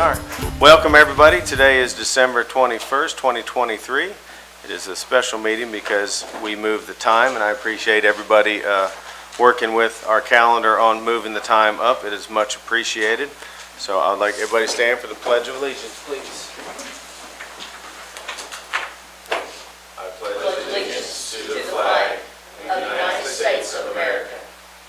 are. Welcome everybody. Today is December 21st, 2023. It is a special meeting because we moved the time, and I appreciate everybody working with our calendar on moving the time up. It is much appreciated. So I'd like everybody to stand for the Pledge of Allegiance, please. I pledge allegiance to the flag of the United States of America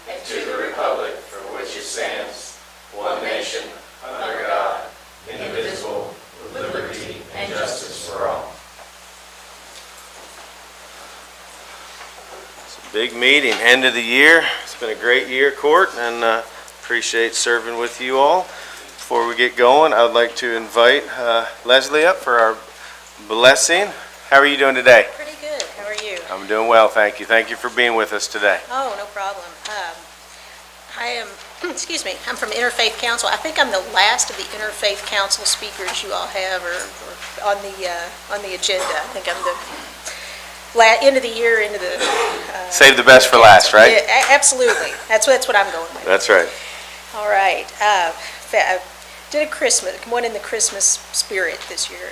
and to the republic for which it stands, one nation, under God, indivisible, with liberty and justice for all. It's a big meeting, end of the year. It's been a great year, Court, and appreciate serving with you all. Before we get going, I would like to invite Leslie up for our blessing. How are you doing today? Pretty good. How are you? I'm doing well, thank you. Thank you for being with us today. Oh, no problem. I am, excuse me, I'm from Interfaith Council. I think I'm the last of the Interfaith Council speakers you all have or on the agenda. I think I'm the end of the year, into the... Save the best for last, right? Yeah, absolutely. That's what I'm going with. That's right. All right. I did one in the Christmas spirit this year.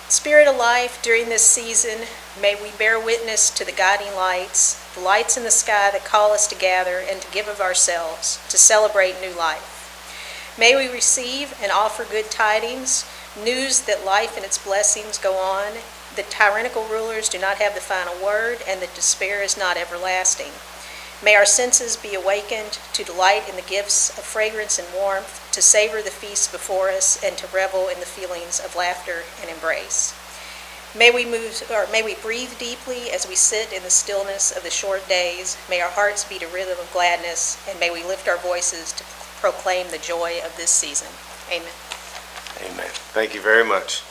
Spirit of life, during this season, may we bear witness to the guiding lights, the lights in the sky that call us to gather and to give of ourselves, to celebrate new life. May we receive and offer good tidings, news that life and its blessings go on, that tyrannical rulers do not have the final word, and that despair is not everlasting. May our senses be awakened to delight in the gifts of fragrance and warmth, to savor the feasts before us, and to revel in the feelings of laughter and embrace. May we breathe deeply as we sit in the stillness of the short days. May our hearts beat a rhythm of gladness, and may we lift our voices to proclaim the joy of this season. Amen. Amen. Thank you very much.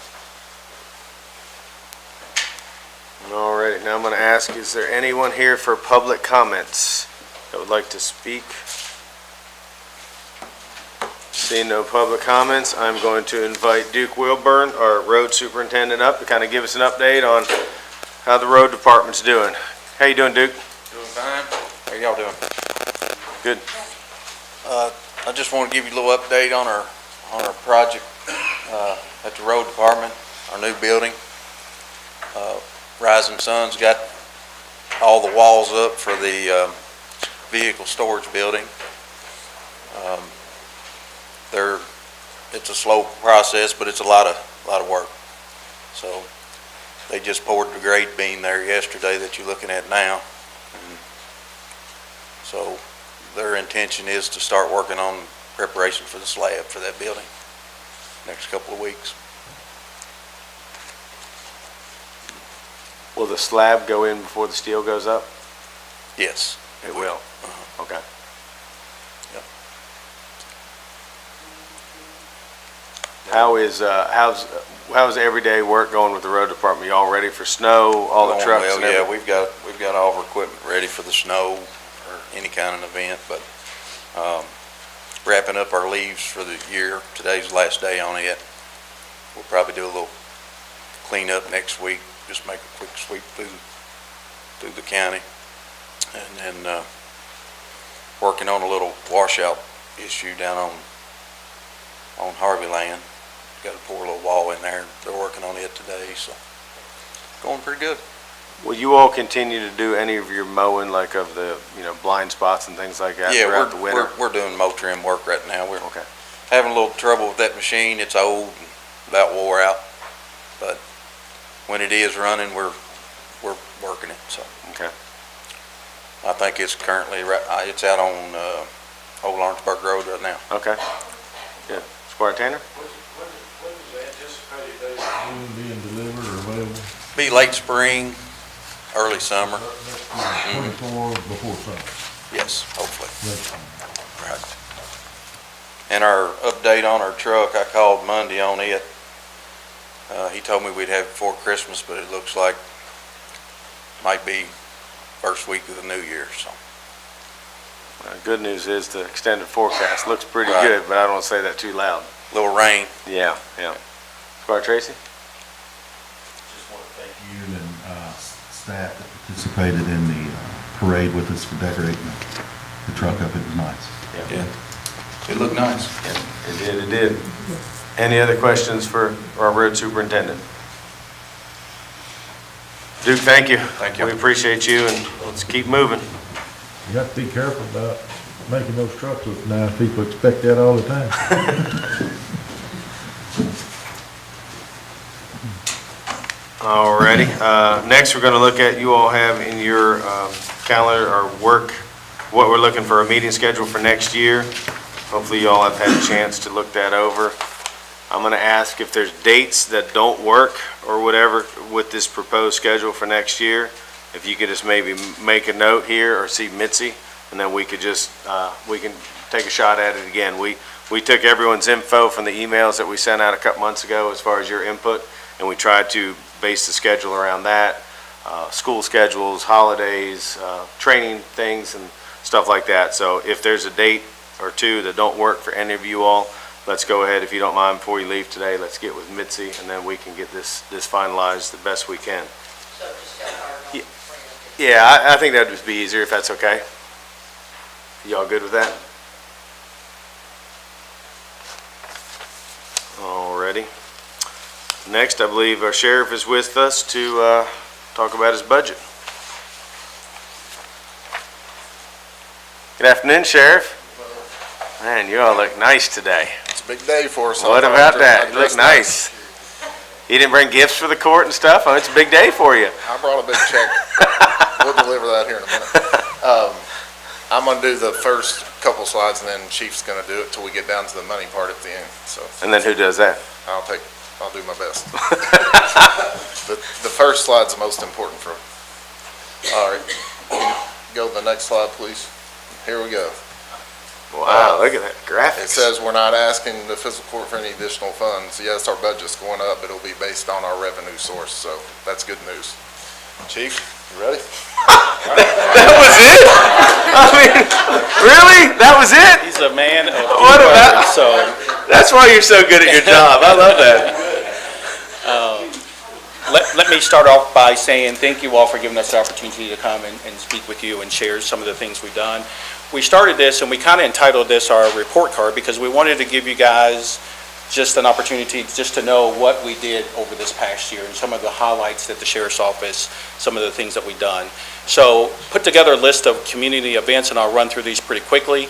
All right, now I'm going to ask, is there anyone here for public comments that would like to speak? Seeing no public comments, I'm going to invite Duke Wilburn, our road superintendent, up to kind of give us an update on how the road department's doing. How you doing, Duke? Doing fine. How y'all doing? Good. I just want to give you a little update on our project at the road department, our new building. Rising Sun's got all the walls up for the vehicle storage building. It's a slow process, but it's a lot of work. So they just poured the grade beam there yesterday that you're looking at now. So their intention is to start working on preparation for the slab for that building next couple of weeks. Will the slab go in before the steel goes up? Yes. It will? Okay. Yep. How's everyday work going with the road department? Y'all ready for snow, all the trucks? Well, yeah, we've got all of our equipment ready for the snow or any kind of event, but wrapping up our leaves for the year. Today's the last day on it. We'll probably do a little cleanup next week. Just make a quick sweep through the county, and then working on a little washout issue down on Harvey Land. Got to pour a little wall in there. They're working on it today, so going pretty good. Will you all continue to do any of your mowing, like of the blind spots and things like that throughout the winter? We're doing mow trim work right now. We're okay. Having a little trouble with that machine. It's old and about wore out, but when it is running, we're working it. So okay. I think it's currently it's out on Old Lawrenceburg Road right now. Okay. Good. Squire Tanner. When is the anticipated date? When being delivered or available? Be late spring, early summer. 24 before summer. Yes, hopefully. Yes. Right. And our update on our truck, I called Monday on it. He told me we'd have it before Christmas, but it looks like might be first week of the new year. So. Good news is the extended forecast looks pretty Right. good, but I don't want to say that too loud. Little rain. Yeah. Squire Tracy? Just want to thank you and staff that participated in the parade with us for decorating the truck up. It was nice. Yeah. It looked nice. Yeah, it did. Any other questions for our road superintendent? Duke, thank you. Thank you. We appreciate you, and let's keep moving. You got to be careful about making those trucks look nice. People expect that all the time. Alrighty, next we're gonna look at, you all have in your calendar or work, what we're looking for a meeting schedule for next year. Hopefully you all have had a chance to look that over. I'm gonna ask if there's dates that don't work or whatever with this proposed schedule for next year. If you could just maybe make a note here or see Mitzi, and then we could just, we can take a shot at it again. We took everyone's info from the emails that we sent out a couple months ago as far as your input, and we tried to base the schedule around that, school schedules, holidays, training things and stuff like that. So if there's a date or two that don't work for any of you all, let's go ahead, if you don't mind, before you leave today, let's get with Mitzi, and then we can get this finalized the best we can. So just tell her. Yeah, I think that'd just be easier if that's okay. Y'all good with that? Alrighty. Next, I believe our sheriff is with us to talk about his budget. Good afternoon, Sheriff. Man, you all look nice today. It's a big day for us. What about that? You look nice. You didn't bring gifts for the court and stuff? Oh, it's a big day for you. I brought a big check. We'll deliver that here in a minute. I'm gonna do the first couple slides, and then Chief's gonna do it till we get down to the money part at the end, so And then who does that? I'll do my best. The first slide's the most important for, all right. Go to the next slide, please. Here we go. Wow, look at that graphics. It says we're not asking the fiscal court for any additional funds. Yes, our budget's going up, but it'll be based on our revenue source, so that's good news. Chief, you ready? That was it? I mean, really? That was it? He's a man of few What about- words, so That's why you're so good at your job. I love that. let me start off by saying thank you all for giving us the opportunity to come and speak with you and share some of the things we've done. We started this and we kind of entitled this our report card because we wanted to give you guys just an opportunity just to know what we did over this past year and some of the highlights at the Sheriff's Office, some of the things that we've done. So put together a list of community events, and I'll run through these pretty quickly.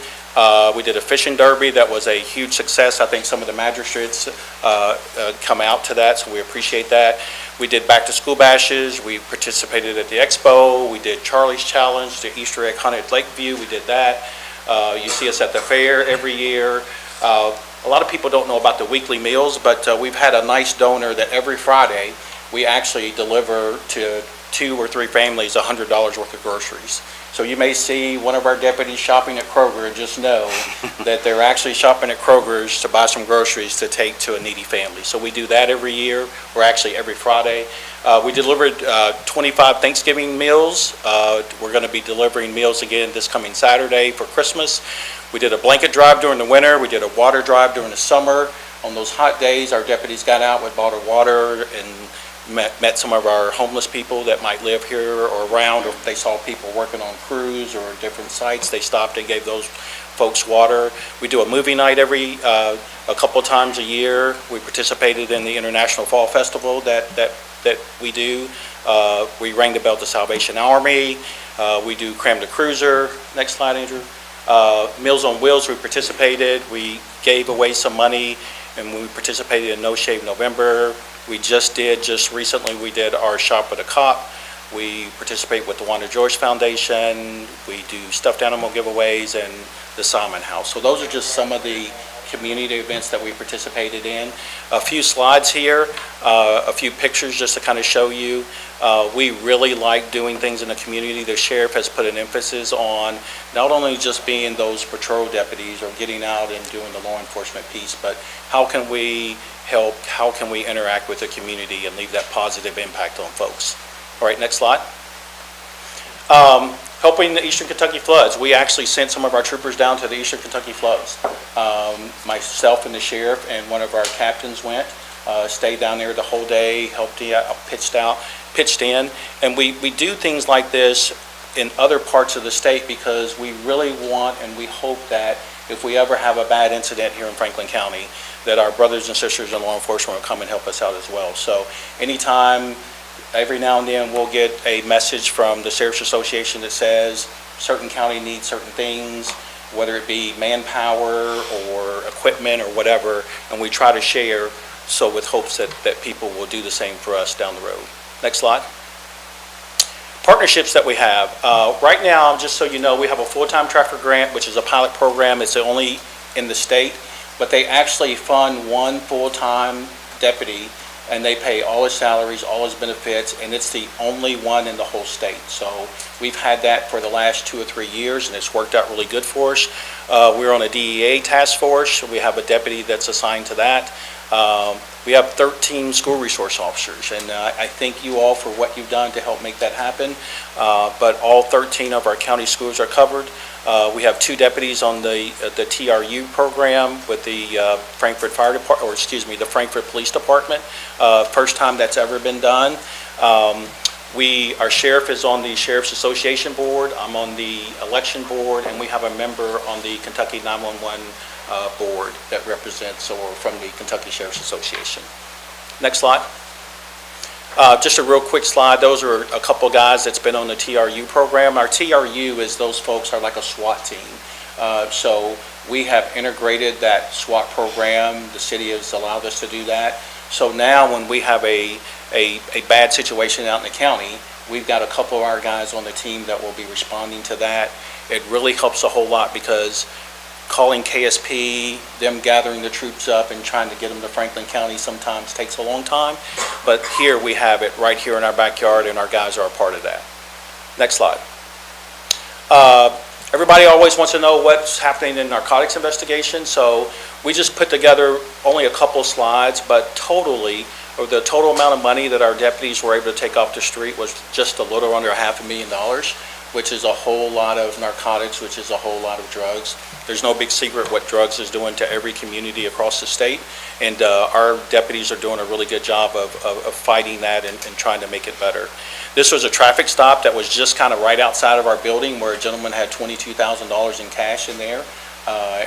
We did a fishing derby that was a huge success. I think some of the magistrates come out to that, so we appreciate that. We did back-to-school bashes. We participated at the expo. We did Charlie's Challenge, the Easter egg hunt at Lakeview. We did that. You see us at the fair every year. A lot of people don't know about the weekly meals, but we've had a nice donor that every Friday we actually deliver to 2 or 3 families $100 worth of groceries. So you may see one of our deputies shopping at Kroger and just know that they're actually shopping at Kroger's to buy some groceries to take to a needy family. So we do that every year, or actually every Friday. We delivered 25 Thanksgiving meals. We're going to be delivering meals again this coming Saturday for Christmas. We did a blanket drive during the winter. We did a water drive during the summer. On those hot days, our deputies got out with bottled water and met some of our homeless people that might live here or around, or if they saw people working on crews or different sites, they stopped and gave those folks water. We do a movie night a couple times a year. We participated in the International Fall Festival that we do. We rang the bell to Salvation Army. We do Cram the Cruiser. Next slide, Andrew. Meals on Wheels, we participated. We gave away some money, and we participated in No Shave November. We just recently, we did our Shop with a Cop. We participate with the Wanda George Foundation. We do stuffed animal giveaways and the Salmon House. So those are just some of the community events that we participated in. A few slides here, a few pictures just to kind of show you. We really like doing things in the community. The sheriff has put an emphasis on not only just being those patrol deputies or getting out and doing the law enforcement piece, but how can we help, how can we interact with the community and leave that positive impact on folks. All right, next slide. Helping the Eastern Kentucky floods. We actually sent some of our troopers down to the Eastern Kentucky floods. Myself and the sheriff and one of our captains went, stayed down there the whole day, helped out, pitched in. And we do things like this in other parts of the state because we really want and we hope that if we ever have a bad incident here in Franklin County, that our brothers and sisters in law enforcement will come and help us out as well. So anytime, every now and then, we'll get a message from the Sheriff's Association that says certain county needs certain things, whether it be manpower or equipment or whatever, and we try to share, so with hopes that people will do the same for us down the road. Next slide. Partnerships that we have. Right now, just so you know, we have a full-time traffic grant, which is a pilot program. It's the only in the state, but they actually fund one full-time deputy, and they pay all his salaries, all his benefits, and it's the only one in the whole state. So we've had that for the last 2 or 3 years, and it's worked out really good for us. We're on a DEA task force. We have a deputy that's assigned to that. We have 13 school resource officers, and I thank you all for what you've done to help make that happen. But all 13 of our county schools are covered. We have 2 deputies on the TRU program with the Frankfort Fire Department, or excuse me, the Frankfort Police Department. First time that's ever been done. Our sheriff is on the Sheriff's Association Board. I'm on the election board, and we have a member on the Kentucky 911 board that represents, or from the Kentucky Sheriff's Association. Next slide. Just a real quick slide. Those are a couple guys that's been on the TRU program. Our TRU is, those folks are like a SWAT team. So we have integrated that SWAT program. The city has allowed us to do that. So now when we have a bad situation out in the county, we've got a couple of our guys on the team that will be responding to that. It really helps a whole lot, because calling KSP, them gathering the troops up and trying to get them to Franklin County sometimes takes a long time. But here we have it right here in our backyard, and our guys are a part of that. Next slide. Everybody always wants to know what's happening in narcotics investigation, so we just put together only a couple slides, but totally, or the total amount of money that our deputies were able to take off the street was just a little under $500,000, which is a whole lot of narcotics, which is a whole lot of drugs. There's no big secret what drugs is doing to every community across the state, and our deputies are doing a really good job of fighting that and trying to make it better. This was a traffic stop that was just kind of right outside of our building, where a gentleman had $22,000 in cash in there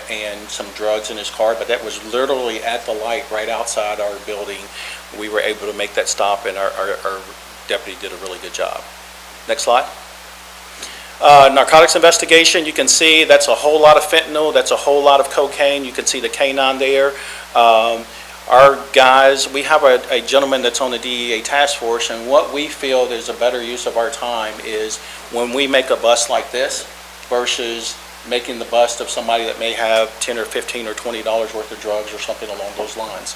and some drugs in his car, but that was literally at the light right outside our building. We were able to make that stop, and our deputy did a really good job. Next slide. Narcotics investigation, you can see that's a whole lot of fentanyl, that's a whole lot of cocaine. You can see the canine there. Our guys, we have a gentleman that's on the DEA task force, and what we feel is a better use of our time is when we make a bust like this versus making the bust of somebody that may have $10 or $15 or $20 worth of drugs or something along those lines.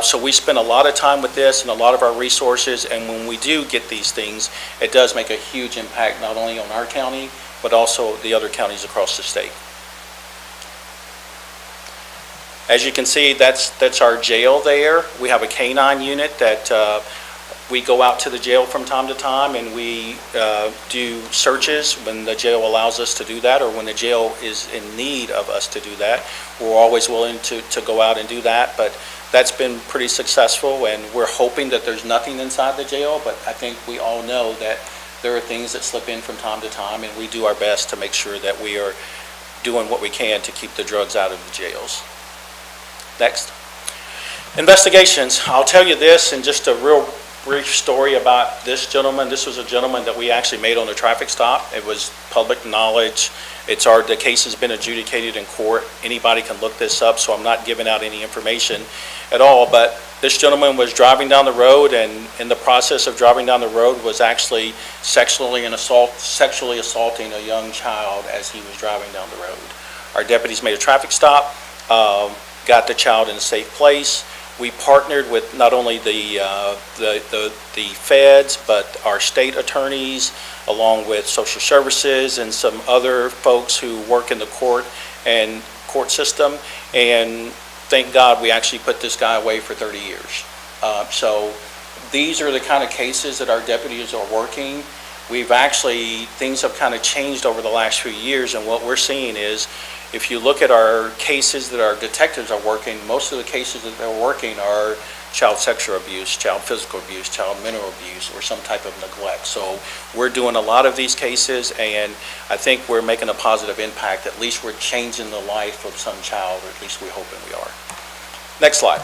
So we spend a lot of time with this and a lot of our resources, and when we do get these things, it does make a huge impact not only on our county, but also the other counties across the state. As you can see, that's our jail there. We have a canine unit that we go out to the jail from time to time, and we do searches when the jail allows us to do that, or when the jail is in need of us to do that. We're always willing to go out and do that, but that's been pretty successful, and we're hoping that there's nothing inside the jail, but I think we all know that there are things that slip in from time to time, and we do our best to make sure that we are doing what we can to keep the drugs out of the jails. Next. Investigations. I'll tell you this in just a real brief story about this gentleman. This was a gentleman that we actually made on a traffic stop. It was public knowledge. The case has been adjudicated in court. Anybody can look this up, so I'm not giving out any information at all. But this gentleman was driving down the road, and in the process of driving down the road was actually sexually assaulting a young child as he was driving down the road. Our deputies made a traffic stop, got the child in a safe place. We partnered with not only the feds, but our state attorneys, along with social services and some other folks who work in the court system. And thank God we actually put this guy away for 30 years. So these are the kind of cases that our deputies are working. Things have kind of changed over the last few years, and what we're seeing is, if you look at our cases that our detectives are working, most of the cases that they're working are child sexual abuse, child physical abuse, child mental abuse, or some type of neglect. So we're doing a lot of these cases, and I think we're making a positive impact. At least we're changing the life of some child, or at least we're hoping we are. Next slide.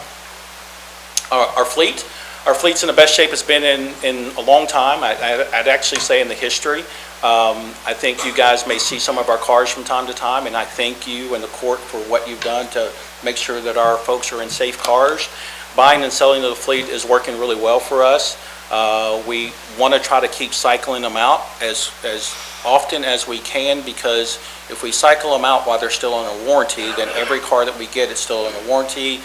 Our fleet. Our fleet's in the best shape it's been in a long time. I'd actually say in the history. I think you guys may see some of our cars from time to time, and I thank you and the court for what you've done to make sure that our folks are in safe cars. Buying and selling of the fleet is working really well for us. We want to try to keep cycling them out as often as we can, because if we cycle them out while they're still on a warranty, then every car that we get is still on a warranty.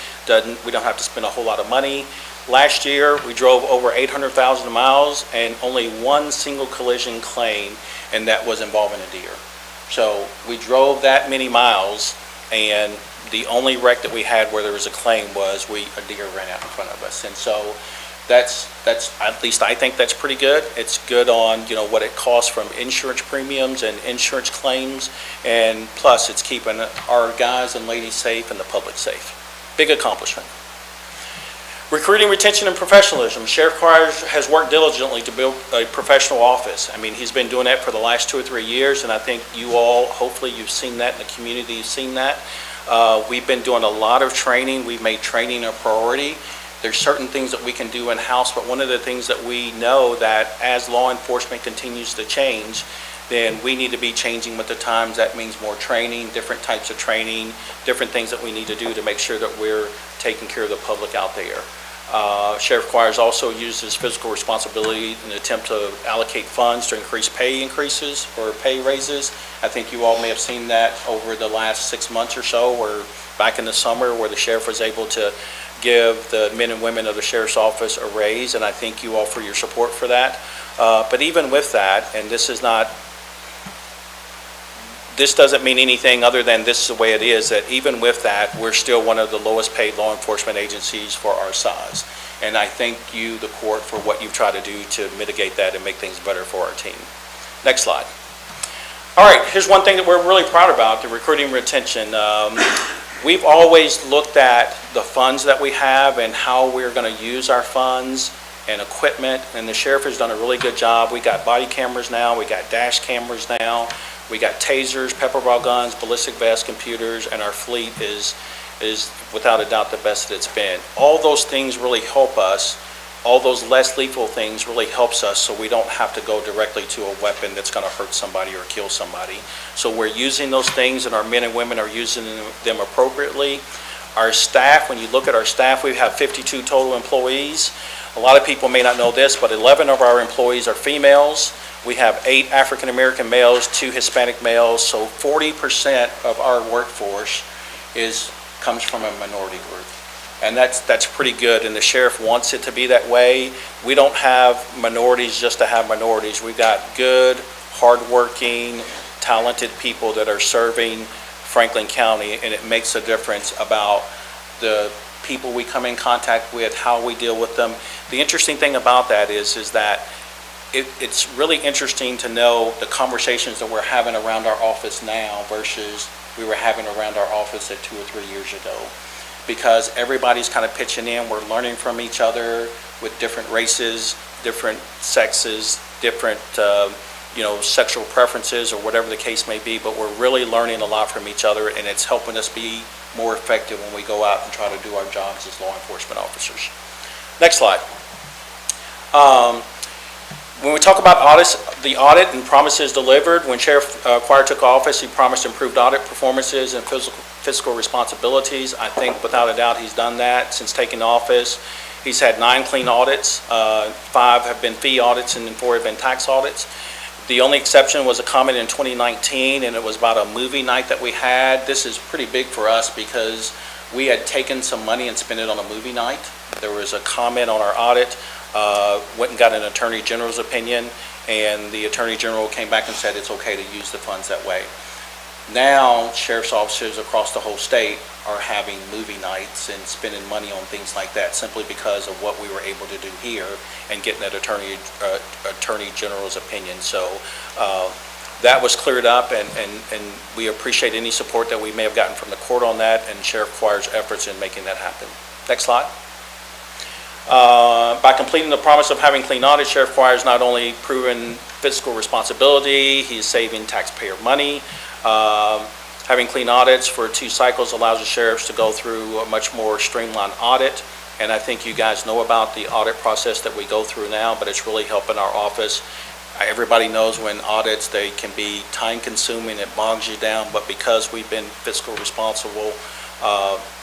We don't have to spend a whole lot of money. Last year, we drove over 800,000 miles and only one single collision claim, and that was involving a deer. So we drove that many miles, and the only wreck that we had where there was a claim was a deer ran out in front of us. And so that's at least I think that's pretty good. It's good on, what it costs from insurance premiums and insurance claims, and plus it's keeping our guys and ladies safe and the public safe. Big accomplishment. Recruiting, retention, and professionalism. Sheriff Quires has worked diligently to build a professional office. I mean, he's been doing that for the last 2 or 3 years, and I think you all, hopefully you've seen that in the community, you've seen that. We've been doing a lot of training. We've made training a priority. There's certain things that we can do in-house, but one of the things that we know that as law enforcement continues to change, then we need to be changing with the times. That means more training, different types of training, different things that we need to do to make sure that we're taking care of the public out there. Sheriff Quires also used his fiscal responsibility in an attempt to allocate funds to increase pay increases or pay raises. I think you all may have seen that over the last 6 months or so, or back in the summer, where the sheriff was able to give the men and women of the sheriff's office a raise, and I thank you all for your support for that. But even with that, and this doesn't mean anything other than this is the way it is, that even with that, we're still one of the lowest paid law enforcement agencies for our size. And I thank you, the court, for what you've tried to do to mitigate that and make things better for our team. Next slide. All right, here's one thing that we're really proud about, the recruiting and retention. We've always looked at the funds that we have and how we're going to use our funds and equipment, and the sheriff has done a really good job. We got body cameras now, we got dash cameras now, we got tasers, pepper ball guns, ballistic vest, computers, and our fleet is without a doubt the best that it's been. All those things really help us. All those less lethal things really helps us, so we don't have to go directly to a weapon that's going to hurt somebody or kill somebody. So we're using those things, and our men and women are using them appropriately. Our staff, when you look at our staff, we have 52 total employees. A lot of people may not know this, but 11 of our employees are females. We have 8 African American males, 2 Hispanic males, so 40% of our workforce comes from a minority group. And that's pretty good, and the sheriff wants it to be that way. We don't have minorities just to have minorities. We've got good, hardworking, talented people that are serving Franklin County, and it makes a difference about the people we come in contact with, how we deal with them. The interesting thing about that is that it's really interesting to know the conversations that we're having around our office now versus we were having around our office 2 or 3 years ago. Because everybody's kind of pitching in, we're learning from each other with different races, different sexes, different sexual preferences or whatever the case may be, but we're really learning a lot from each other, and it's helping us be more effective when we go out and try to do our jobs as law enforcement officers. Next slide. When we talk about audits, the audit and promises delivered, when Sheriff Quire took office, he promised improved audit performances and fiscal responsibilities. I think without a doubt he's done that since taking office. He's had 9 clean audits, 5 have been fee audits, and 4 have been tax audits. The only exception was a comment in 2019, and it was about a movie night that we had. This is pretty big for us because we had taken some money and spent it on a movie night. There was a comment on our audit, went and got an Attorney General's opinion, and the Attorney General came back and said it's okay to use the funds that way. Now, sheriff's officers across the whole state are having movie nights and spending money on things like that simply because of what we were able to do here and getting that Attorney General's opinion. So that was cleared up, and we appreciate any support that we may have gotten from the court on that and Sheriff Quire's efforts in making that happen. Next slide. By completing the promise of having clean audit, Sheriff Squires not only proven fiscal responsibility, he's saving taxpayer money. Having clean audits for 2 cycles allows the sheriffs to go through a much more streamlined audit. And I think you guys know about the audit process that we go through now, but it's really helping our office. Everybody knows when audits, they can be time-consuming, it bogs you down, but because we've been fiscal responsible,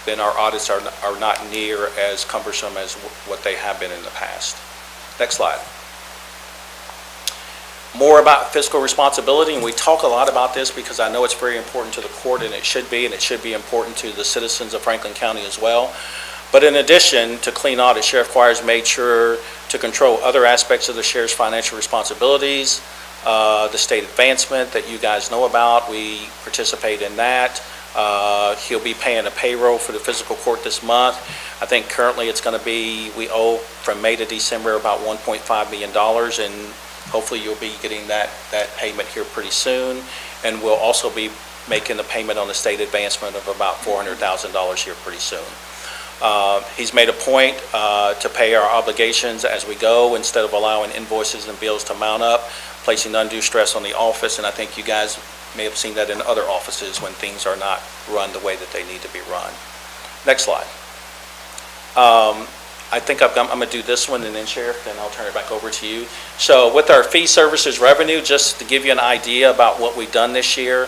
then our audits are not near as cumbersome as what they have been in the past. Next slide. More about fiscal responsibility, and we talk a lot about this because I know it's very important to the court, and it should be important to the citizens of Franklin County as well. But in addition to clean audit, Sheriff Squires made sure to control other aspects of the sheriff's financial responsibilities, the state advancement that you guys know about. We participate in that. He'll be paying a payroll for the fiscal court this month. I think currently it's going to be, we owe from May to December about $1.5 million, and hopefully you'll be getting that payment here pretty soon. And we'll also be making the payment on the state advancement of about $400,000 here pretty soon. He's made a point to pay our obligations as we go instead of allowing invoices and bills to mount up, placing undue stress on the office, and I think you guys may have seen that in other offices when things are not run the way that they need to be run. Next slide. I think I'm going to do this one, and then Sheriff, then I'll turn it back over to you. So with our fee services revenue, just to give you an idea about what we've done this year,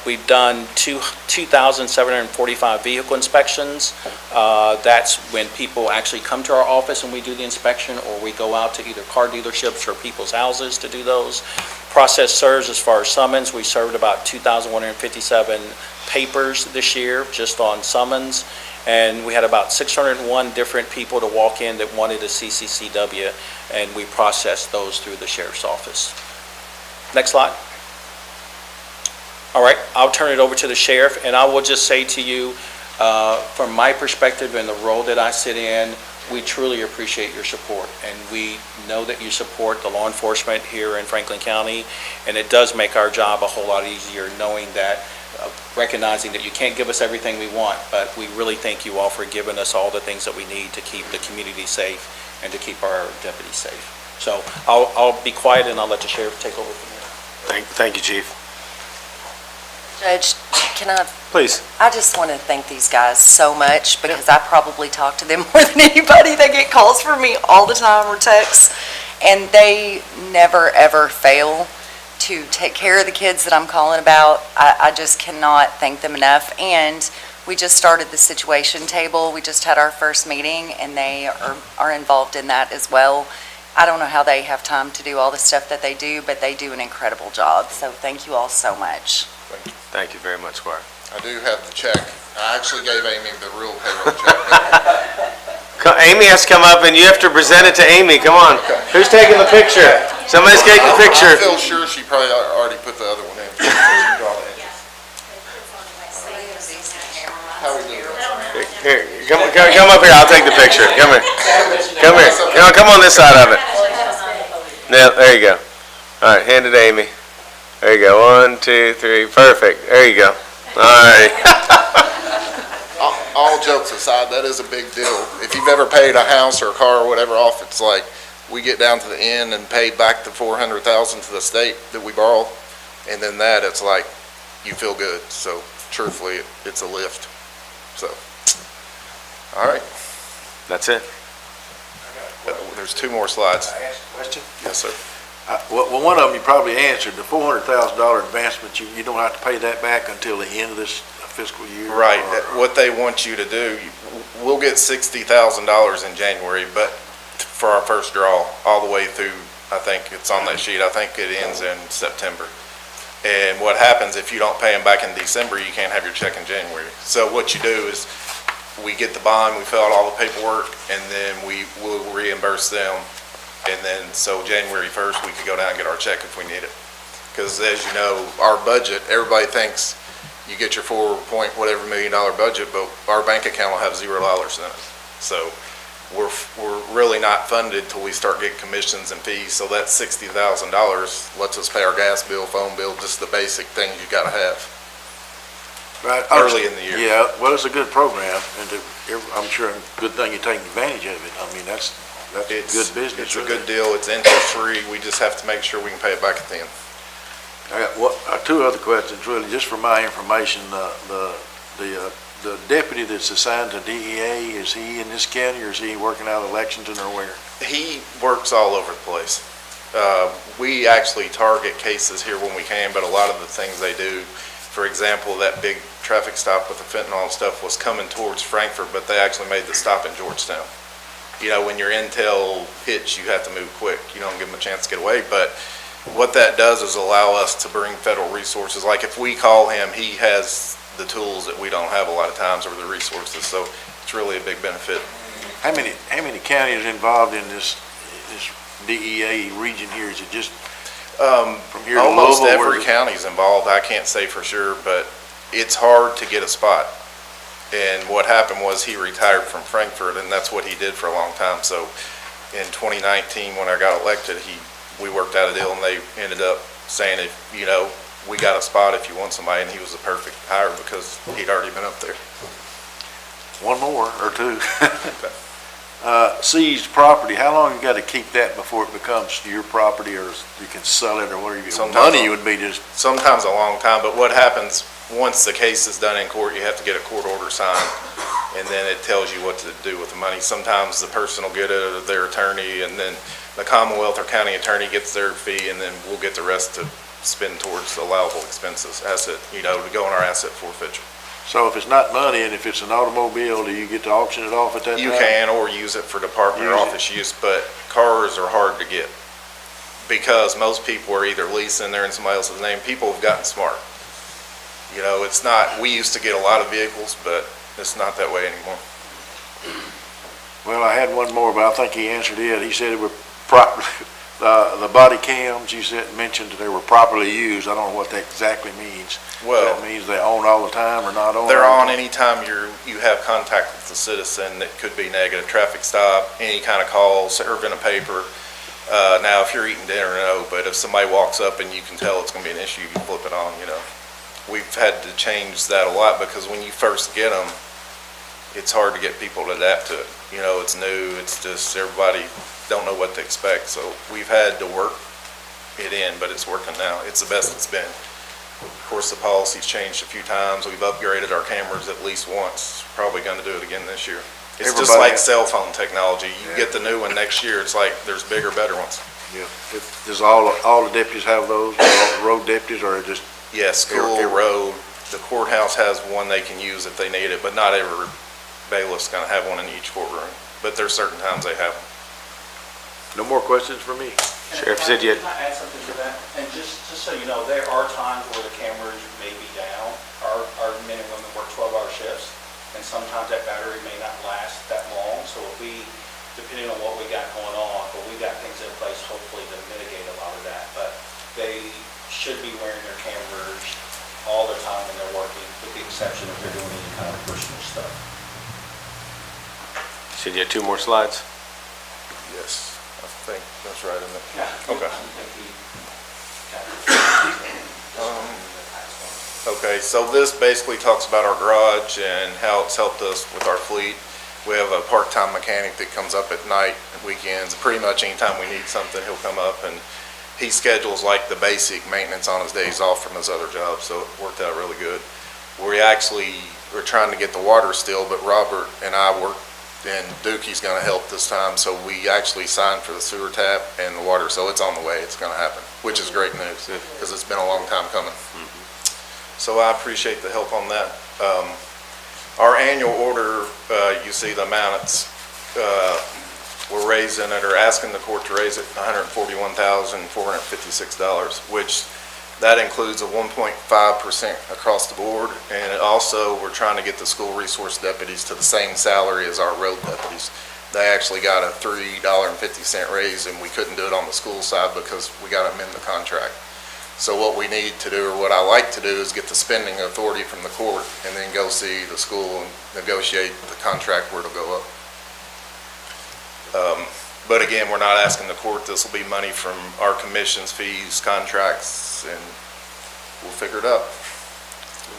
we've done 2,745 vehicle inspections. That's when people actually come to our office and we do the inspection, or we go out to either car dealerships or people's houses to do those. Process serves as far as summons. We served about 2,157 papers this year just on summons. And we had about 601 different people to walk in that wanted a CCCW, and we processed those through the sheriff's office. Next slide. All right, I'll turn it over to the sheriff, and I will just say to you, from my perspective and the role that I sit in, we truly appreciate your support, and we know that you support the law enforcement here in Franklin County, and it does make our job a whole lot easier knowing that, recognizing that you can't give us everything we want, but we really thank you all for giving us all the things that we need to keep the community safe and to keep our deputies safe. So I'll be quiet and I'll let the sheriff take over from here. Thank you, Chief. Judge, can I? Please. I just want to thank these guys so much because I probably talk to them more than anybody. They get calls from me all the time or texts, and they never, ever fail to take care of the kids that I'm calling about. I just cannot thank them enough. And we just started the situation table. We just had our first meeting, and they are involved in that as well. I don't know how they have time to do all the stuff that they do, but they do an incredible job. So thank you all so much. Thank you very much, Squire. I do have the check. I actually gave Amy the real payroll check. Amy has to come up, and you have to present it to Amy. Come on. Who's taking the picture? Somebody's taking the picture. I feel sure she probably already put the other one in. How we doing? Here, come up here. I'll take the picture. Come here. Come here. Come on this side of it. Yeah, there you go. All right, hand it to Amy. There you go. 1, 2, 3. Perfect. There you go. All right. All jokes aside, that is a big deal. If you've ever paid a house or a car or whatever off, it's like we get down to the end and pay back the $400,000 to the state that we borrow, and then that it's like you feel good. So truthfully, it's a lift. So, all right. That's it. There's 2 more slides. Can I ask a question? Yes, sir. Well, one of them you probably answered, the $400,000 advancement, you don't have to pay that back until the end of this fiscal year? Right. or- What they want you to do, we'll get $60,000 in January, but for our first draw, all the way through, I think it's on that sheet, I think it ends in September. And what happens if you don't pay them back in December, you can't have your check in January. So what you do is, we get the bond, we fill out all the paperwork, and then we will reimburse them. And then, so January 1st, we could go down and get our check if we need it. Because as you know, our budget, everybody thinks you get your $4 million budget, but our bank account will have $0 in it. So we're really not funded till we start getting commissions and fees. So that $60,000 lets us pay our gas bill, phone bill, just the basic things you gotta have. Right. early in the year. Yeah, well, it's a good program, and I'm sure a good thing you're taking advantage of it. I mean, that's good business. It's a really. good deal. It's interest-free. We just have to make sure we can pay it back at the end. I got two other questions, really, just for my information. The deputy that's assigned to DEA, is he in this county, or is he working out of Lexington, or where? He works all over the place. We actually target cases here when we can, but a lot of the things they do, for example, that big traffic stop with the fentanyl and stuff was coming towards Frankfurt, but they actually made the stop in Georgetown. You know, when your intel hits, you have to move quick. You don't give them a chance to get away, but what that does is allow us to bring federal resources. Like if we call him, he has the tools that we don't have a lot of times, or the resources, so it's really a big benefit. How many counties involved in this DEA region here? Is it just from here to Almost Louisville? every county's involved. I can't say for sure, but it's hard to get a spot. And what happened was he retired from Frankfurt, and that's what he did for a long time. So in 2019, when I got elected, we worked out a deal, and they ended up saying, we got a spot if you want somebody, and he was the perfect hire because he'd already been up there. One more, or two. Seized property, how long you got to keep that before it becomes your property, or you can sell it, or whatever? Money would be just... Sometimes a long time, but what happens, once the case is done in court, you have to get a court order signed, and then it tells you what to do with the money. Sometimes the person will get it, or their attorney, and then the Commonwealth or county attorney gets their fee, and then we'll get the rest to spend towards allowable expenses, to go on our asset forfeiture. So if it's not money, and if it's an automobile, do you get to auction it off at that time? You can, or use it for department or office use, but cars are hard to get because most people are either leasing, they're in somebody else's name. People have gotten smart. It's not, we used to get a lot of vehicles, but it's not that way anymore. Well, I had one more, but I think he answered it. He said it were the body cams, you mentioned that they were properly used. I don't know what that exactly means. Well, that means they on all the time or not on? They're on anytime you have contact with the citizen that could be negative, traffic stop, any kind of call, serving a paper. Now, if you're eating dinner, no, but if somebody walks up and you can tell it's going to be an issue, you flip it on, We've had to change that a lot because when you first get them, it's hard to get people to adapt to it. It's new, it's just everybody don't know what to expect, so we've had to work it in, but it's working now. It's the best it's been. Of course, the policy's changed a few times. We've upgraded our cameras at least once. Probably going to do it again this year. It's just like cell phone technology. You get the new one next year, it's like there's bigger, better ones. Yeah. Does all the deputies have those, all the road deputies, or just? Yes, school, road. The courthouse has one they can use if they need it, but not every bailiff's going to have one in each courtroom. But there's certain times they have them. No more questions for me. Sheriff said you had... Can I add something to that? And just so you know, there are times where the cameras may be down. Our men and women work 12-hour shifts, and sometimes that battery may not last that long. So if depending on what we got going on, but we got things in place hopefully to mitigate a lot of that. But they should be wearing their cameras all the time when they're working, with the exception if they're doing any kind of personal stuff. Said you had two more slides? Yes, I think that's right in there. Yeah. Okay. Okay, so this basically talks about our garage and how it's helped us with our fleet. We have a part-time mechanic that comes up at night, weekends, pretty much anytime we need something, he'll come up, and he schedules like the basic maintenance on his days off from his other job, so it worked out really good. We're trying to get the water still, but Robert and I work, and Dookie's gonna help this time, so we actually signed for the sewer tap and the water, so it's on the way, it's gonna happen, which is great news, because it's been a long time coming. So I appreciate the help on that. Our annual order, you see the amount we're raising it, or asking the court to raise it, $141,456, which that includes a 1.5% across the board, and it also, we're trying to get the school resource deputies to the same salary as our road deputies. They actually got a $3.50 raise, and we couldn't do it on the school side because we got to amend the contract. So what we need to do, or what I like to do, is get the spending authority from the court and then go see the school and negotiate the contract where it'll go up. But again, we're not asking the court. This will be money from our commissions, fees, contracts, and we'll figure it out.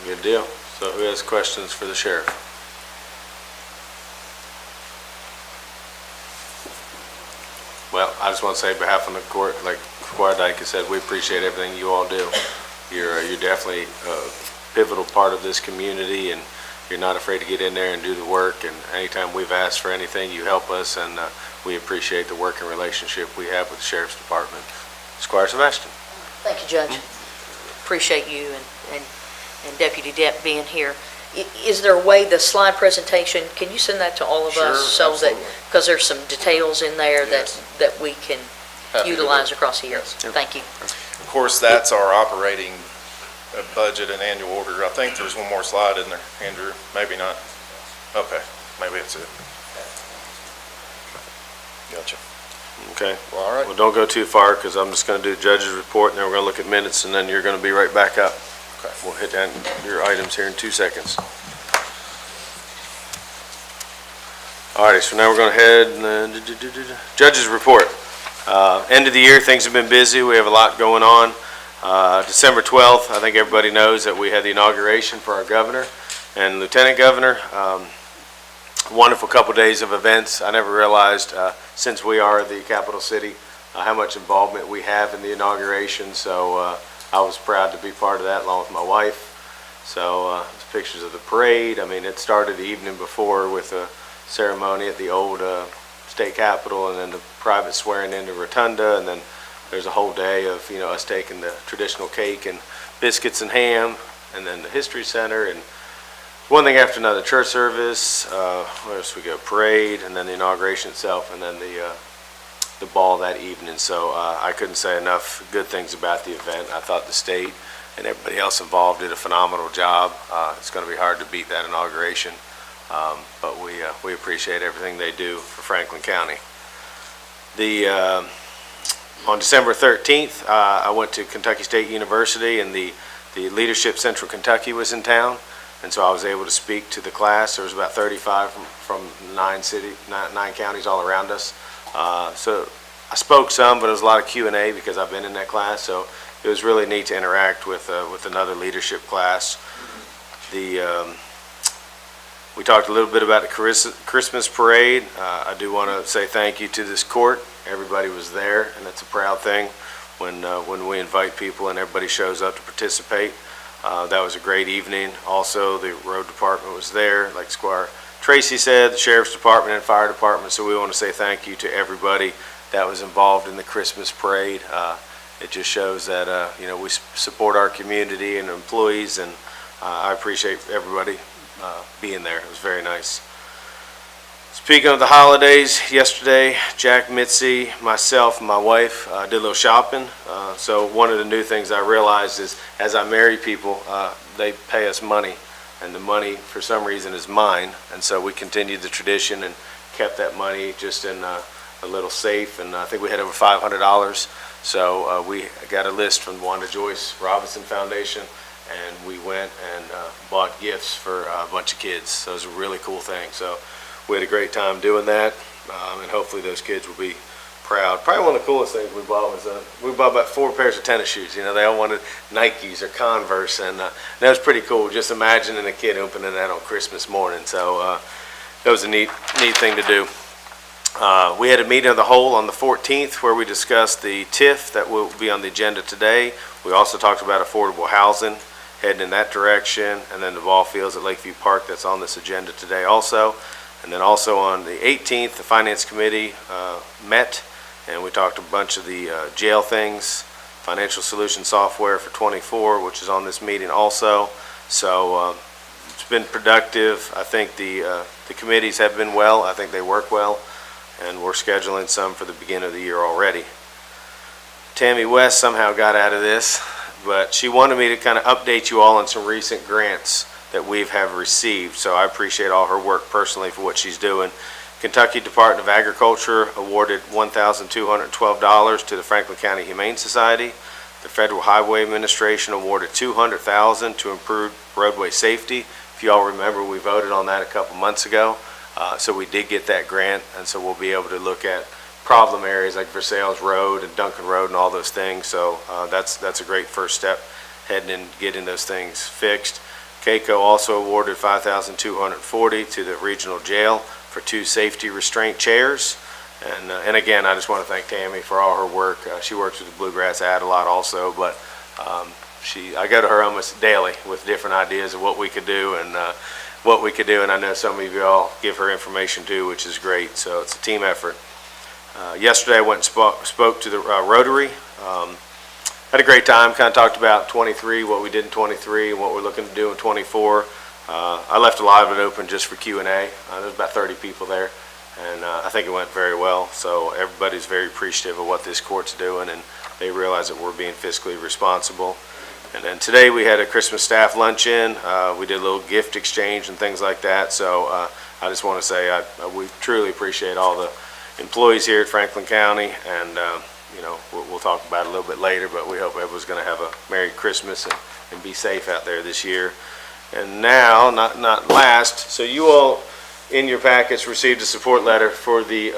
Good deal. So who has questions for the sheriff? Well, I just want to say on behalf of the court, like Squire Dyke has said, we appreciate everything you all do. You're definitely a pivotal part of this community, and you're not afraid to get in there and do the work, and anytime we've asked for anything, you help us, and we appreciate the working relationship we have with the Sheriff's Department. Squire Sebastian. Thank you, Judge. Appreciate you and Deputy Depp being here. Is there a way, the slide presentation, can you send that to all of us? Sure, absolutely. Because there's some details in there Yes. that we can Happy to do utilize it. across here. Yes. Thank you. Of course, that's our operating budget and annual order. I think there's one more slide in there, Andrew. Maybe not. Okay, maybe it's it. Gotcha. Okay. Well, all right. Well, don't go too far, because I'm just going to do judge's report, and then we're going to look at minutes, and then you're going to be right back up. Okay. We'll hit down your items here in 2 seconds. All righty, so now we're going to head, judge's report. End of the year, things have been busy. We have a lot going on. December 12th, I think everybody knows that we had the inauguration for our governor and lieutenant governor. Wonderful couple days of events. I never realized, since we are the capital city, how much involvement we have in the inauguration. So I was proud to be part of that along with my wife. So pictures of the parade. I mean, it started the evening before with a ceremony at the old state capitol, and then the private swearing in the rotunda, and then there's a whole day of, us taking the traditional cake and biscuits and ham, and then the history center, and one thing after another, church service, where else we go, parade, and then the inauguration itself, and then the ball that evening. So I couldn't say enough good things about the event. I thought the state and everybody else involved did a phenomenal job. It's going to be hard to beat that inauguration, but we appreciate everything they do for Franklin County. On December 13th, I went to Kentucky State University, and the Leadership Central Kentucky was in town, and so I was able to speak to the class. There was about 35 from 9 counties all around us. So I spoke some, but it was a lot of Q&A because I've been in that class, so it was really neat to interact with another leadership class. We talked a little bit about the Christmas parade. I do want to say thank you to this court. Everybody was there, and it's a proud thing when we invite people and everybody shows up to participate. That was a great evening. Also, the road department was there, like Squire Tracy said, the sheriff's department and fire department. So we want to say thank you to everybody that was involved in the Christmas parade. It just shows that we support our community and employees, and I appreciate everybody being there. It was very nice. Speaking of the holidays, yesterday, Jack, Mitzi, myself, and my wife did a little shopping. So one of the new things I realized is as I marry people, they pay us money, and the money for some reason is mine. And so we continued the tradition and kept that money just in a little safe, and I think we had over $500. So we got a list from Wanda Joyce Robinson Foundation, and we went and bought gifts for a bunch of kids. So it was a really cool thing. So we had a great time doing that, and hopefully those kids will be proud. Probably one of the coolest things we bought was we bought about 4 pairs of tennis shoes. They all wanted Nikes or Converse, and that was pretty cool. Just imagining a kid opening that on Christmas morning. So that was a neat thing to do. We had a meeting of the whole on the 14th where we discussed the TIF that will be on the agenda today. We also talked about affordable housing, heading in that direction, and then the ball fields at Lakeview Park that's on this agenda today also. And then also on the 18th, the Finance Committee met, and we talked a bunch of the jail things, financial solution software for 24, which is on this meeting also. So it's been productive. I think the committees have been well. I think they work well, and we're scheduling some for the beginning of the year already. Tammy West somehow got out of this, but she wanted me to kind of update you all on some recent grants that we have received. So I appreciate all her work personally for what she's doing. Kentucky Department of Agriculture awarded $1,212 to the Franklin County Humane Society. The Federal Highway Administration awarded $200,000 to improve roadway safety. If you all remember, we voted on that a couple months ago. So we did get that grant, and so we'll be able to look at problem areas like Versailles Road and Duncan Road and all those things. So that's a great first step, heading and getting those things fixed. CAECO also awarded $5,240 to the regional jail for 2 safety restraint chairs. And again, I just want to thank Tammy for all her work. She works with the Bluegrass Ad a lot also, but I go to her almost daily with different ideas of what we could do and and I know some of you all give her information too, which is great. So it's a team effort. Yesterday I went and spoke to the Rotary. Had a great time, kind of talked about 23, what we did in 23, and what we're looking to do in 24. I left a lot of it open just for Q&A. There was about 30 people there, and I think it went very well. So everybody's very appreciative of what this court's doing, and they realize that we're being fiscally responsible. And then today we had a Christmas staff luncheon. We did a little gift exchange and things like that. So I just want to say we truly appreciate all the employees here at Franklin County, and we'll talk about it a little bit later, but we hope everyone's going to have a Merry Christmas and be safe out there this year. And now, not last, so you all in your packets received a support letter for the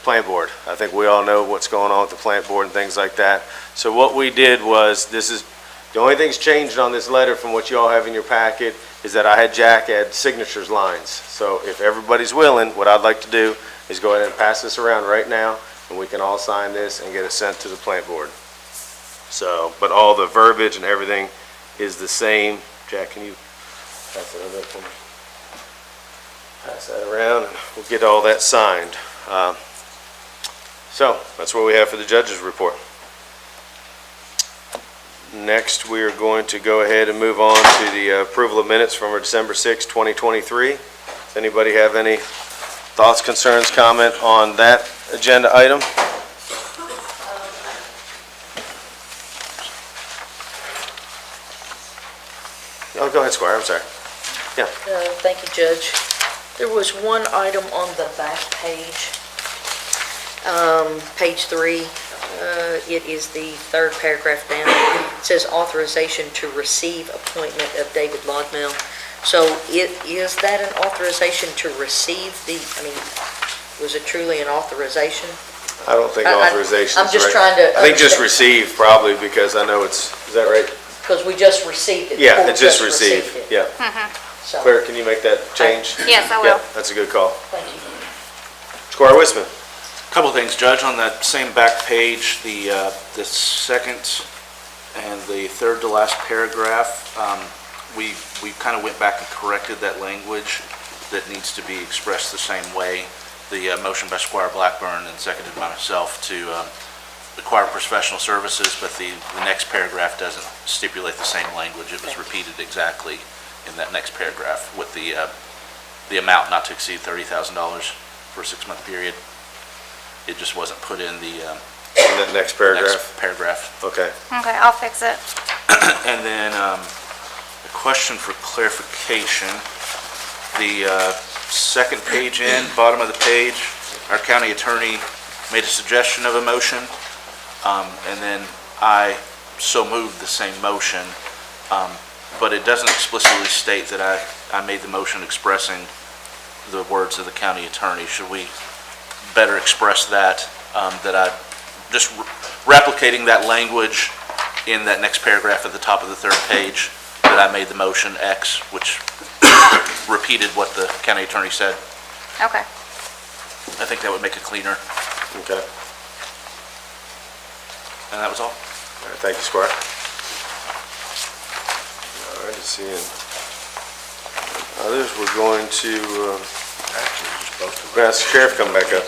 plant board. I think we all know what's going on with the plant board and things like that. So what we did was, the only thing's changed on this letter from what you all have in your packet is that I had Jack add signatures lines. So if everybody's willing, what I'd like to do is go ahead and pass this around right now, and we can all sign this and get it sent to the plant board. So, but all the verbiage and everything is the same. Jack, can you pass that over for me? Pass that around, and we'll get all that signed. So that's what we have for the judge's report. Next, we are going to go ahead and move on to the approval of minutes from our December 6, 2023. Does anybody have any thoughts, concerns, comment on that agenda item? Oh, go ahead, Squire, I'm sorry. Thank you, Judge. There was one item on the back page, page 3. It is the third paragraph down. It says authorization to receive appointment of David Lodmell. So is that an authorization to receive was it truly an authorization? I don't think authorization is right. I'm just trying to I think just understand. receive probably, because I know is that right? Because we just received it. Yeah, The it's court just received, it. yeah. So, Claire, can you make that change? Yes, I Yeah, will. that's a good call. thank you. Squire Wisman. Couple things, Judge, on that same back page, the second and the third to last paragraph, we kind of went back and corrected that language that needs to be expressed the same way. The motion by Squire Blackburn and seconded by myself to acquire professional services, but the next paragraph doesn't stipulate the same language. It was repeated exactly in that next paragraph with the amount not to exceed $30,000 for a 6-month period. It just wasn't put in the In that next paragraph? next paragraph. Okay. Okay, I'll fix it. And then a question for clarification. The second page in, bottom of the page, our county attorney made a suggestion of a motion, and then I so moved the same motion, but it doesn't explicitly state that I made the motion expressing the words of the county attorney. Should we better express that, that I just replicating that language in that next paragraph at the top of the third page, that I made the motion X, which repeated what the county attorney said? Okay. I think that would make it cleaner, Okay. and that was all. All right, thank you, Squire. All right, let's see. Others, we're going to ask the sheriff come back up.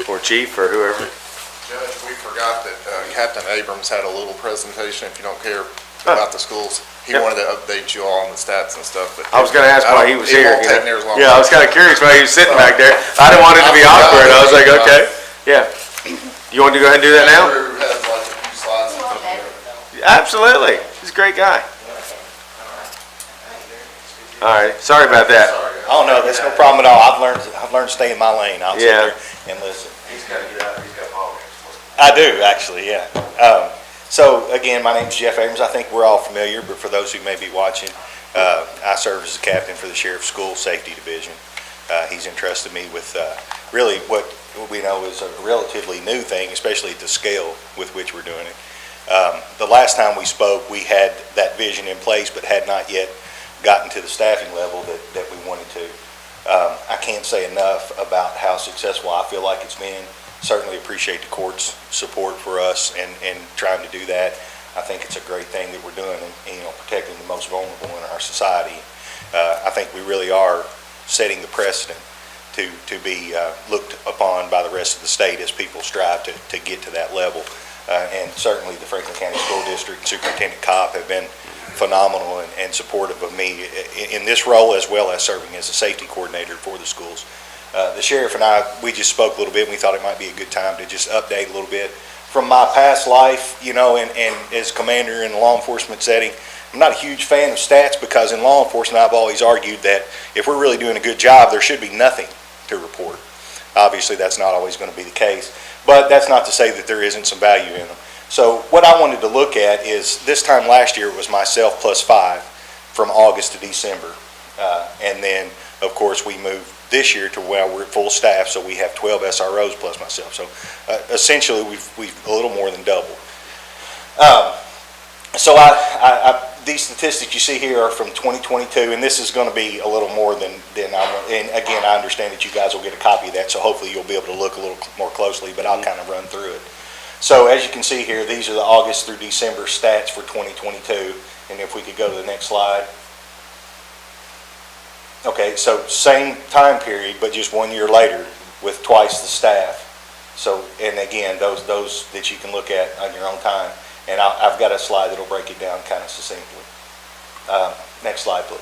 Or chief, or whoever. Judge, we forgot that Captain Abrams had a little presentation, if you don't care, about the schools. He Yep. wanted to update you all on the stats and stuff, but. I was gonna ask why he was here. It won't you take know? near as long. Yeah, I was kinda curious why he was sitting back there. I didn't want it to be awkward. I was like, okay, yeah. You want to go ahead and do that now? Andrew has like a few slides. Absolutely. He's a great guy. All right, sorry about that. Oh, no, that's no problem at all. I've learned to stay in my lane. I'll sit Yeah. there and listen. He's gotta get out, he's got ball I do, actually, yeah. So, again, my name's Jeff Abrams. I think we're all familiar, but for those who may be watching, I serve as a captain for the Sheriff's School Safety Division. He's entrusted me with really what we know is a relatively new thing, especially at the scale with which we're doing it. The last time we spoke, we had that vision in place, but had not yet gotten to the staffing level that we wanted to. I can't say enough about how successful I feel like it's been. Certainly appreciate the court's support for us and trying to do that. I think it's a great thing that we're doing and protecting the most vulnerable in our society. I think we really are setting the precedent to be looked upon by the rest of the state as people strive to get to that level. And certainly the Franklin County School District and Superintendent Cobb have been phenomenal and supportive of me in this role, as well as serving as a safety coordinator for the schools. The sheriff and I, we just spoke a little bit, and we thought it might be a good time to just update a little bit. From my past life, and as commander in a law enforcement setting, I'm not a huge fan of stats because in law enforcement I've always argued that if we're really doing a good job, there should be nothing to report. Obviously that's not always going to be the case, but that's not to say that there isn't some value in them. So what I wanted to look at is this time last year it was myself plus 5 from August to December. And then of course we moved this year to where we're at full staff, so we have 12 SROs plus myself. So essentially we've a little more than doubled. So these statistics you see here are from 2022, and this is going to be a little more than I want. And again, I understand that you guys will get a copy of that, so hopefully you'll be able to look a little more closely, but I'll kind of run through it. So as you can see here, these are the August through December stats for 2022, and if we could go to the next slide. Okay, so same time period, but just 1 year later with twice the staff. So, and again, those that you can look at on your own time. And I've got a slide that'll break it down kind of succinctly. Next slide, please.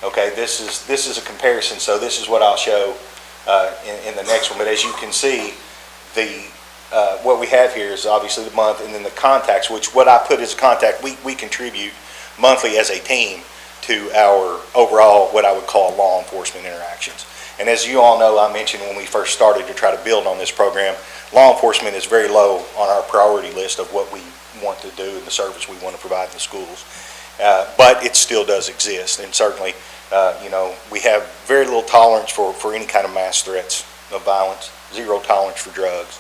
Okay, this is a comparison. So this is what I'll show in the next one. But as you can see, what we have here is obviously the month, and then the contacts, which what I put as a contact, we contribute monthly as a team to our overall, what I would call law enforcement interactions. And as you all know, I mentioned when we first started to try to build on this program, law enforcement is very low on our priority list of what we want to do and the service we want to provide in the schools. But it still does exist, and certainly, we have very little tolerance for any kind of mass threats of violence, zero tolerance for drugs.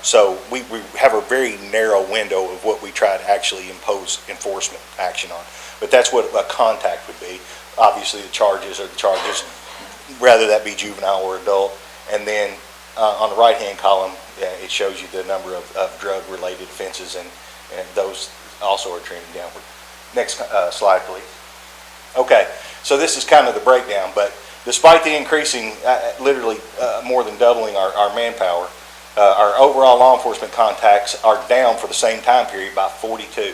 So we have a very narrow window of what we try to actually impose enforcement action on. But that's what a contact would be. Obviously, the charges are the charges, whether that be juvenile or adult. And then on the right-hand column, it shows you the number of drug-related offenses, and those also are trending downward. Next slide, please. Okay, so this is kind of the breakdown, but despite the increasing, literally more than doubling our manpower, our overall law enforcement contacts are down for the same time period by 42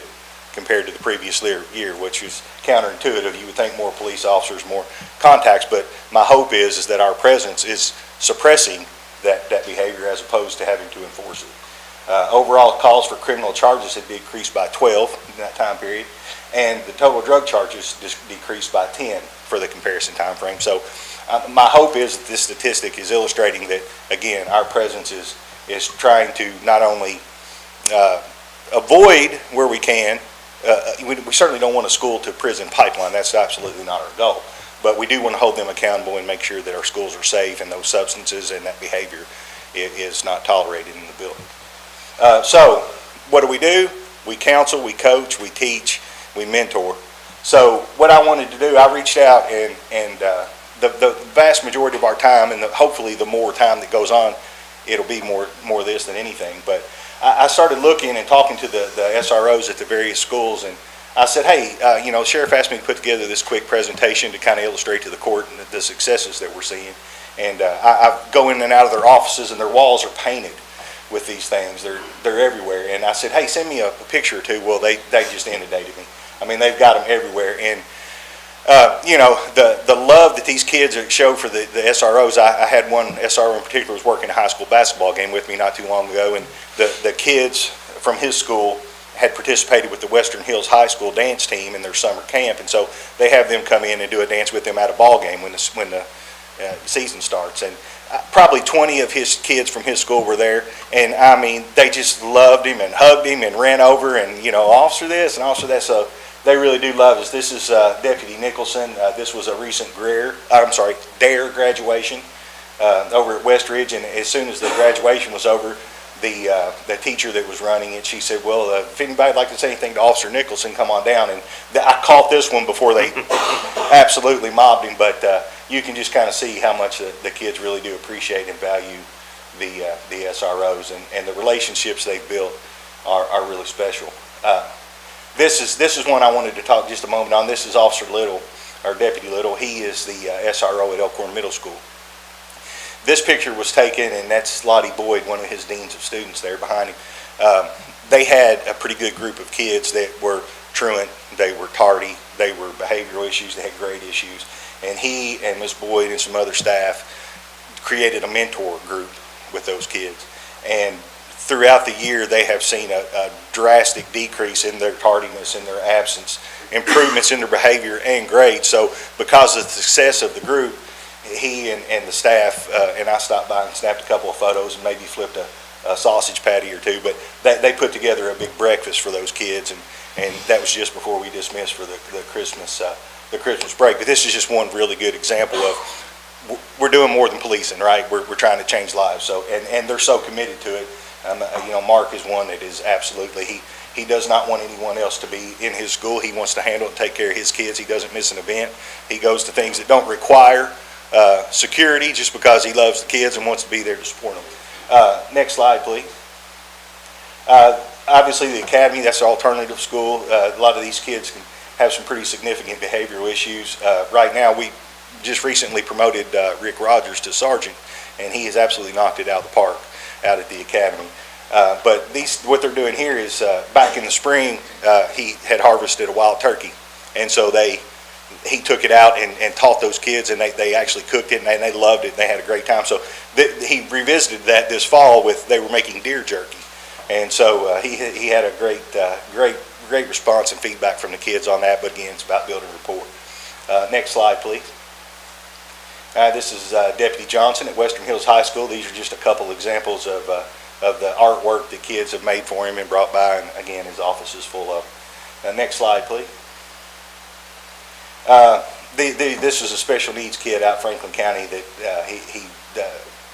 compared to the previous year, which is counterintuitive. You would think more police officers, more contacts, but my hope is that our presence is suppressing that behavior as opposed to having to enforce it. Overall calls for criminal charges had decreased by 12 in that time period, and the total drug charges decreased by 10 for the comparison time frame. So my hope is that this statistic is illustrating that, again, our presence is trying to not only avoid where we can, we certainly don't want a school to prison pipeline. That's absolutely not our goal. But we do want to hold them accountable and make sure that our schools are safe and those substances and that behavior is not tolerated in the building. So what do? We counsel, we coach, we teach, we mentor. So what I wanted to do, I reached out and the vast majority of our time, and hopefully the more time that goes on, it'll be more of this than anything. But I started looking and talking to the SROs at the various schools, and I said, hey, the sheriff asked me to put together this quick presentation to kind of illustrate to the court the successes that we're seeing. And I go in and out of their offices, and their walls are painted with these things. They're everywhere. And I said, hey, send me a picture or two. Well, they just inundated me. I mean, they've got them everywhere. And the love that these kids show for the SROs. I had one SRO in particular was working a high school basketball game with me not too long ago, and the kids from his school had participated with the Western Hills High School dance team in their summer camp, and so they have them come in and do a dance with them at a ball game when the season starts. And probably 20 of his kids from his school were there, and I mean, they just loved him and hugged him and ran over and, officer this and officer that. So they really do love us. This is Deputy Nicholson. This was a recent DARE graduation over at West Ridge, and as soon as the graduation was over, the teacher that was running it, she said, well, if anybody'd like to say anything to Officer Nicholson, come on down. And I caught this one before they absolutely mobbed him, but you can just kind of see how much the kids really do appreciate and value the SROs, and the relationships they've built are really special. This is one I wanted to talk just a moment on. This is Officer Little, or Deputy Little. He is the SRO at Elkhorn Middle School. This picture was taken, and that's Lottie Boyd, one of his deans of students there behind him. They had a pretty good group of kids that were truant, they were tardy, they were behavioral issues, they had grade issues. And he and Ms. Boyd and some other staff created a mentor group with those kids. And throughout the year, they have seen a drastic decrease in their tardiness, in their absence, improvements in their behavior and grades. So because of the success of the group, he and the staff, and I stopped by and snapped a couple of photos and maybe flipped a sausage patty or two, but they put together a big breakfast for those kids, and that was just before we dismissed for the Christmas break. But this is just one really good example of we're doing more than policing, right? We're trying to change lives. So and they're so committed to it. Mark is one that is absolutely, he does not want anyone else to be in his school. He wants to handle and take care of his kids. He doesn't miss an event. He goes to things that don't require security just because he loves the kids and wants to be there to support them. Next slide, please. Obviously, the academy, that's an alternative school. A lot of these kids can have some pretty significant behavioral issues. Right now, we just recently promoted Rick Rogers to sergeant, and he has absolutely knocked it out of the park out at the academy. But what they're doing here is, back in the spring, he had harvested a wild turkey, and so he took it out and taught those kids, and they actually cooked it, and they loved it, and they had a great time. So he revisited that this fall they were making deer jerky, and so he had a great response and feedback from the kids on that. But again, it's about building rapport. Next slide, please. This is Deputy Johnson at Western Hills High School. These are just a couple examples of the artwork that kids have made for him and brought by, and again, his office is full of. Next slide, please. This is a special needs kid out Franklin County that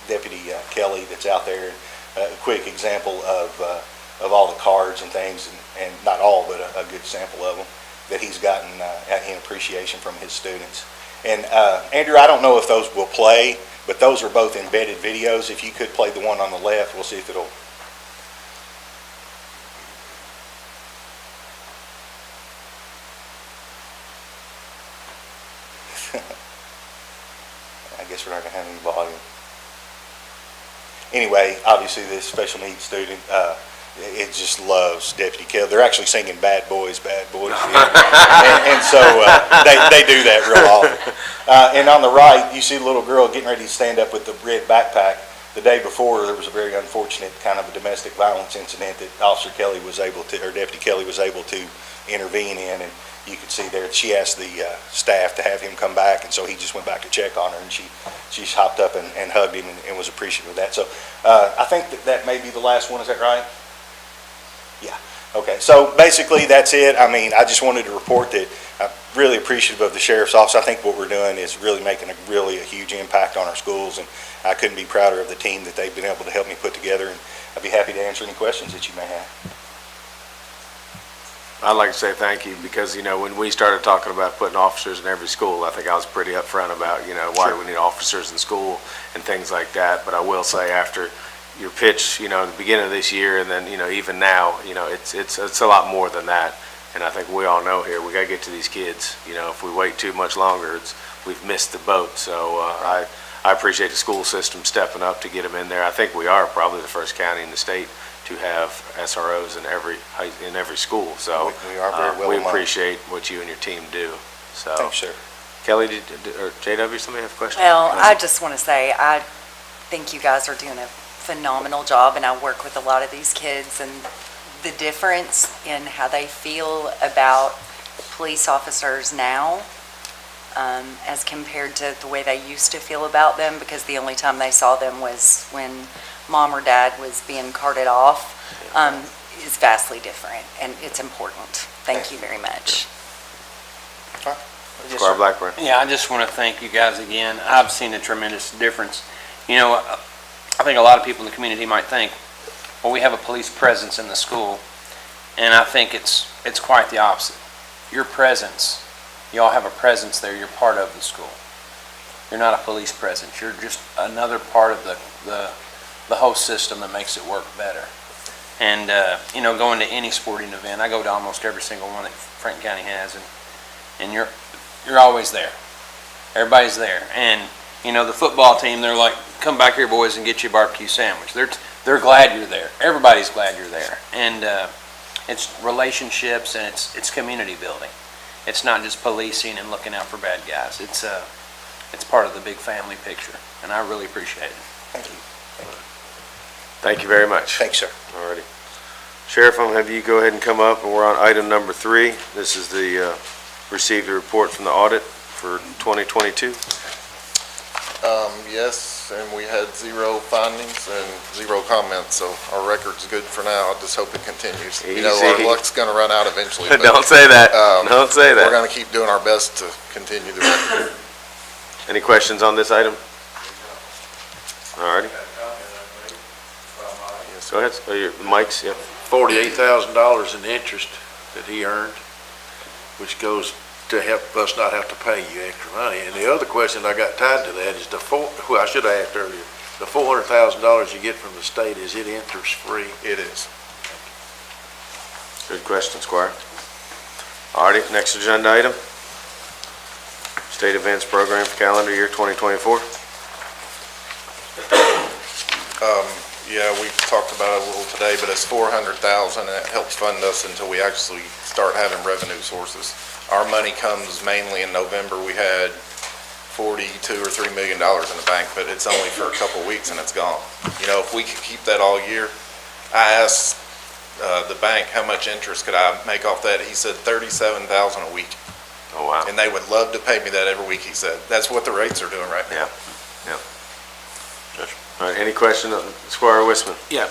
Deputy Kelly that's out there. A quick example of all the cards and things, and not all, but a good sample of them that he's gotten in appreciation from his students. And Andrew, I don't know if those will play, but those are both embedded videos. If you could play the one on the left, we'll see if it'll. I guess we're not going to have any volume. Anyway, obviously this special needs student, it just loves Deputy Kelly. They're actually singing Bad Boys, Bad Boys. and so they do that real often. And on the right, you see the little girl getting ready to stand up with the red backpack. The day before, there was a very unfortunate kind of a domestic violence incident that Officer Kelly was able to, or Deputy Kelly was able to intervene in. And you could see there, she asked the staff to have him come back, and so he just went back to check on her, and she hopped up and hugged him and was appreciative of that. So I think that may be the last one. Is that right? Yeah. Okay. So basically, that's it. I mean, I just wanted to report that I'm really appreciative of the Sheriff's Office. I think what we're doing is really making a huge impact on our schools, and I couldn't be prouder of the team that they've been able to help me put together, and I'd be happy to answer any questions that you may have. I'd like to say thank you, because, when we started talking about putting officers in every school, I think I was pretty upfront about, why do we need officers in school and things like that. But I will say, after your pitch, at the beginning of this year, and then, even now, it's a lot more than that. And I think we all know here, we got to get to these kids. If we wait too much longer, we've missed the boat. So I appreciate the school system stepping up to get them in there. I think we are probably the first county in the state to have SROs in every school. So we are very well we among. appreciate what you and your team do. So Thanks, sir. Kelly, or JW, somebody have a question? Well, I just want to say, I think you guys are doing a phenomenal job, and I work with a lot of these kids, and the difference in how they feel about police officers now as compared to the way they used to feel about them, because the only time they saw them was when mom or dad was being carted off, is vastly different, and it's important. Thank you very much. Squire Blackburn. Yeah, I just want to thank you guys again. I've seen a tremendous difference. I think a lot of people in the community might think, well, we have a police presence in the school, and I think it's quite the opposite. Your presence, y'all have a presence there, you're part of the school. You're not a police presence, you're just another part of the whole system that makes it work better. And, going to any sporting event, I go to almost every single one that Franklin County has, and you're always there. Everybody's there. And, the football team, they're like, come back here, boys, and get you a barbecue sandwich. They're glad you're there. Everybody's glad you're there. And it's relationships and it's community building. It's not just policing and looking out for bad guys. It's part of the big family picture, and I really appreciate it. Thank you. Thank you very much. Thanks, sir. Alrighty. Sheriff, I'm going to have you go ahead and come up, and we're on item number 3. This is the, received a report from the audit for 2022. Yes, and we had 0 findings and 0 comments, so our record's good for now. I just hope it continues. Our Easy. luck's gonna run out eventually. but, Don't say that. Don't say We're that. gonna keep doing our best to continue the record. Any questions on this item? Alrighty. Go ahead. Oh, your mics, yeah. $48,000 in interest that he earned, which goes to help us not have to pay you extra money. And the other question I got tied to that is I should have asked earlier, the $400,000 you get from the state, is it interest-free? It is. Good question, Squire. Alrighty, next agenda item. State Events Program for calendar year 2024. Yeah, we talked about it a little today, but it's $400,000, and it helps fund us until we actually start having revenue sources. Our money comes mainly in November. We had $42 or $3 million in the bank, but it's only for a couple of weeks and it's gone. If we could keep that all year, I asked the bank how much interest could I make off that. He said $37,000 a week. Oh, wow. And they would love to pay me that every week, he said. That's what the rates are doing right now. Yeah. Alright, any question, Squire Wisman? Yeah,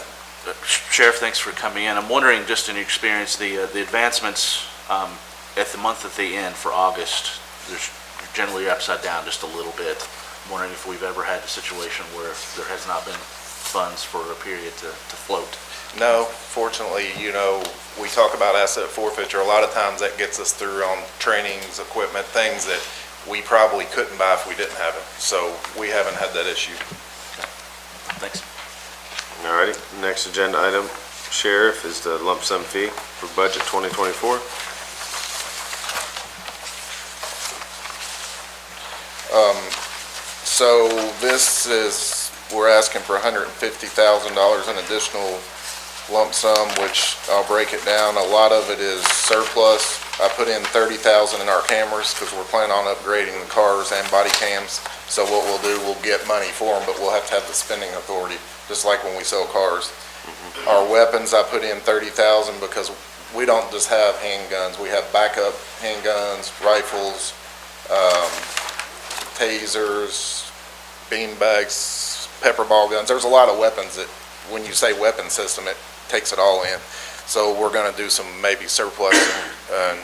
Sheriff, thanks for coming in. I'm wondering, just in your experience, the advancements at the month at the end for August, there's generally upside down just a little bit. I'm wondering if we've ever had a situation where there has not been funds for a period to float. No, fortunately, we talk about asset forfeiture. A lot of times that gets us through on trainings, equipment, things that we probably couldn't buy if we didn't have it. So we haven't had that issue. Thanks. Alrighty, next agenda item, Sheriff, is the lump sum fee for budget 2024. So this is, we're asking for $150,000 in additional lump sum, which I'll break it down. A lot of it is surplus. I put in $30,000 in our cameras because we're planning on upgrading the cars and body cams. So what we'll do, we'll get money for them, but we'll have to have the spending authority, just like when we sell cars. Our weapons, I put in $30,000 because we don't just have handguns. We have backup handguns, rifles, tasers, beanbags, pepper ball guns. There's a lot of weapons that, when you say weapon system, it takes it all in. So we're gonna do some maybe surplus and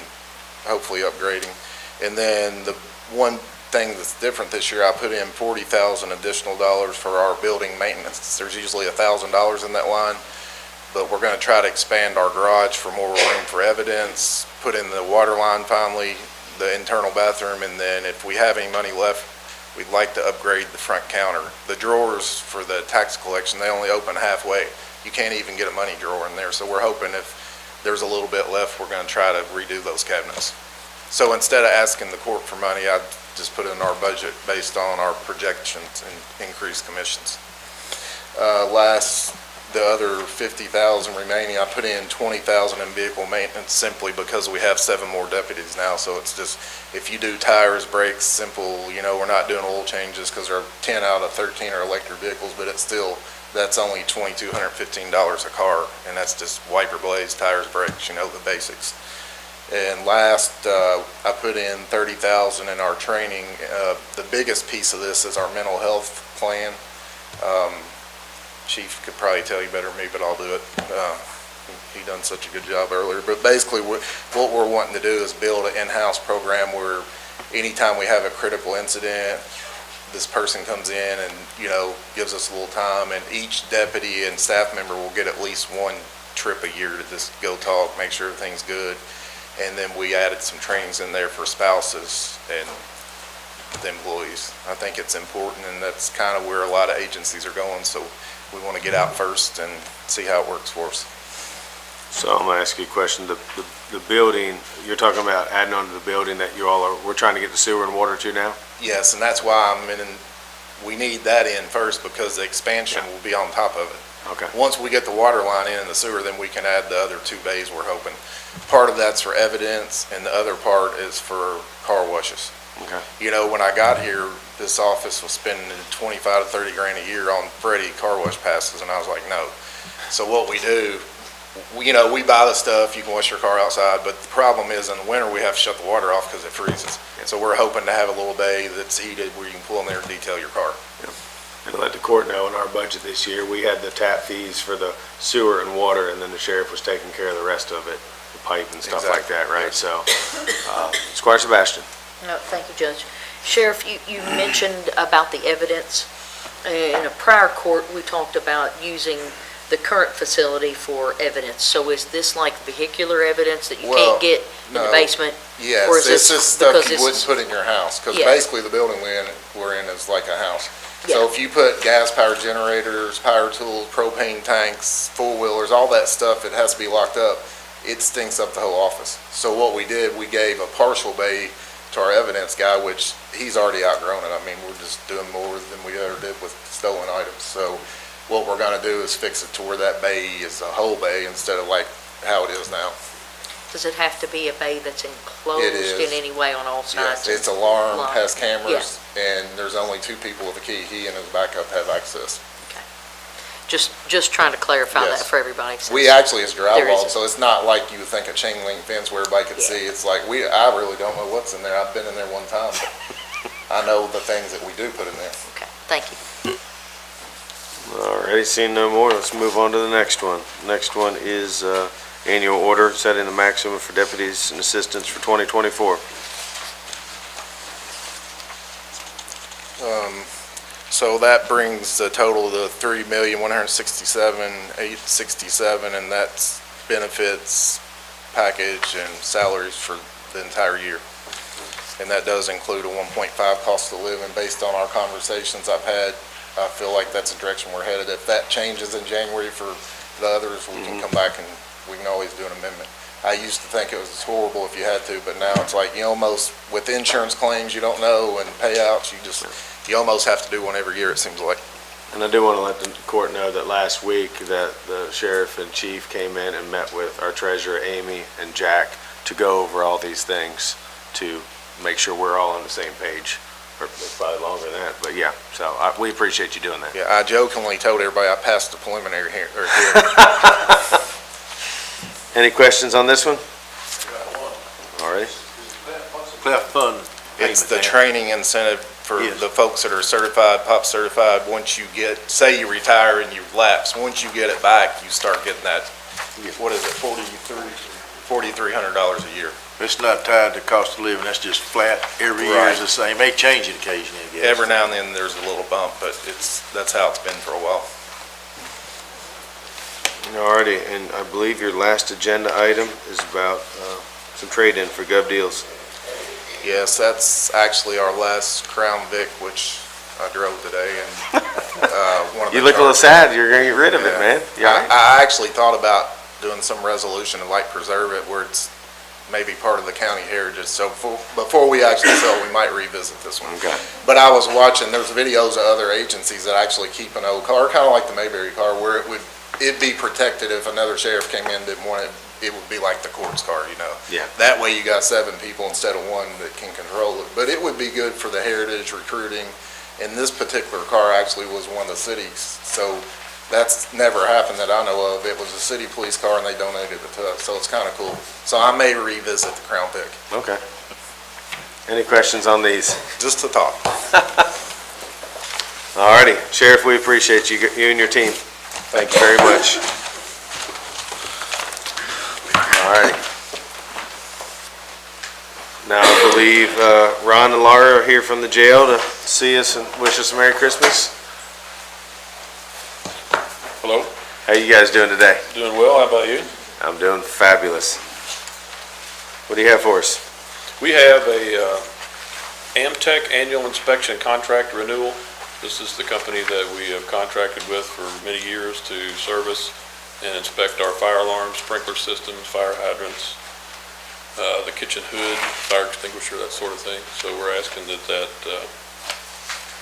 hopefully upgrading. And then the one thing that's different this year, I put in $40,000 additional dollars for our building maintenance. There's usually $1,000 in that line, but we're gonna try to expand our garage for more room for evidence, put in the water line finally, the internal bathroom, and then if we have any money left, we'd like to upgrade the front counter. The drawers for the tax collection, they only open halfway. You can't even get a money drawer in there, so we're hoping if there's a little bit left, we're gonna try to redo those cabinets. So instead of asking the court for money, I just put in our budget based on our projections and increased commissions. The other $50,000 remaining, I put in $20,000 in vehicle maintenance simply because we have 7 more deputies now. So it's just, if you do tires, brakes, simple, we're not doing oil changes because there are 10 out of 13 are electric vehicles, but it's still, that's only $2,215 a car, and that's just wiper blades, tires, brakes, the basics. And last, I put in $30,000 in our training. The biggest piece of this is our mental health plan. Chief could probably tell you better than me, but I'll do it. He done such a good job earlier. But basically, what we're wanting to do is build an in-house program where anytime we have a critical incident, this person comes in and, gives us a little time, and each deputy and staff member will get at least one trip a year to just go talk, make sure everything's good. And then we added some trainings in there for spouses and the employees. I think it's important, and that's kind of where a lot of agencies are going, so we want to get out first and see how it works for us. So I'm gonna ask you a question. The building, you're talking about adding on to the building that we're trying to get the sewer and water to now? Yes, and that's why we need that in first, because the expansion will be on top of it. Okay. Once we get the water line in and the sewer, then we can add the other 2 bays we're hoping. Part of that's for evidence, and the other part is for car washes. Okay. When I got here, this office was spending 25 to 30 grand a year on Freddie car wash passes, and I was like, no. So what we do, we buy the stuff, you can wash your car outside, but the problem is in the winter, we have to shut the water off because it freezes. So we're hoping to have a little bay that's heated where you can pull in there and detail your car. And let the court know, in our budget this year, we had the tap fees for the sewer and water, and then the sheriff was taking care of the rest of it, the pipe and stuff like that, right? So, Squire Sebastian. No, thank you, Judge. Sheriff, you mentioned about the evidence. In a prior court, we talked about using the current facility for evidence. So is this like vehicular evidence that you Well, can't get in the no. basement? Yes, Or is this this is stuff because you this wouldn't is- put in your house, because Yeah. basically the building we're in is like a house. So Yeah. if you put gas-powered generators, power tools, propane tanks, four-wheelers, all that stuff, it has to be locked up. It stinks up the whole office. So what we did, we gave a partial bay to our evidence guy, which he's already outgrown it. I mean, we're just doing more than we ever did with stolen items. So what we're gonna do is fix it to where that bay is a whole bay instead of like how it is now. Does it have to be a bay that's enclosed It is. in any way on all Yes, sides? it's alarmed, Locked. has cameras, and there's only 2 people with a key. He and his backup have access. Just trying to clarify Yes. that for everybody. We since actually is there drywalled, is a- so it's not like you would think a chain link fence where everybody could Yeah. see. It's like, I really don't know what's in there. I've been in there one time, but I know the things that we do put in there. Okay, thank you. Alrighty, seeing no more, let's move on to the next one. Next one is annual order setting the maximum for deputies and assistants for 2024. So that brings the total to $3,167,867, and that's benefits, package, and salaries for the entire year. And that does include a 1.5 cost of living. Based on our conversations I've had, I feel like that's the direction we're headed. If that changes in January for the others, we can come back and we can always do an amendment. I used to think it was horrible if you had to, but now it's like, you almost, with insurance claims you don't know and payouts, you almost have to do one every year, it seems like. And I do want to let the court know that last week that the sheriff and chief came in and met with our treasurer, Amy, and Jack to go over all these things to make sure we're all on the same page. Or it's probably longer than that, but yeah, so we appreciate you doing that. Yeah, I jokingly told everybody I passed the preliminary here. Any questions on this one? All right. Cleft fund. It's the payment, Dan. training incentive for Yes. the folks that are certified, POP certified. Once you say you retire and you lapse, once you get it back, you start getting that, what is it, $4,300 a year. It's not tied to cost of living, that's just flat, every year is the same, may change it occasionally, I guess. Every now and then, there's a little bump, but that's how it's been for a while. Alrighty, and I believe your last agenda item is about some trade-in for Gov Deals. Yes, that's actually our last Crown Vic, which I drove today, and one of the... You look a little sad, you're gonna get rid of it, man. You all right? I actually thought about doing some resolution to like preserve it where it's maybe part of the county heritage, so before we actually sell, we might revisit this one. Okay. But I was watching, there's videos of other agencies that actually keep an old car, kind of like the Mayberry car, where it'd be protected if another sheriff came in and didn't want it. It would be like the court's car, you know? Yeah. That way you got 7 people instead of 1 that can control it. But it would be good for the heritage recruiting, and this particular car actually was one of the cities, so that's never happened that I know of. It was a city police car and they donated it to us, so it's kind of cool. So I may revisit the Crown Vic, Okay. Any questions on these? just to talk. Alrighty, Sheriff, we appreciate you and your team. Thank you very much. Alrighty. Now, I believe Ron and Laura are here from the jail to see us and wish us a Merry Christmas. Hello, How you guys doing today? doing well, how about you? I'm doing fabulous. What do you have for us? We have a Amtech annual inspection contract renewal. This is the company that we have contracted with for many years to service and inspect our fire alarms, sprinkler systems, fire hydrants, the kitchen hood, fire extinguisher, that sort of thing. So we're asking that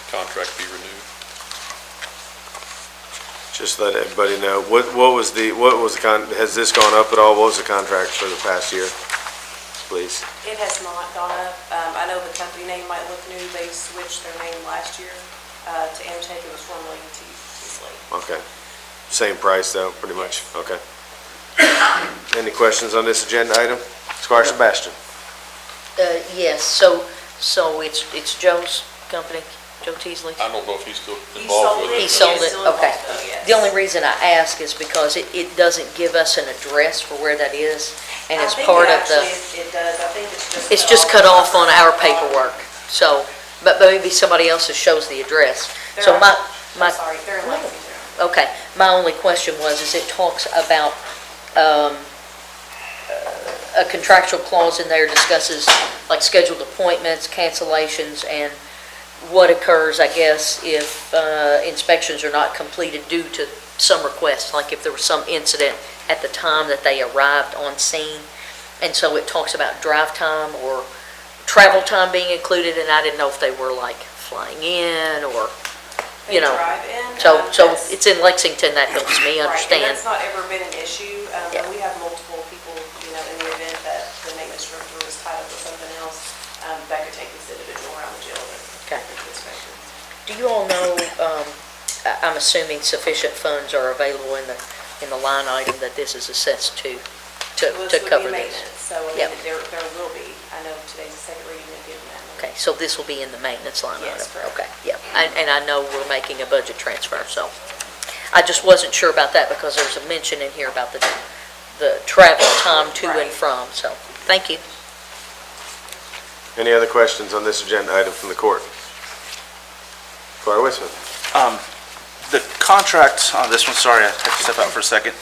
contract be renewed. Just let everybody know, has this gone up at all? What was the contract for the past year, please? It has not gone up. I know the company name might look new. They switched their name last year to Amtech. It was formerly Teasley. Okay. Same price though, pretty much? Okay. Any questions on this agenda item? Squire Sebastian? Yes, so it's Joe's company, Joe Teasley? I don't know if he's still He involved sold with it. it. He sold Yes, it, still okay. involved, though, yes. The only reason I ask is because it doesn't give us an address for where that is, and it's part of the, It does. I think it's just cut off on our paperwork, so, but maybe somebody else shows the address. So my, I'm sorry, they're in Lexington. okay, my only question is it talks about, a contractual clause in there discusses like scheduled appointments, cancellations, and what occurs, I guess, if inspections are not completed due to some request, like if there was some incident at the time that they arrived on scene. And so it talks about drive time or travel time being included, and I didn't know if they were like flying in or, you know. Drive-in, So that's- it's in Lexington, that helps me Right, understand. and that's not ever been an issue. Yeah. We have multiple people, in the event that the maintenance director was tied up with something else, that could take this individual around the jail. Okay. Do you all know, I'm assuming sufficient funds are available in the line item that this is assessed to cover this? So, Yep. there will be. I know today's the second reading of getting that. Okay, so this will be in the maintenance line item? Yes, correct. Okay, yeah, and I know we're making a budget transfer, so I just wasn't sure about that because there's a mention in here about the travel time to and Right. from, so, thank you. Any other questions on this agenda item from the court? Squire Whitman? The contract on this one, sorry, I had to step out for a second.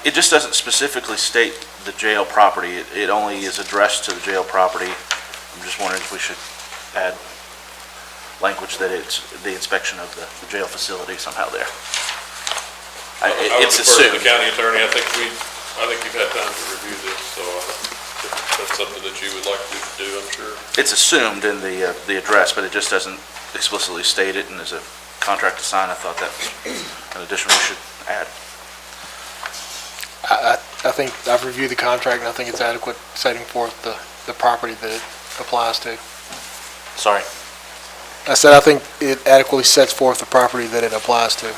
It just doesn't specifically state the jail property. It only is addressed to the jail property. I'm just wondering if we should add language that it's the inspection of the jail facility somehow there. I would It's defer to assumed. the county attorney. I think you've had time to review this, so if that's something that you would like to do, I'm sure. It's assumed in the address, but it just doesn't explicitly state it, and as a contract to sign, I thought that was an addition we should add. I think I've reviewed the contract, and I think it's adequate setting forth the property that it applies to. Sorry. I said I think it adequately sets forth the property that it applies to.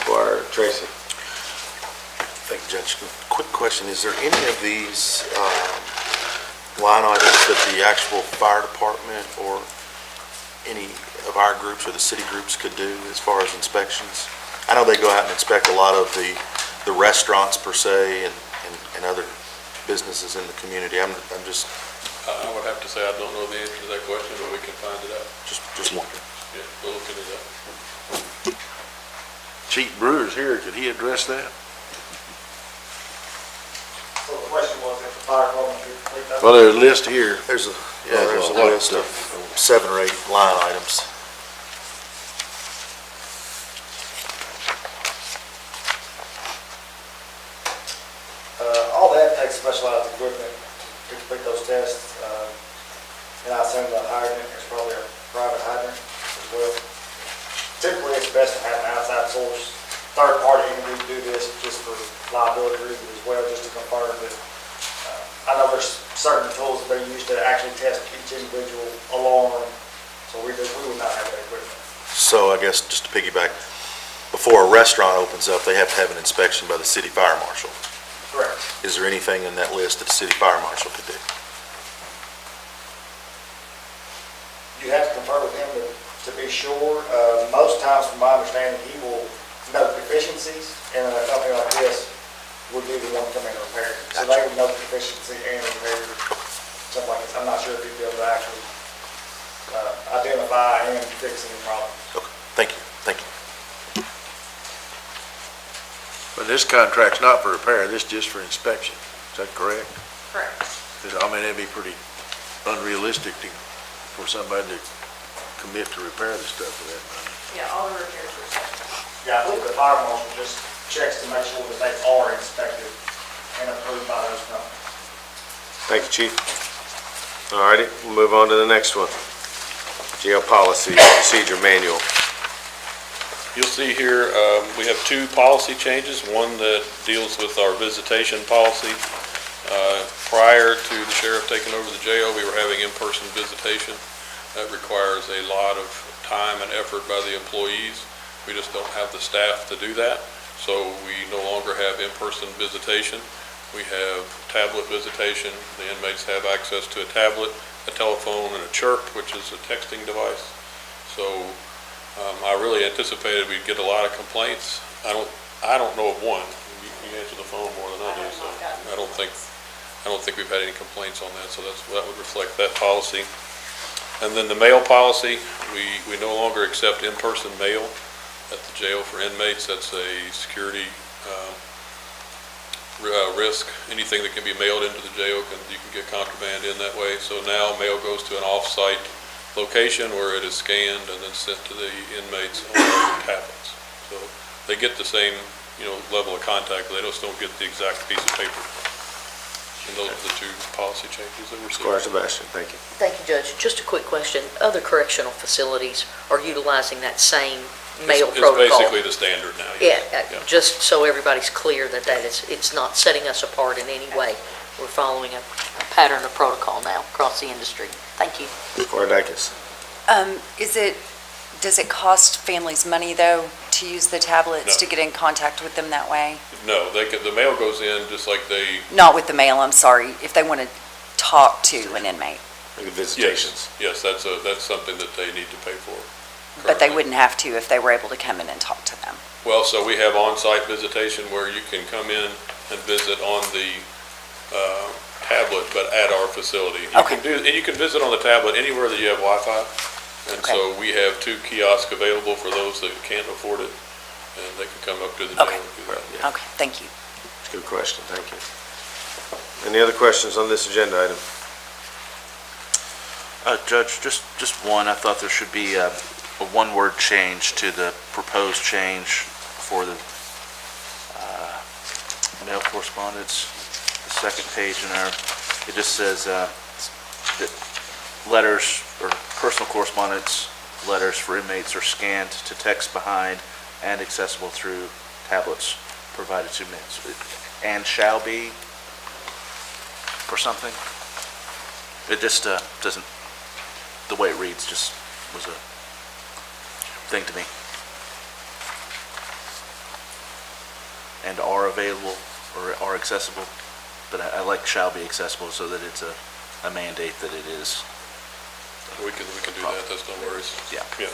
Squire Tracy? Thank you, Judge. Quick question, is there any of these line items that the actual fire department or any of our groups or the city groups could do as far as inspections? I know they go out and inspect a lot of the restaurants per se and other businesses in the community. I'm just I would have to say I don't know the answer to that question, but we can find it out. just wondering. Yeah, we'll look into that. Chief Brewer's here, could he address that? So the question was if the fire department could complete that? Well, there's a list here. There's a There's a list of 7 or 8 line items. All that takes specialized equipment to complete those tests. And I assume the hydrant is probably a private hydrant as well. Typically, it's best to have an outside source, third party entity do this just for liability reasons as well, just to confirm that. I know there's certain tools that they use to actually test each individual alarm, so we would not have that equipment. So I guess just to piggyback, before a restaurant opens up, they have to have an inspection by the city fire marshal. Correct. Is there anything in that list that the city fire marshal could do? You have to confer with him to be sure. Most times, from my understanding, he will note deficiencies, and a company like this would be the one to come in and repair it. So they would note deficiency and repair it. something like this. I'm not sure if you'd be able to actually identify and fix any problems. Okay, thank you, thank you. But this contract's not for repair, this is just for inspection. Is that correct? Correct. 'Cause, I mean, it'd be pretty unrealistic for somebody to commit to repair the stuff for that money. Yeah, all the repairs are set. Yeah, I believe the fire marshal just checks to make sure that they are inspected and approved by those companies. Thank you, Chief. All righty, we'll move on to the next one. Jail Policy Procedure Manual. You'll see here, we have two policy changes, one that deals with our visitation policy. Prior to the sheriff taking over the jail, we were having in-person visitation. That requires a lot of time and effort by the employees. We just don't have the staff to do that, so we no longer have in-person visitation. We have tablet visitation. The inmates have access to a tablet, a telephone, and a chirp, which is a texting device. So I really anticipated we'd get a lot of complaints. I don't know of one. You answer the phone more than I do, so I don't think we've had any complaints on that, so that would reflect that policy. And then the mail policy, we no longer accept in-person mail at the jail for inmates. That's a security risk. Anything that can be mailed into the jail, you can get contraband in that way. So now mail goes to an off-site location where it is scanned and then sent to the inmates on their tablets. So they get the same, level of contact, but they just don't get the exact piece of paper. And those are the two policy changes that we're seeing. Squire Sebastian, thank you. Thank you, Judge. Just a quick question. Other correctional facilities are utilizing that same mail protocol? It's basically the standard now, yes. Yeah, just so everybody's clear that it's not setting us apart in any way. We're following a pattern of protocol now across the industry. Thank you. Squire Dykes. Does it cost families money, though, to use the tablets No. to get in contact with them that way? No, the mail goes in just like they, Not with the mail, I'm sorry, if they want to talk to an inmate, Like the visitations. yes, that's something that they need to pay for. but they currently. wouldn't have to if they were able to come in and talk to them. Well, so we have on-site visitation where you can come in and visit on the tablet, but at our facility. Okay. And you can visit on the tablet anywhere that you have Wi-Fi. And so we have 2 kiosks available for those that can't afford it, and they can come up to the jail Okay. and do that. Okay, thank you. That's a good question, thank you. Any other questions on this agenda item? Judge, just one. I thought there should be a one-word change to the proposed change for the mail correspondence. The second page in our, it just says that letters or personal correspondence letters for inmates are scanned to text behind and accessible through tablets provided to inmates. And shall be or something. It just doesn't, the way it reads just was a thing to me. And are available or are accessible, but I like shall be accessible so that it's a mandate that it is. We can do that, that's no worries. Yeah. Yeah.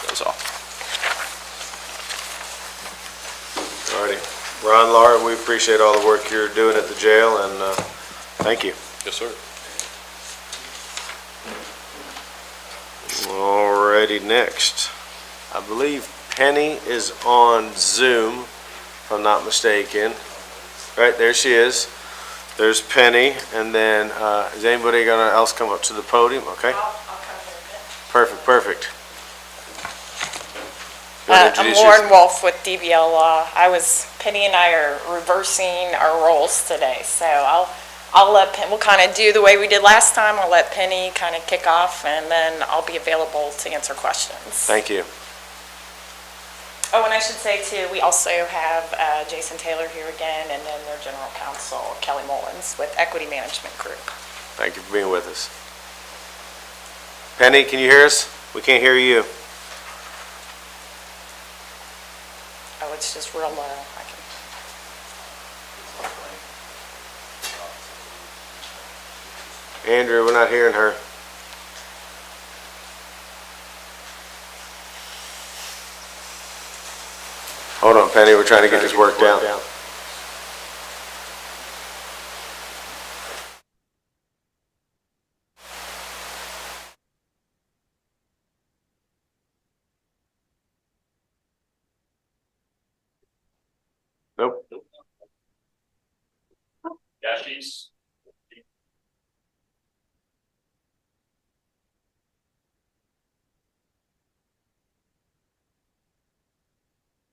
That's all. All righty. Ron, Laura, we appreciate all the work you're doing at the jail, and thank you. Yes, sir. All righty, next. I believe Penny is on Zoom, if I'm not mistaken. Right, there she is. There's Penny, and then is anybody else come up to the podium? Okay. Perfect. Go ahead and I'm introduce Lauren yourself. Wolf with DBL Law. Penny and I are reversing our roles today, so I'll let we'll kind of do the way we did last time. I'll let Penny kind of kick off, and then I'll be available to answer questions. Thank you. Oh, and I should say too, we also have Jason Taylor here again, and then their general counsel, Kelly Mullins, with Equity Management Group. Thank you for being with us. Penny, can you hear us? We can't hear you. Oh, it's just real low. I can. Andrew, we're not hearing her. Hold on, Penny, we're trying to get this worked out. Nope. Do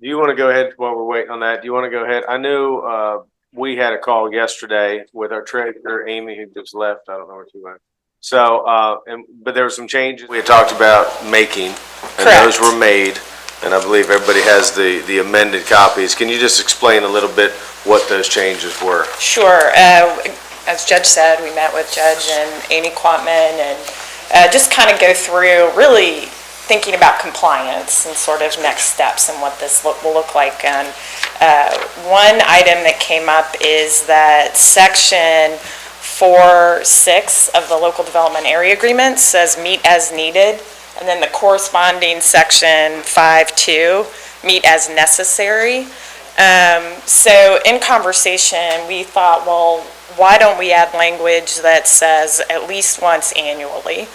you want to go ahead while we're waiting on that? Do you want to go ahead? I knew we had a call yesterday with our treasurer, Amy, who just left. I don't know where she went. So, but there were some changes we had talked about making, and those were made. And I believe everybody has the amended copies. Can you just explain a little bit what those changes were? Sure. As Judge said, we met with Judge and Amy Quatman and just kind of go through really thinking about compliance and sort of next steps and what this will look like. And one item that came up is that section 4.6 of the local development area agreement says meet as needed. And then the corresponding section 5.2, meet as necessary. So in conversation, we thought, well, why don't we add language that says at least once annually?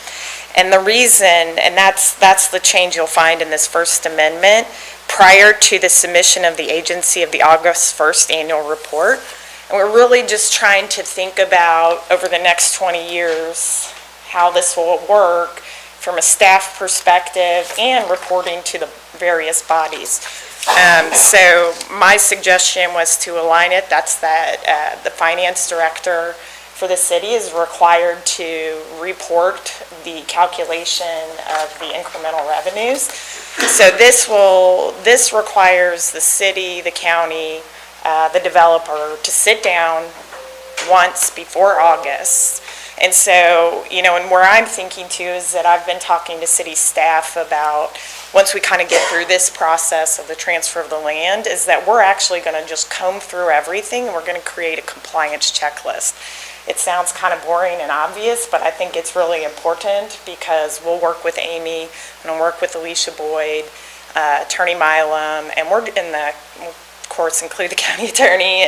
And the reason, and that's the change you'll find in this First Amendment, prior to the submission of the agency of the August 1st annual report. And we're really just trying to think about, over the next 20 years, how this will work from a staff perspective and reporting to the various bodies. So my suggestion was to align it. That's that the finance director for the city is required to report the calculation of the incremental revenues. So this requires the city, the county, the developer to sit down once before August. And so, and where I'm thinking too is that I've been talking to city staff about, once we kind of get through this process of the transfer of the land, is that we're actually going to just comb through everything and we're going to create a compliance checklist. It sounds kind of boring and obvious, but I think it's really important because we'll work with Amy and I'll work with Alicia Boyd, Attorney Milam, and we're in the, of course, include the county attorney.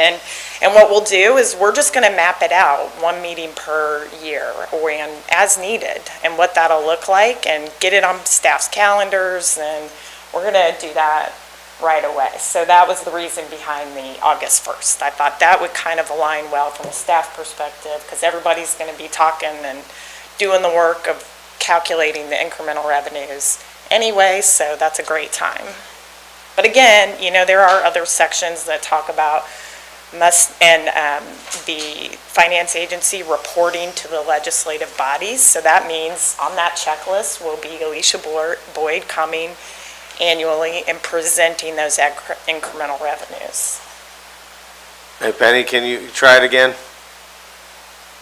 And what we'll do is we're just going to map it out, one meeting per year, and as needed, and what that'll look like, and get it on staff's calendars, and we're going to do that right away. So that was the reason behind the August 1st. I thought that would kind of align well from a staff perspective, because everybody's going to be talking and doing the work of calculating the incremental revenues anyway, so that's a great time. But again, there are other sections that talk about the finance agency reporting to the legislative bodies. So that means on that checklist will be Alicia Boyd coming annually and presenting those incremental revenues. Hey, Penny, can you try it again?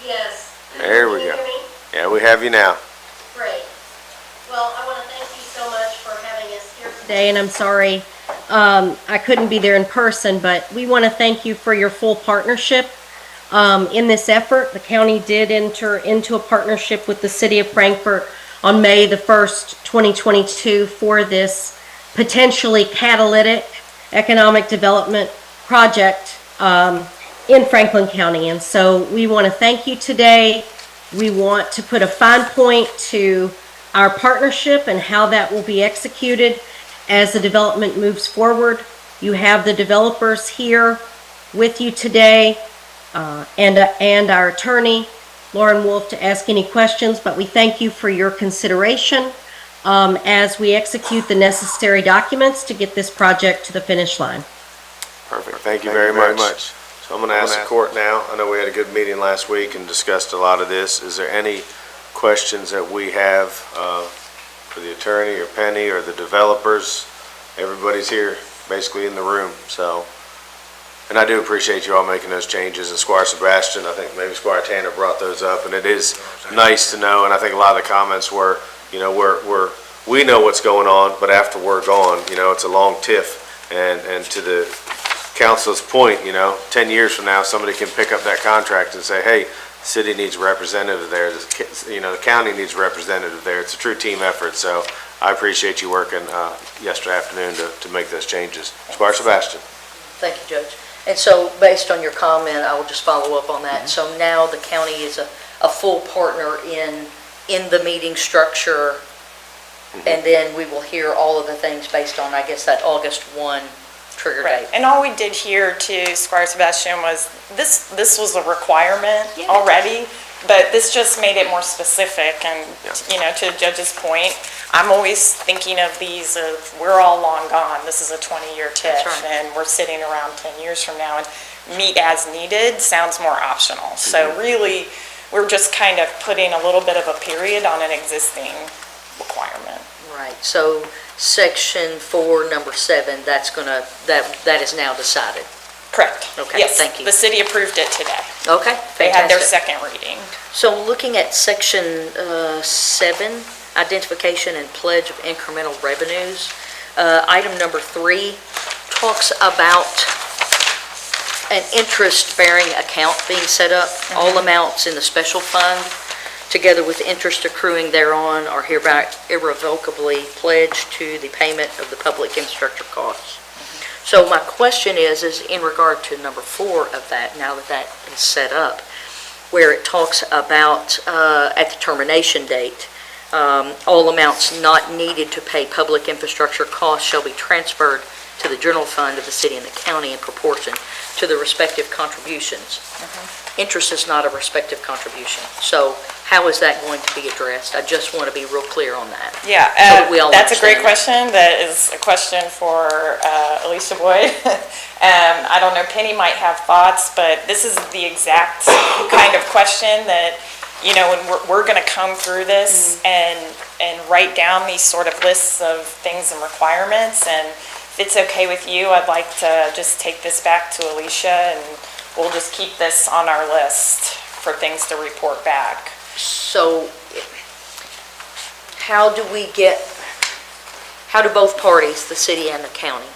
Yes. There we go. Yeah, we have you now. Great. Well, I want to thank you so much for having us here today, and I'm sorry I couldn't be there in person, but we want to thank you for your full partnership in this effort. The county did enter into a partnership with the City of Frankfort on May the 1st, 2022 for this potentially catalytic economic development project in Franklin County. And so we want to thank you today. We want to put a fine point to our partnership and how that will be executed as the development moves forward. You have the developers here with you today and our attorney, Lauren Wolf, to ask any questions, but we thank you for your consideration as we execute the necessary documents to get this project to the finish line. Perfect. Thank you very much. So I'm going to ask the court now. I know we had a good meeting last week and discussed a lot of this. Is there any questions that we have for the attorney or Penny or the developers? Everybody's here, basically in the room. So, and I do appreciate you all making those changes. And Squire Sebastian, I think maybe Squire Tanner brought those up, and it is nice to know. And I think a lot of the comments were, we know what's going on, but after we're gone, it's a long tiff. And to the council's point, 10 years from now, somebody can pick up that contract and say, hey, the city needs a representative there, the county needs a representative there. It's a true team effort, so I appreciate you working yesterday afternoon to make those changes. Squire Sebastian. Thank you, Judge. And so, based on your comment, I will just follow up on that. So now the county is a full partner in the meeting structure, and then we will hear all of the things based on, I guess, that August 1 trigger Right, date. and all we did here to Squire Sebastian was, this was a requirement already, but this just made it more specific, and, you know, to the judge's point, I'm always thinking of these of, we're all long gone, this is a 20-year TIF, right. and we're sitting around 10 years from now, and meet as needed sounds more optional. So really, we're just kind of putting a little bit of a period on an existing requirement. Right, so section 4, number 7, that's gonna, that is now decided. Correct. Okay, Yes, thank you. the city approved it today. Okay, They had their fantastic. second reading. So looking at section 7, identification and pledge of incremental revenues, item number 3 talks about an interest-bearing account being set up. All amounts in the special fund, together with interest accruing thereon, are hereby irrevocably pledged to the payment of the public infrastructure costs. So my question is in regard to number 4 of that, now that that is set up, where it talks about, at the termination date, all amounts not needed to pay public infrastructure costs shall be transferred to the general fund of the city and the county in proportion to the respective contributions. Interest is not a respective contribution. So how is that going to be addressed? I just want to be real clear on that. Yeah, So that we all that's a great understand. question. That is a question for Alicia Boyd. I don't know, Penny might have thoughts, but this is the exact kind of question that, you know, when we're going to come through this and write down these sort of lists of things and requirements. And if it's okay with you, I'd like to just take this back to Alicia, and we'll just keep this on our list for things to report back. So how do both parties, the city and the county,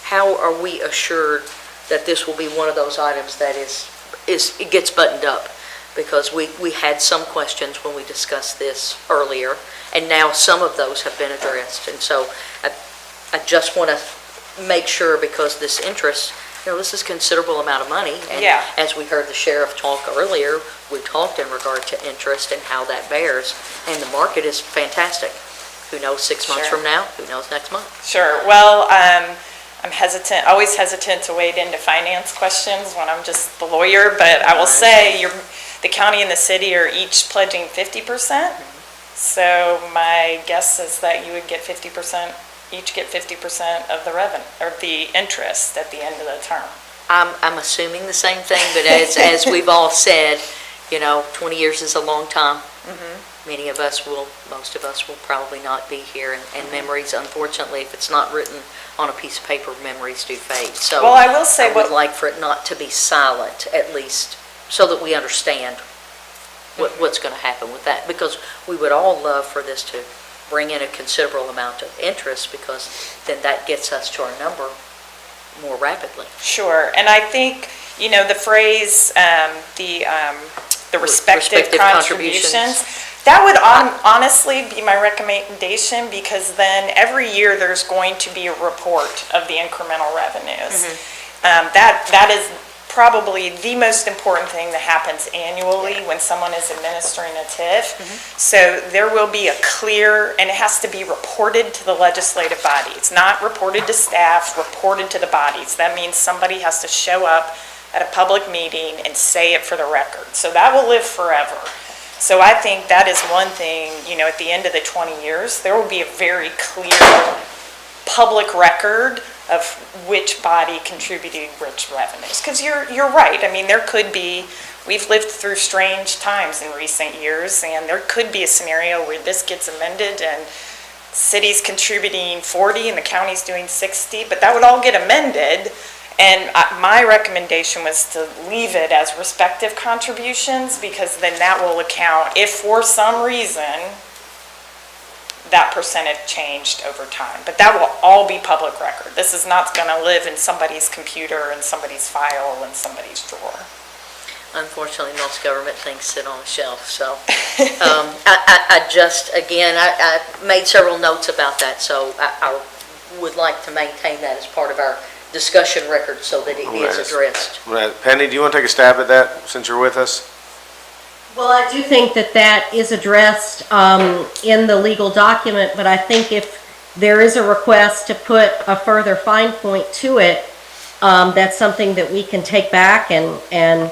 how are we assured that this will be one of those items that it gets buttoned up? Because we had some questions when we discussed this earlier, and now some of those have been addressed. And so I just want to make sure, because this interest, you know, this is a considerable amount of money. And Yeah. as we heard the sheriff talk earlier, we talked in regard to interest and how that bears. And the market is fantastic. Who knows 6 months Sure. from now? Who knows next month? Sure. Well, I'm hesitant, always hesitant to wade into finance questions when I'm just the lawyer, but I will say the county and the city are each pledging 50%. So my guess is that you would get 50%, each get 50% of the revenue, or the interest at the end of the term. I'm assuming the same thing, but as we've all said, you know, 20 years is a long time. Most of us will probably not be here, and memories, unfortunately, if it's not written on a piece of paper, memories do fade. So Well, I will say I would like for it not to be silent, at least, so that we understand what's going to happen with that, because we would all love for this to bring in a considerable amount of interest, because then that gets us to our number more rapidly. Sure, and I think, you know, the phrase, the respective contributions, that would honestly be my recommendation, because then every year there's going to be a report of the incremental revenues. That is probably the most important thing that happens annually when someone is administering a TIF. So there will be a clear, and it has to be reported to the legislative body. It's not reported to staff, reported to the bodies. That means somebody has to show up at a public meeting and say it for the record. So that will live forever. So I think that is one thing, you know, at the end of the 20 years, there will be a very clear public record of which body contributed which revenues. Because you're right, I mean, there could be, we've lived through strange times in recent years, and there could be a scenario where this gets amended and city's contributing 40 and the county's doing 60, but that would all get amended. And my recommendation was to leave it as respective contributions, because then that will account if for some reason that percentage changed over time. But that will all be public record. This is not going to live in somebody's computer and somebody's file and somebody's drawer. Unfortunately, most government things sit on a shelf, so. I just, again, I made several notes about that, so I would like to maintain that as part of our discussion record so that it is addressed. Penny, do you want to take a stab at that since you're with us? Well, I do think that that is addressed in the legal document, but I think if there is a request to put a further fine point to it, that's something that we can take back, and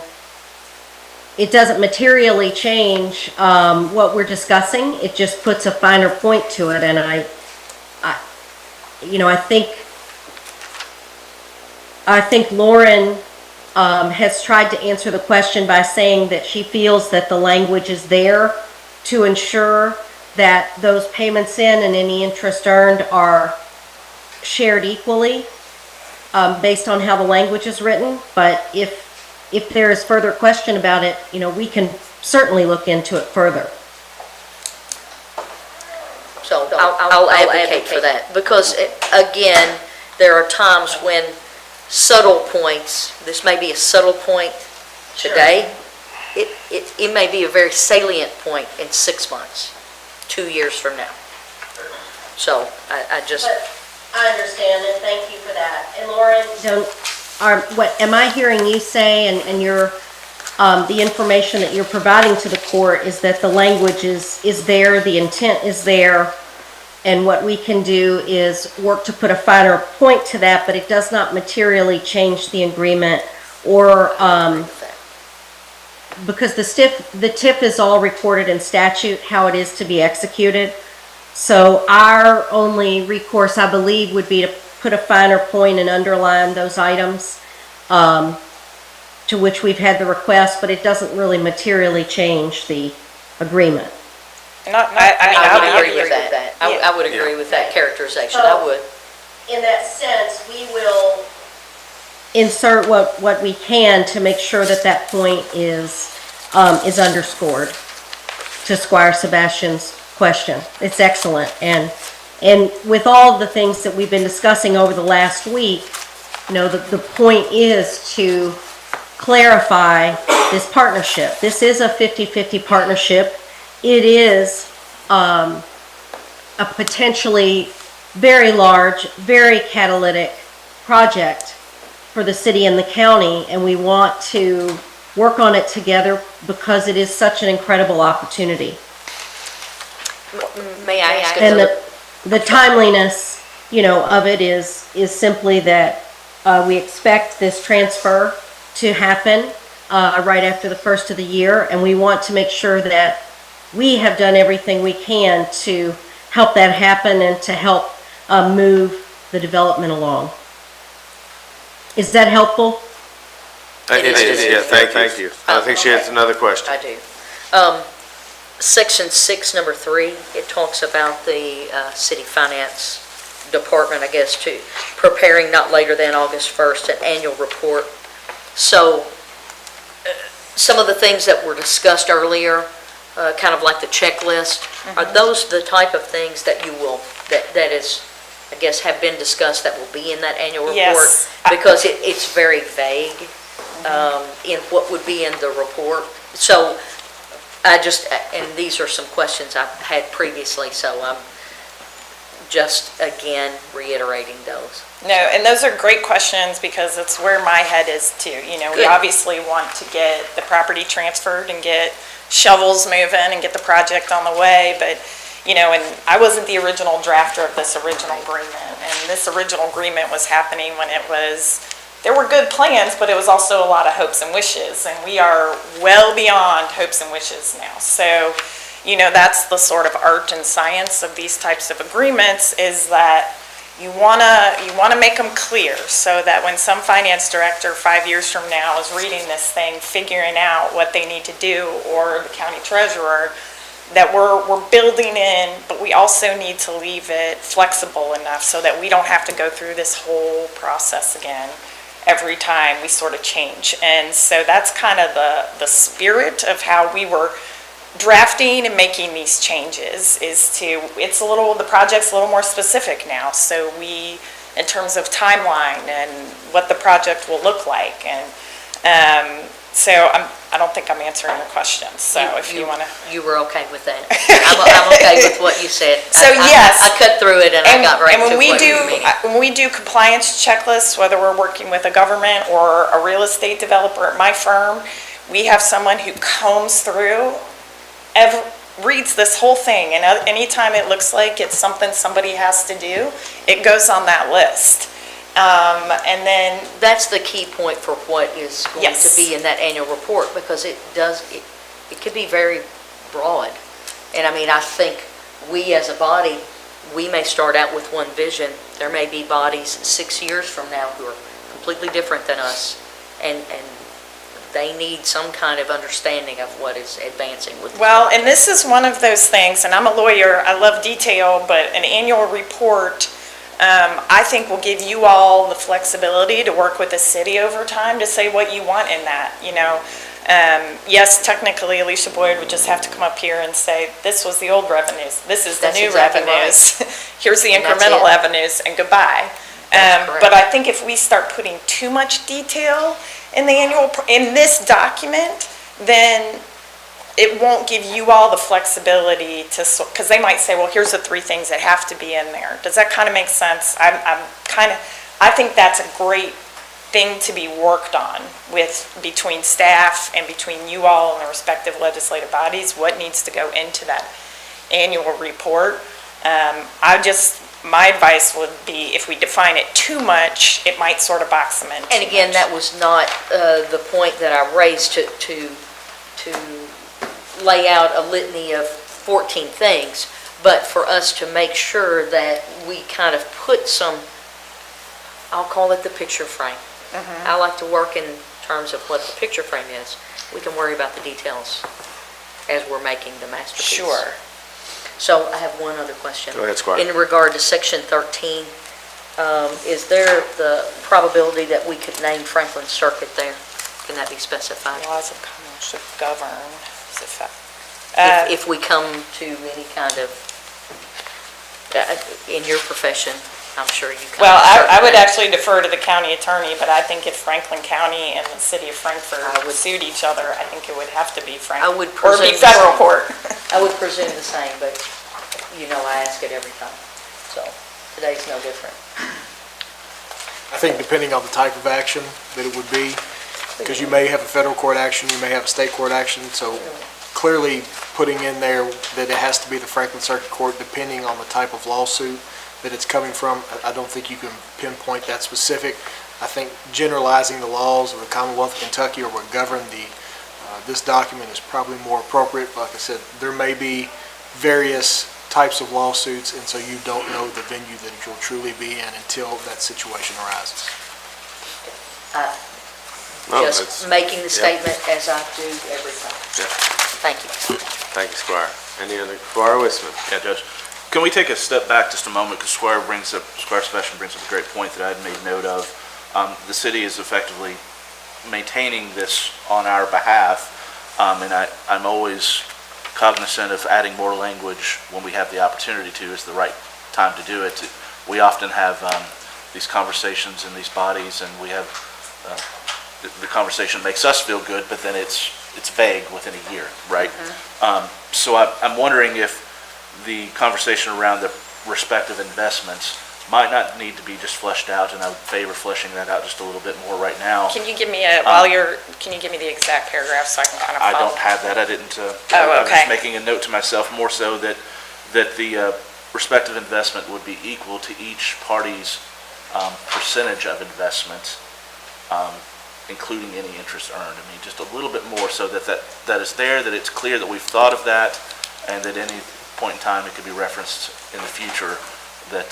it doesn't materially change what we're discussing. It just puts a finer point to it, and I think Lauren has tried to answer the question by saying that she feels that the language is there to ensure that those payments in and any interest earned are shared equally based on how the language is written. But if there is further question about it, we can certainly look into it further. So I'll advocate for that, because again, there are times when subtle points, this may be a subtle point today, it may be a very salient point in 6 months, 2 years from now. So I just... But I understand, and thank you for that. And Lauren, what am I hearing you say, and your the information that you're providing to the court is that the language is there, the intent is there, and what we can do is work to put a finer point to that, but it does not materially change the agreement, or because the TIF is all recorded in statute, how it is to be executed. So our only recourse, I believe, would be to put a finer point and underline those items to which we've had the request, but it doesn't really materially change the agreement. I would agree with that. I would agree with that characterization, I would. In that sense, we will insert what we can to make sure that that point is underscored to Squire Sebastian's question. It's excellent. And with all of the things that we've been discussing over the last week, the point is to clarify this partnership. This is a 50-50 partnership. It is a potentially very large, very catalytic project for the city and the county, and we want to work on it together because it is such an incredible opportunity. May I ask And the timeliness, of it is simply that we expect this transfer to happen right after the first of the year, and we want to make sure that we have done everything we can to help that happen and to help move the development along. Is that helpful? It is, yeah, thank you. I think she has another question. I do. Section 6, number 3, it talks about the city finance department, I guess, to preparing not later than August 1st an annual report. So some of the things that were discussed earlier, kind of like the checklist, are those the type of things that you will, that is, I guess, have been discussed that will be in that annual report? Yes. Because it's very vague in what would be in the report. So and these are some questions I've had previously, so I'm just, again, reiterating those. No, and those are great questions because it's where my head is too. We obviously want to get the property transferred and get shovels moving and get the project on the way, but, and I wasn't the original drafter of this original agreement, and this original agreement was happening when there were good plans, but it was also a lot of hopes and wishes, and we are well beyond hopes and wishes now. So, that's the sort of art and science of these types of agreements, is that you wanna make them clear so that when some finance director 5 years from now is reading this thing, figuring out what they need to do, or the county treasurer, that we're building in, but we also need to leave it flexible enough so that we don't have to go through this whole process again every time we sort of change. And so that's kind of the spirit of how we were drafting and making these changes, the project's a little more specific now. So in terms of timeline and what the project will look like. And so I don't think I'm answering your question. So if you want to. You were okay with that. I'm okay with what you said. So yes. I cut through it and I got right to what you were meaning. When we do compliance checklists, whether we're working with a government or a real estate developer at my firm, we have someone who combs through, reads this whole thing, and anytime it looks like it's something somebody has to do, it goes on that list. And then, That's the key point for what is going to Yes. be in that annual report, because it could be very broad. And I mean, I think we as a body, we may start out with one vision. There may be bodies 6 years from now who are completely different than us, and they need some kind of understanding of what is advancing with this well, body. and this is one of those things, and I'm a lawyer, I love detail, but an annual report, I think will give you all the flexibility to work with the city over time to say what you want in that, you know. Yes, technically, Alicia Boyd would just have to come up here and say, this was the old revenues, this is the That's new exactly right. revenues. Here's the And that's incremental it. revenues, and goodbye. That's correct. But I think if we start putting too much detail in the in this document, then it won't give you all the flexibility to, because they might say, well, here's the 3 things that have to be in there. Does that kind of make sense? I think that's a great thing to be worked on between staff and between you all and the respective legislative bodies, what needs to go into that annual report. My advice would be, if we define it too much, it might sort of box them in too And again, much. that was not the point that I raised to lay out a litany of 14 things, but for us to make sure that we kind of put some, I'll call it the picture frame. I like to work in terms of what the picture frame is. We can worry about the details as we're making the masterpiece. Sure. So I have one other question. Go ahead, Squire. In regard to Section 13, is there the probability that we could name Franklin Circuit there? Can that be specified? Laws of common should govern. If we come to any kind of, in your profession, I'm sure you come. Well, to I would certain actually defer to the county attorney, but I think if Franklin County and the city of Frankfurt sued each other, I think it would have to be Franklin. I would Or be presume the federal same. court. I would presume the same, but you know I ask it every time. So today's no different. I think depending on the type of action that it would be, because you may have a federal court action, you may have a state court action, so clearly putting in there that it has to be the Franklin Circuit Court, depending on the type of lawsuit that it's coming from, I don't think you can pinpoint that specific. I think generalizing the laws of the Commonwealth of Kentucky or what govern this document is probably more appropriate. Like I said, there may be various types of lawsuits, and so you don't know the venue that you'll truly be in until that situation arises. Just making the statement as I do every time. Yeah. Thank you. Thank you, Squire. Any other, Squire Wisman? Yeah, Judge. Can we take a step back just a moment, because Squire Sebastian brings up a great point that I had made note of. The city is effectively maintaining this on our behalf, and I'm always cognizant of adding more language when we have the opportunity to, is the right time to do it. We often have these conversations in these bodies, and we have, the conversation makes us feel good, but then it's vague within a year, right? So I'm wondering if the conversation around the respective investments might not need to be just fleshed out, and I would favor fleshing that out just a little bit more right now. Can you give me can you give me the exact paragraph so I can kind of I follow? don't have that. I didn't. Oh, I was okay. making a note to myself more so that the respective investment would be equal to each party's percentage of investment, including any interest earned. I mean, just a little bit more so that is there, that it's clear that we've thought of that, and that any point in time it could be referenced in the future, that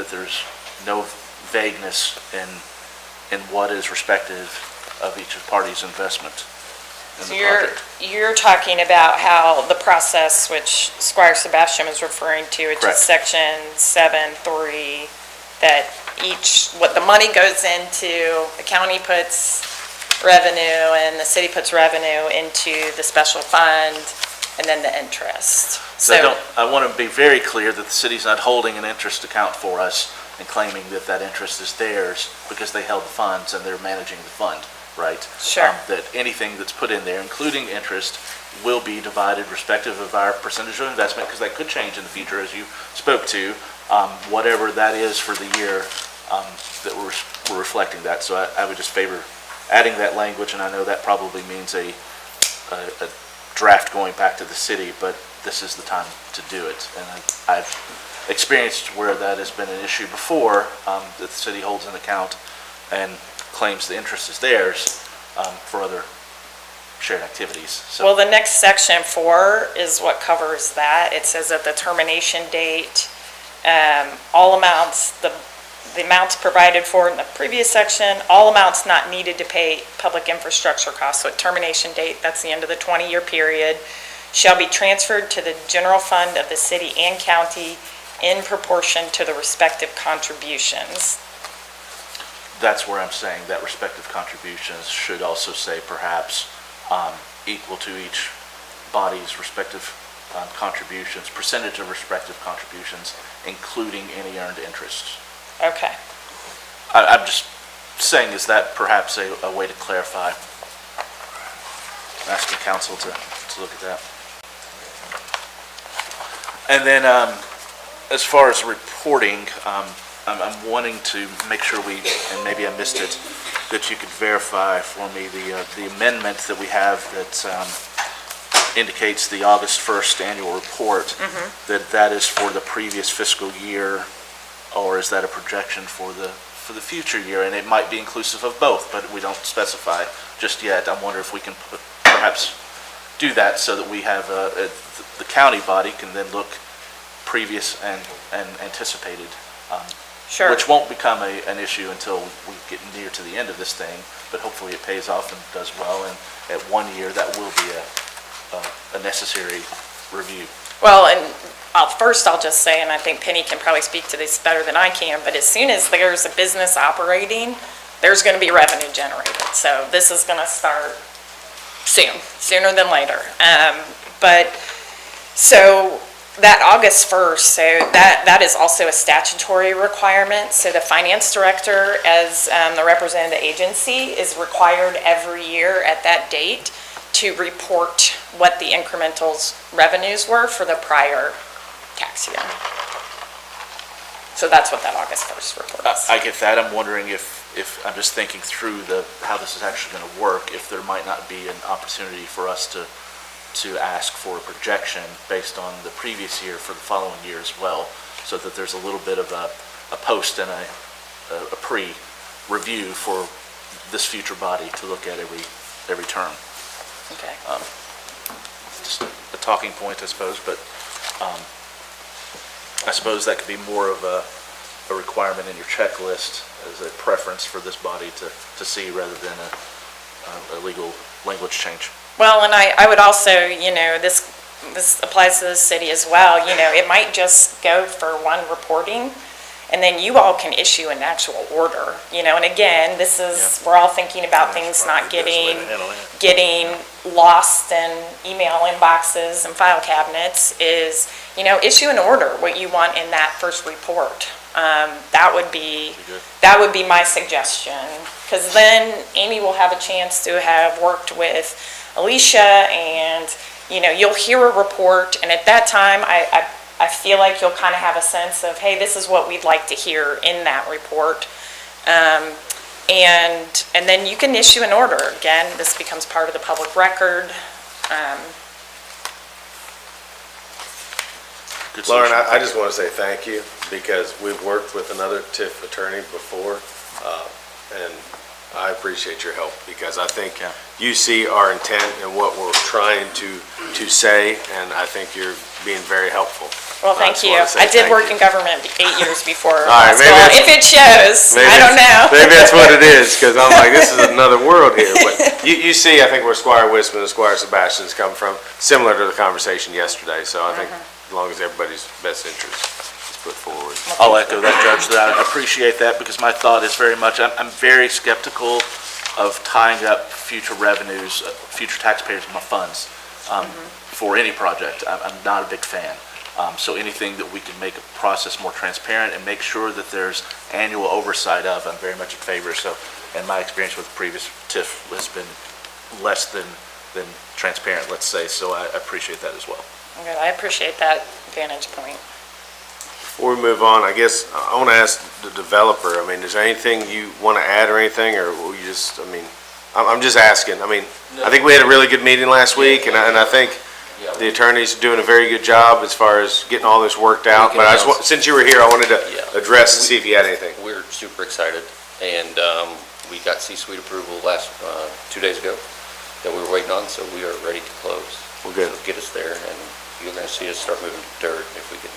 there's no vagueness in what is respective of each party's investment in So the project. you're talking about how the process, which Squire Sebastian was referring to, which is Correct. section 7.3, that what the money goes into, the county puts revenue and the city puts revenue into the special fund, and then the interest. So I want to be very clear that the city's not holding an interest account for us and claiming that that interest is theirs because they held the funds and they're managing the fund, right? Sure. That anything that's put in there, including interest, will be divided respective of our percentage of investment, because that could change in the future, as you spoke to, whatever that is for the year, that we're reflecting that. So I would just favor adding that language, and I know that probably means a draft going back to the city, but this is the time to do it. And experienced where that has been an issue before, that the city holds an account and claims the interest is theirs for other shared activities. So Well, the next section 4 is what covers that. It says that the termination date, all amounts, the amounts provided for in the previous section, all amounts not needed to pay public infrastructure costs. So at termination date, that's the end of the 20-year period, shall be transferred to the general fund of the city and county in proportion to the respective contributions. that's where I'm saying that respective contributions should also say perhaps equal to each body's respective contributions, percentage of respective contributions, including any earned interest. Okay. I'm just saying, is that perhaps a way to clarify? I'm asking council to look at that. And then, as far as reporting, I'm wanting to make sure and maybe I missed it, that you could verify for me the amendment that we have that indicates the August 1st annual report, that is for the previous fiscal year, or is that a projection for the future year? And it might be inclusive of both, but we don't specify just yet. I wonder if we can perhaps do that so that we have, the county body can then look previous and anticipated. Sure. Which won't become an issue until we get near to the end of this thing, but hopefully it pays off and does well, and at 1 year, that will be a necessary review. Well, and first I'll just say, and I think Penny can probably speak to this better than I can, but as soon as there's a business operating, there's going to be revenue generated. So this is going to start sooner than later. So that August 1st, so that is also a statutory requirement. So the finance director, as the representative agency, is required every year at that date to report what the incremental revenues were for the prior tax year. So that's what that August 1st report is. I get that. I'm wondering if I'm just thinking through how this is actually going to work, if there might not be an opportunity for us to ask for a projection based on the previous year for the following year as well, so that there's a little bit of a post and a pre-review for this future body to look at every term. Okay. Just a talking point, I suppose, but I suppose that could be more of a requirement in your checklist as a preference for this body to see rather than a legal language change. Well, and I would also, this applies to the city as well, it might just go for one reporting, and then you all can issue an actual order, and again, this is, we're all thinking about things not getting lost in email inboxes and file cabinets, is, issue an order, what you want in that first report. That would be my suggestion, because then Amy will have a chance to have worked with Alicia, and you'll hear a report, and at that time I feel like you'll kind of have a sense of, hey, this is what we'd like to hear in that report, and then you can issue an order. Again, this becomes part of the public record. Lauren, I just want to say thank you, because we've worked with another TIF attorney before, and I appreciate your help, because I think you see our intent and what we're trying to say, and I think you're being very helpful. Well, thank you. I did work in government 8 years before. All right, if it shows, I don't know. Maybe that's what it is, because I'm like, this is another world here. But you see, I think where Squire Wisman and Squire Sebastian's come from, similar to the conversation yesterday. So I think as long as everybody's best interest is put forward. I'll echo that, Judge, that I appreciate that, because my thought is very much, I'm very skeptical of tying up future revenues, future taxpayers' funds for any project. I'm not a big fan. So anything that we can make a process more transparent and make sure that there's annual oversight of, I'm very much in favor. So, and my experience with previous TIF has been less than transparent, let's say, so I appreciate that as well. Okay, I appreciate that vantage point. Before we move on, I guess I want to ask the developer, I mean, is there anything you want to add or anything, or will you just, I'm just asking. I mean, I think we had a really good meeting last week, and I think The attorney's doing a very good job as far as getting all this worked out, but since you were here, I wanted to address and see if you had anything. We're super excited, and we got C-suite approval 2 days ago that we were waiting on, so we are ready to close. Well, good. So get us there, and you're going to see us start moving dirt if we can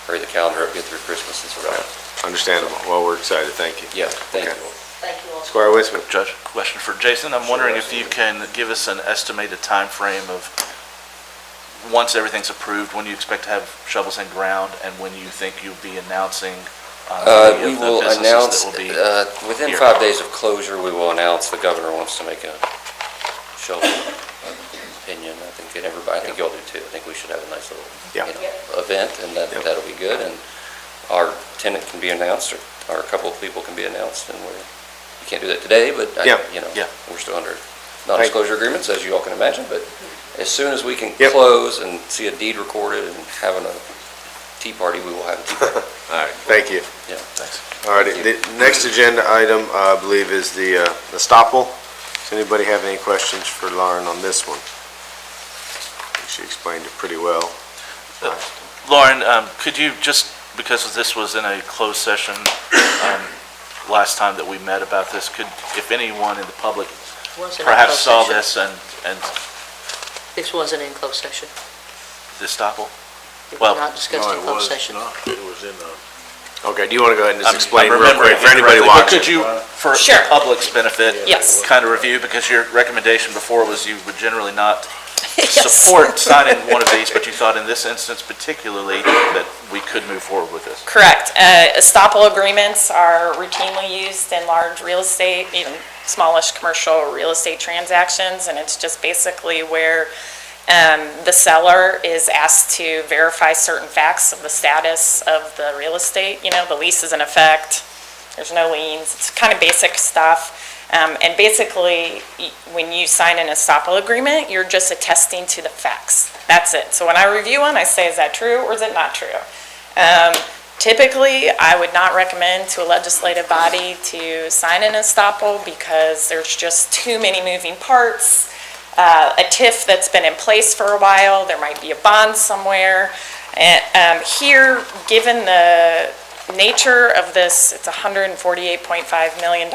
hurry the calendar up, get through Christmas and survive. Understandable. Well, we're excited. Thank you. Yeah, thank Okay. you. Thank you all. Squire Wiseman. Judge, question for Jason. I'm wondering if you can give us an estimated time frame of, once everything's approved, when you expect to have shovels in ground, and when you think you'll be announcing any We of the will businesses announce, that will be within here? 5 days of closure, we will announce the governor wants to make a shovel opinion. I think y'all do too. I think we should have a nice little event, and that'll be good. And our tenant can be announced, or a couple of people can be announced, and you can't do that today, but we're still under non-disclosure agreements, as you all can imagine. But as soon as we can close and see a deed recorded and having a tea party, we will have a tea party. All right, thank you. Yeah, thanks. All righty, the next agenda item, I believe, is the estoppel. Does anybody have any questions for Lauren on this one? I think she explained it pretty well. Lauren, could you just, because this was in a closed session last time that we met about this, if anyone in the public perhaps saw this and This wasn't in closed session. the estoppel? It was not discussed in closed session. It was in Okay, do you want to go ahead and just I'm explain real remembering quick for anybody incorrectly, but watching? Could you, for Sure. the public's benefit, Yes. kind of review, because your recommendation before was you would generally not Yes. support signing one of these, but you thought in this instance particularly that we could move forward with this. Correct. Estoppel agreements are routinely used in large real estate, even smallish commercial real estate transactions, and it's just basically where the seller is asked to verify certain facts of the status of the real estate. You know, the lease is in effect, there's no liens, it's kind of basic stuff. And basically, when you sign an estoppel agreement, you're just attesting to the facts. That's it. So when I review one, I say, is that true or is it not true? Typically, I would not recommend to a legislative body to sign an estoppel because there's just too many moving parts. A TIF that's been in place for a while, there might be a bond somewhere. And here, given the nature of this, it's a $148.5 million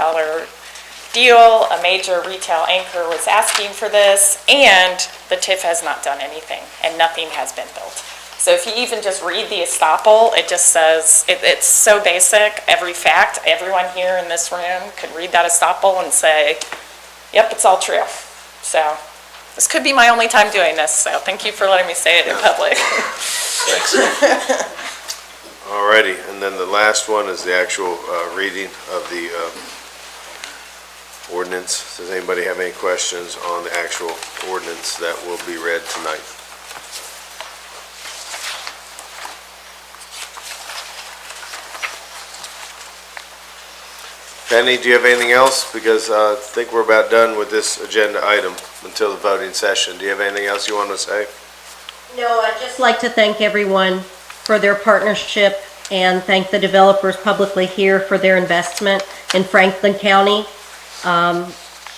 deal, a major retail anchor was asking for this, and the TIF has not done anything, and nothing has been built. So if you even just read the estoppel, it just says, it's so basic, every fact, everyone here in this room could read that estoppel and say, yep, it's all true. So this could be my only time doing this, so thank you for letting me say it in public. All righty, and then the last one is the actual reading of the ordinance. Does anybody have any questions on the actual ordinance that will be read tonight? Penny, do you have anything else? Because I think we're about done with this agenda item until the voting session. Do you have anything else you want to say? No, I'd just like to thank everyone for their partnership and thank the developers publicly here for their investment in Franklin County.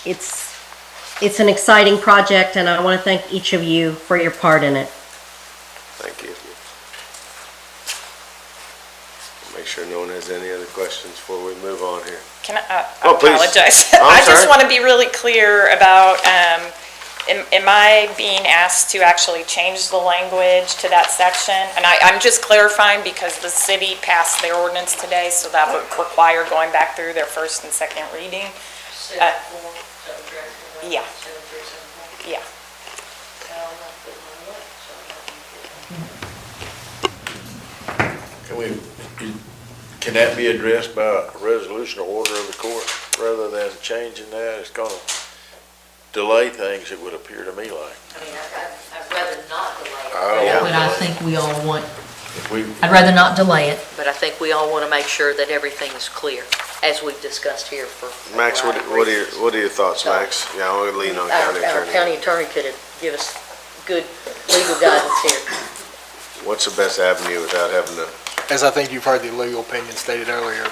It's an exciting project, and I want to thank each of you for your part in it. Thank you. Make sure no one has any other questions before we move on here. Can I Oh, please. apologize. Oh, I'm I just sorry. want to be really clear about, am I being asked to actually change the language to that section? And I'm just clarifying because the city passed their ordinance today, so that would require going back through their first and second reading. Yeah. Yeah. Can that be addressed by a resolution or order of the court rather than changing that? It's gonna delay things, it would appear to me like. I mean, I'd rather not delay it. But I think we all want, If we, I'd rather not delay it. But I think we all want to make sure that everything is clear, as we've discussed here for. Max, what are your thoughts, Max? Yeah, I'm gonna lean on county Our attorney. county attorney could give us good legal guidance here. What's the best avenue without having to, As I think you've heard the legal opinion stated earlier,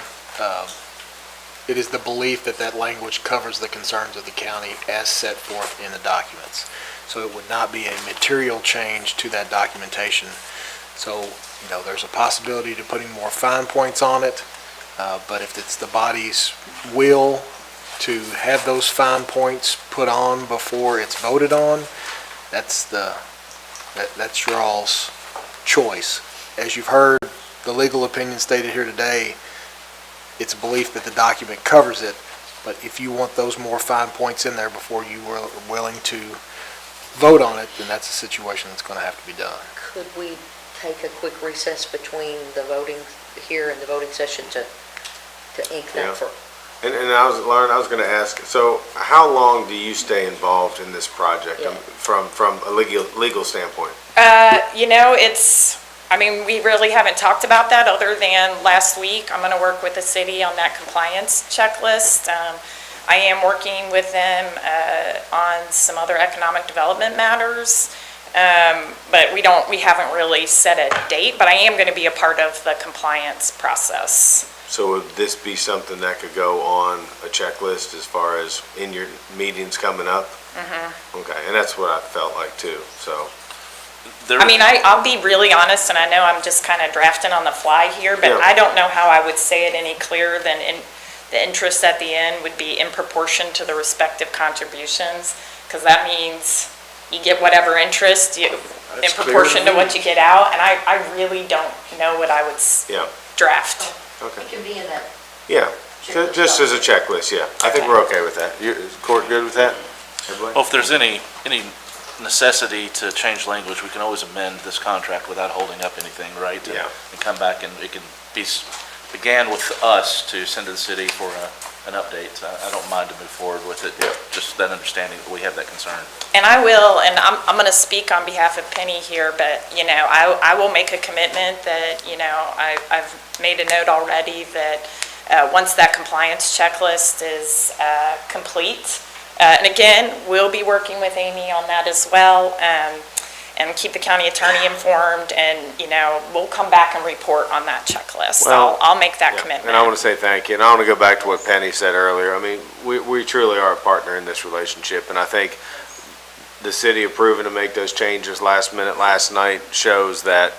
It is the belief that that language covers the concerns of the county as set forth in the documents. So it would not be a material change to that documentation. So, you know, there's a possibility to putting more fine points on it, but if it's the body's will to have those fine points put on before it's voted on, that's your all's choice. As you've heard the legal opinion stated here today, it's a belief that the document covers it, but if you want those more fine points in there before you were willing to vote on it, then that's a situation that's going to have to be done. Could we take a quick recess between the voting here and the voting session to ink Yeah. that for? And Lauren, I was going to ask, so how long do you stay involved in this project Yeah. from a legal standpoint? We really haven't talked about that other than last week. I'm going to work with the city on that compliance checklist. I am working with them on some other economic development matters. But we haven't really set a date, but I am going to be a part of the compliance process. So would this be something that could go on a checklist as far as in your meetings coming up? Mm-hmm. Okay, and that's what I felt like too, so. I'll be really honest, and I know I'm just kind of drafting on the fly here, but Yeah. I don't know how I would say it any clearer than the interest at the end would be in proportion to the respective contributions, because that means you get whatever interest in That's proportion clear to to what you get out, and I really don't know what I would Yeah, draft. okay. It can be in that. Yeah, just as a checklist, yeah. I think we're okay with that. Is court good with that? Everybody? Well, if there's any necessity to change language, we can always amend this contract without holding up anything, right? Yeah. And come back, and it can began with us to send to the city for an update. So I don't mind to move forward with it, just that understanding that we have that concern. And I will, and I'm going to speak on behalf of Penny here, but, I will make a commitment that, I've made a note already that once that compliance checklist is complete, and again, we'll be working with Amy on that as well, and keep the county attorney informed, and, we'll come back and report on that checklist. Well, I'll make that Yeah, commitment. And I want to say thank you, and I want to go back to what Penny said earlier. I mean, we truly are a partner in this relationship, and I think the city approving to make those changes last minute, last night, shows that,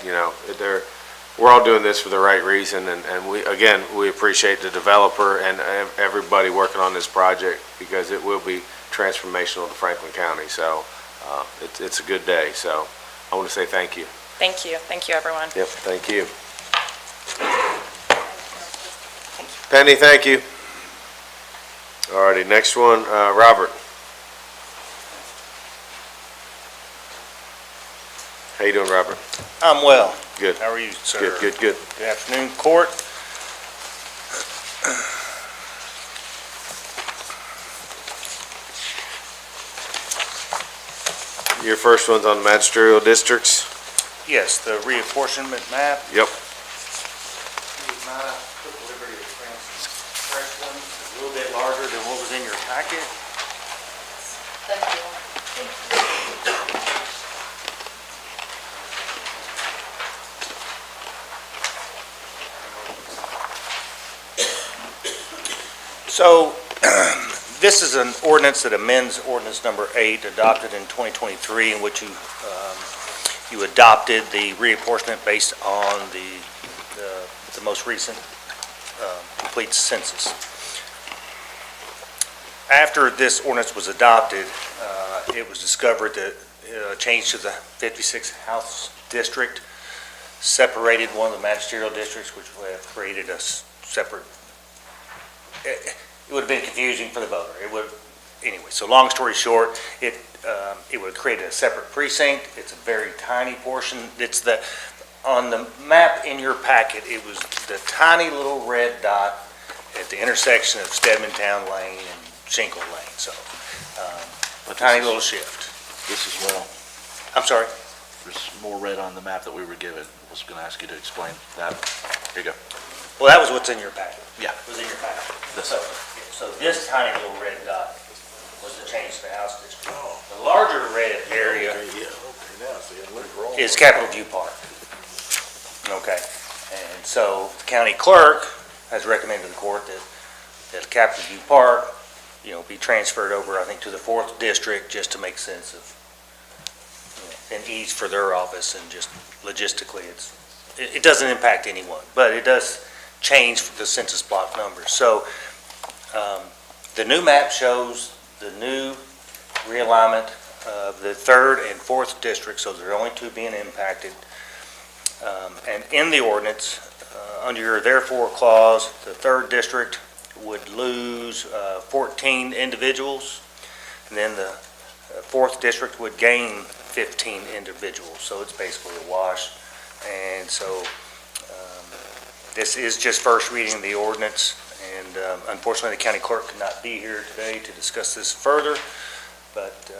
we're all doing this for the right reason, and we appreciate the developer and everybody working on this project, because it will be transformational to Franklin County, so it's a good day, so I want to say thank you. Thank you, everyone. Yep, thank you. Penny, thank you. All righty, next one, Robert. How you doing, Robert? I'm well. Good. How are you, sir? Good. Good afternoon, court. Your first one's on magisterial districts? Yes, the reapportionment map. Yep. I took the liberty of fresh ones, a little bit larger than what was in your packet. Thank you. So, this is an ordinance that amends ordinance number 8 adopted in 2023, in which you adopted the reapportionment based on the most recent complete census. After this ordinance was adopted, it was discovered that change to the 56th House District separated one of the magisterial districts, which would have created a separate. It would have been confusing for the voter. Anyway, so long story short, it would have created a separate precinct. It's a very tiny portion. On the map in your packet, it was the tiny little red dot at the intersection of Stedmantown Lane and Shinkle Lane, so a tiny little shift. This is more, I'm sorry? there's more red on the map that we were given. I was going to ask you to explain that. Here you go. Well, that was what's in your packet. Yeah. Was in your packet. This. So this tiny little red dot was the change to the House District. The larger red area is Capitol View Park. Okay, and so the county clerk has recommended to the court that that Captain View Park, be transferred over, I think, to the 4th District, just to make sense of, and ease for their office, and just logistically, it doesn't impact anyone, but it does change the census block numbers. So the new map shows the new realignment of the 3rd and 4th districts, so there are only 2 being impacted. And in the ordinance, under your therefore clause, the 3rd district would lose 14 individuals, and then the 4th district would gain 15 individuals, so it's basically a wash. And so this is just first reading of the ordinance, and unfortunately, the county clerk could not be here today to discuss this further, but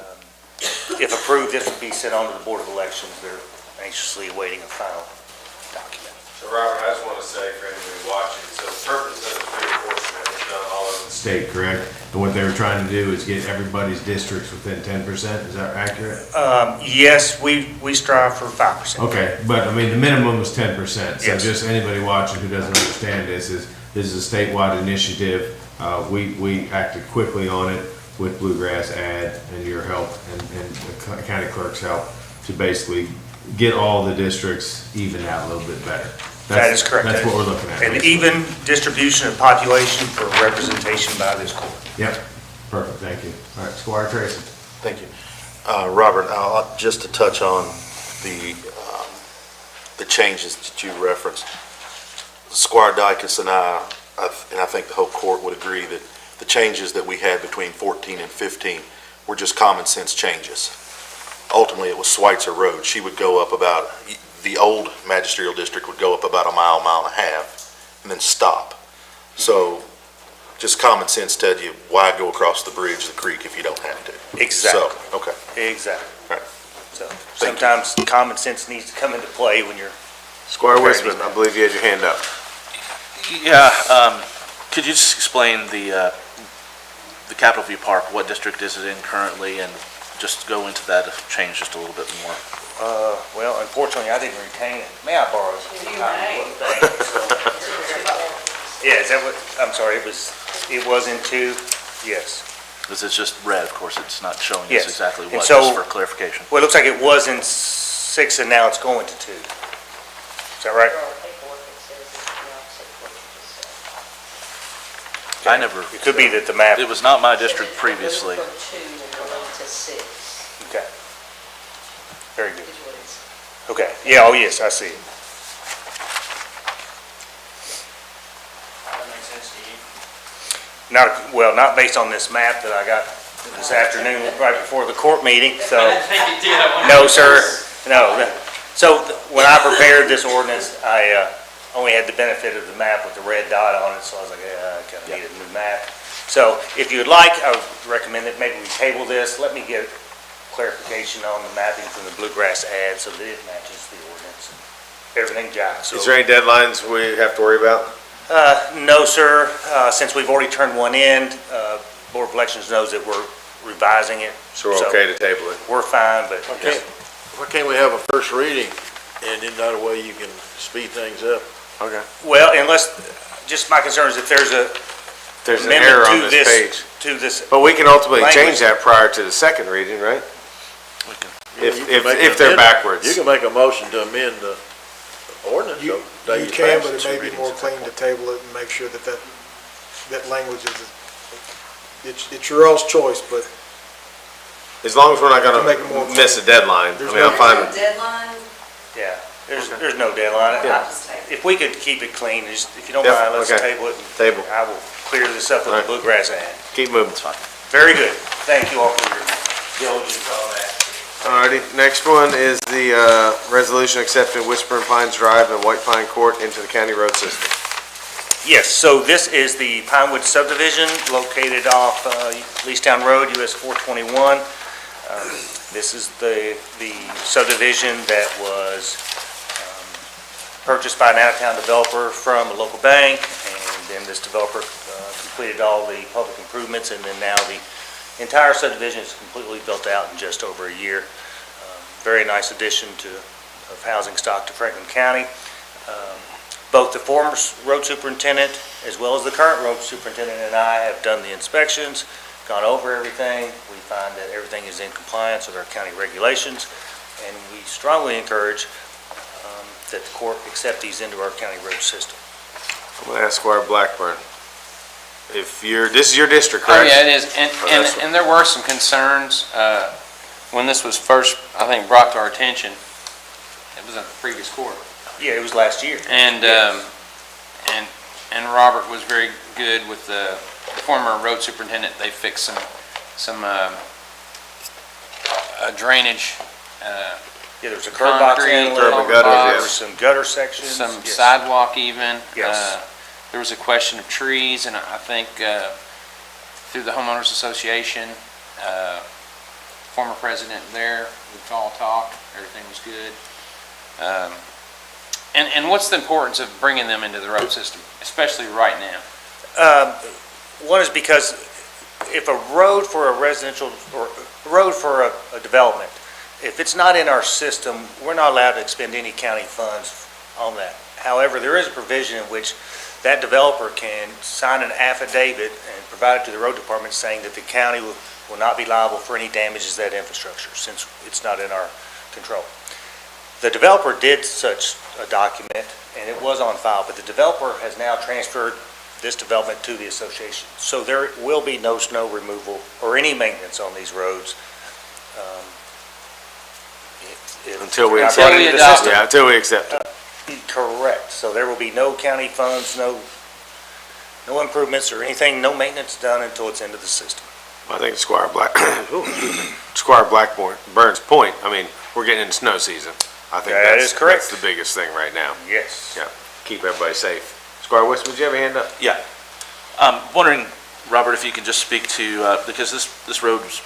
if approved, this would be sent on to the Board of Elections. They're anxiously awaiting a final document. So Robert, I just want to say for anybody watching, so the purpose of this reinforcement is done all over the state, correct? And what they were trying to do is get everybody's districts within 10%, is that accurate? Yes, we strive for 5%. Okay, but I mean, the minimum was 10%. So Yes. just anybody watching who doesn't understand this is a statewide initiative. We acted quickly on it with Bluegrass Ad and your help and the county clerk's help to basically get all the districts evened out a little bit better. That is correct. That's what we're looking at. An even distribution of population for representation by this court. Yep, perfect, thank you. All right, Squire Tracy. Thank you. Robert, just to touch on the changes that you referenced, Squire Dykus and I think the whole court would agree that the changes that we had between 14 and 15 were just common sense changes. Ultimately, it was Schweitzer Road. She would go up about, the old magisterial district would go up about a mile, mile and a half, and then stop. So just common sense tells you, why go across the bridge, the creek, if you don't have to? Exactly. So, okay. Exactly. Right. So sometimes common sense needs to come into play when you're. Squire Wisman, I believe you had your hand up. Yeah, could you just explain the Capitol View Park, what district is it in currently, and just go into that change just a little bit more? Well, unfortunately, I didn't retain it. May I borrow some time? Yeah, is that what, I'm sorry, it was in 2, yes. Because it's just red, of course, it's not showing us Yes. exactly And what, so- just for clarification. Well, it looks like it was in 6 and now it's going to 2. Is that right? I never, It could be that the map, it was not my district previously. okay. Very good. Okay, yeah, oh yes, I see it. That makes sense to you? Not based on this map that I got this afternoon, right before the court meeting, so. No, sir, no. So when I prepared this ordinance, I only had the benefit of the map with the red dot on it, so I was like, I kind of need a new map. So if you'd like, I would recommend that maybe we table this. Let me get clarification on the mapping from the Bluegrass Ad so that it matches the ordinance. Everything jives. Is there any deadlines we have to worry about? No, sir. Since we've already turned one in, Board of Elections knows that we're revising it. So we're okay to table it? We're fine, but. Why can't we have a first reading, and then that way you can speed things up? Okay. Well, unless, just my concern is if there's There's an amendment error to on this page. To this. But we can ultimately language. change that prior to the second reading, right? You can make If an they're amendment. backwards. You can make a motion to amend the ordinance. You though you can, pass but it two may be readings. more clean to table it and make sure that language is, it's your all's choice, but As long as we're not To make it more gonna miss a deadline. I There's mean, I'm no- fine with, Deadline? Yeah, there's no deadline. Yeah. If we could keep it clean, just, if you don't Yep, mind, let's okay. table it. and Table. I will clear this up with the Alright. Bluegrass Ad. keep moving. Very good. Thank you all for your diligence on that. Alrighty, next one is the resolution accepting Whispering Pines Drive and White Pine Court into the county road system. Yes, so this is the Pinewood subdivision located off Leestown Road, US 421. This is the subdivision that was purchased by an out-of-town developer from a local bank, and then this developer completed all the public improvements, and then now the entire subdivision is completely built out in just over a year. Very nice addition of housing stock to Franklin County. Both the former road superintendent as well as the current road superintendent and I have done the inspections, gone over everything. We find that everything is in compliance with our county regulations, and we strongly encourage that the court accept these into our county road system. I'm going to ask Squire Blackburn. If this is your district, Oh, correct? yeah, it is, that's and there were some concerns, when this was first, I think, brought to our attention. It was in the previous court. Yeah, it was last year. And, and Robert was very good with the former road superintendent. They fixed some drainage, Yeah, there's a curb box concrete, inlet, curb and gutters, there yes. was some gutter sections. some yes. sidewalk even. Yes. There was a question of trees, and I think through the homeowners association, former president there, we've all talked, everything was good. And what's the importance of bringing them into the road system, especially right now? One is because if a road for a residential, or a road for a development, if it's not in our system, we're not allowed to expend any county funds on that. However, there is a provision in which that developer can sign an affidavit and provide it to the road department saying that the county will not be liable for any damages to that infrastructure, since it's not in our control. The developer did such a document, and it was on file, but the developer has now transferred this development to the association. So there will be no snow removal or any maintenance on these roads. Until we I accept brought it it. into the system. Yeah, until we accept it. Correct. So there will be no county funds, no improvements or anything, no maintenance done until it's into the system. I think Squire Blackburn's point, I mean, we're getting into snow season. I think That is correct. That's the biggest thing right now. Yes. Yeah, keep everybody safe. Squire Westman, did you have a hand up? Yeah. Wondering, Robert, if you can just speak to, because this road was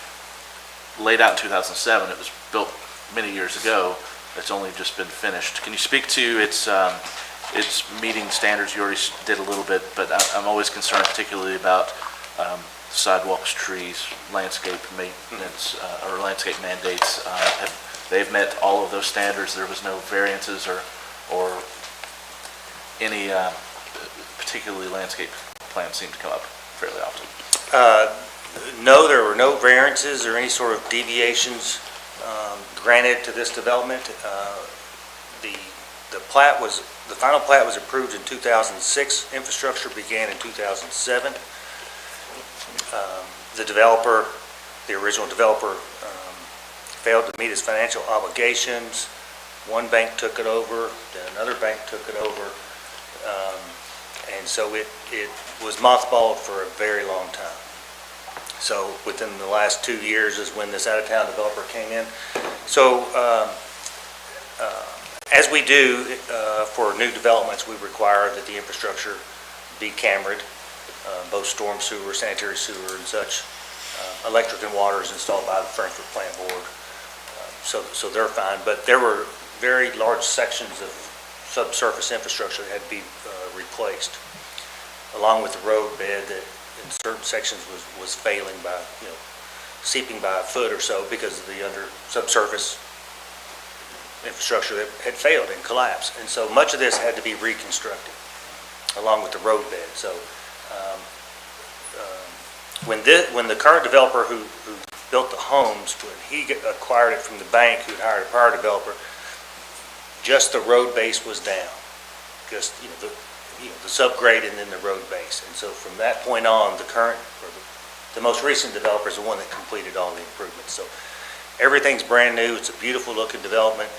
laid out in 2007, it was built many years ago, it's only just been finished. Can you speak to its meeting standards? You already did a little bit, but I'm always concerned particularly about sidewalks, trees, landscape maintenance, or landscape mandates. They've met all of those standards. There was no variances or any particularly landscape plans seem to come up fairly often. No, there were no variances or any sort of deviations granted to this development. The final plat was approved in 2006. Infrastructure began in 2007. The original developer failed to meet his financial obligations. One bank took it over, then another bank took it over. And so it was mothballed for a very long time. So within the last 2 years is when this out-of-town developer came in. So as we do for new developments, we require that the infrastructure be cambered, both storm sewer, sanitary sewer and such. Electric and water is installed by the Frankfurt Plant Board, so they're fine. But there were very large sections of subsurface infrastructure that had to be replaced, along with the road bed that in certain sections was failing by, seeping by a foot or so because of the subsurface infrastructure that had failed and collapsed. And so much of this had to be reconstructed, along with the road bed. So when the current developer who built the homes, when he acquired it from the bank who'd hired a prior developer, just the road base was down. Just, the subgrade and then the road base. And so from that point on, the most recent developer is the one that completed all the improvements. So everything's brand new. It's a beautiful looking development.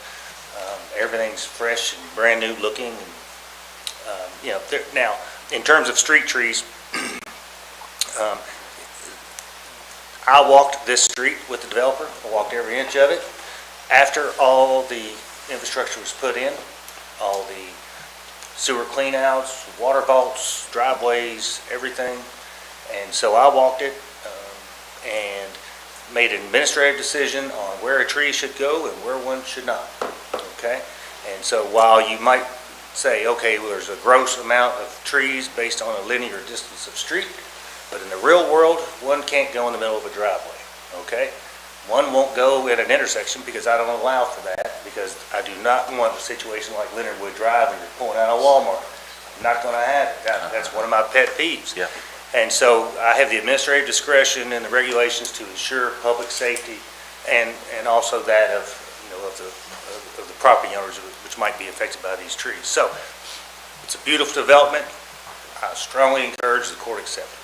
Everything's fresh and brand new looking. And, now, in terms of street trees, I walked this street with the developer. I walked every inch of it. After all the infrastructure was put in, all the sewer cleanouts, water vaults, driveways, everything. And so I walked it and made an administrative decision on where a tree should go and where one should not. Okay? And so while you might say, okay, well, there's a gross amount of trees based on a linear distance of street, but in the real world, one can't go in the middle of a driveway. Okay? One won't go at an intersection because I don't allow for that, because I do not want a situation like Leonard Wood Drive when you're pulling out of Walmart. not gonna have it. That's one of my pet peeves. Yeah. And so I have the administrative discretion and the regulations to ensure public safety and also that of, of the property owners which might be affected by these trees. So it's a beautiful development. I strongly encourage the court accept it.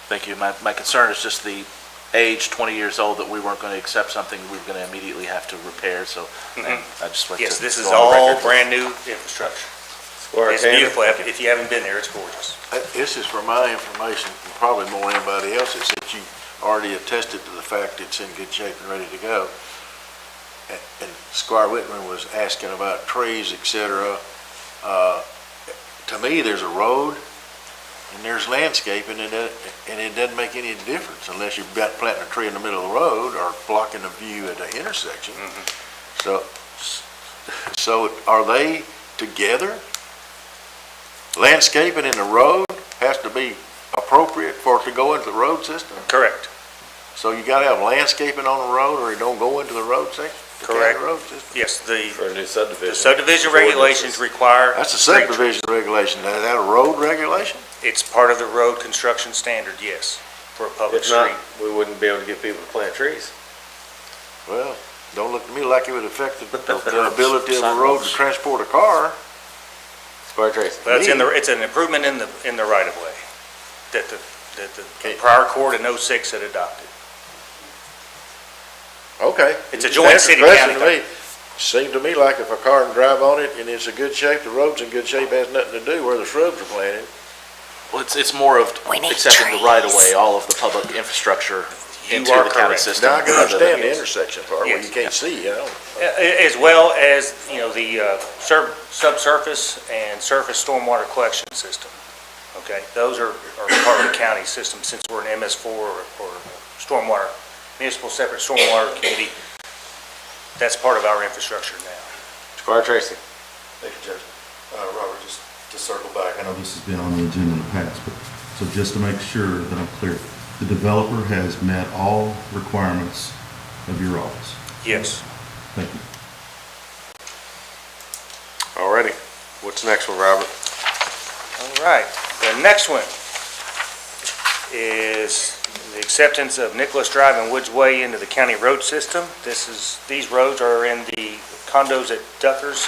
Thank you. My concern is just the age, 20 years old, that we weren't going to accept something we were going to immediately have to repair, so and I just like to... Yes, this is go on the all record. brand-new infrastructure. It's beautiful. If you haven't been there, it's gorgeous. This is for my information, and probably more than anybody else's, that you already attested to the fact it's in good shape and ready to go. And Squire Whitman was asking about trees, et cetera. To me, there's a road and there's landscaping, and it doesn't make any difference unless you're planting a tree in the middle of the road or blocking the view at the intersection. So are they together? Landscaping in the road has to be appropriate for it to go into the road system? Correct. So you gotta have landscaping on the road or it don't go into the road section? the county Correct. road system? Yes, For a new subdivision. the subdivision regulations require. That's a subdivision regulation. Now, is that a road regulation? It's part of the road construction standard, yes, for a public If not, street. we wouldn't be able to get people to plant trees. Well, don't look to me like it would affect the ability of a road to transport a car. Square Tracy. But it's an improvement in the right of way that the prior court in '06 had adopted. Okay. It's a joint That's city impressive county. to me. Seemed to me like if a car can drive on it and it's in good shape, the road's in good shape, has nothing to do where the shrubs are planted. Well, it's more of accepting the right-of-way, all of the public infrastructure into are the county correct. system. Now, I can rather than- understand the intersection part where Yes. you can't see, As well as, the subsurface and surface stormwater collection system. Okay, those are part of the county system since we're an MS4 or stormwater, municipal separate stormwater committee. That's part of our infrastructure now. Square Tracy. Thank you, Judge. Robert, just to circle back, I know this has been on the agenda in the past, but, so just to make sure that I'm clear, the developer has met all requirements of your office. Yes. Thank you. Alrighty. What's the next one, Robert? All right, the next one is the acceptance of Nicholas Drive and Woods Way into the county road system. These roads are in the condos at Duckers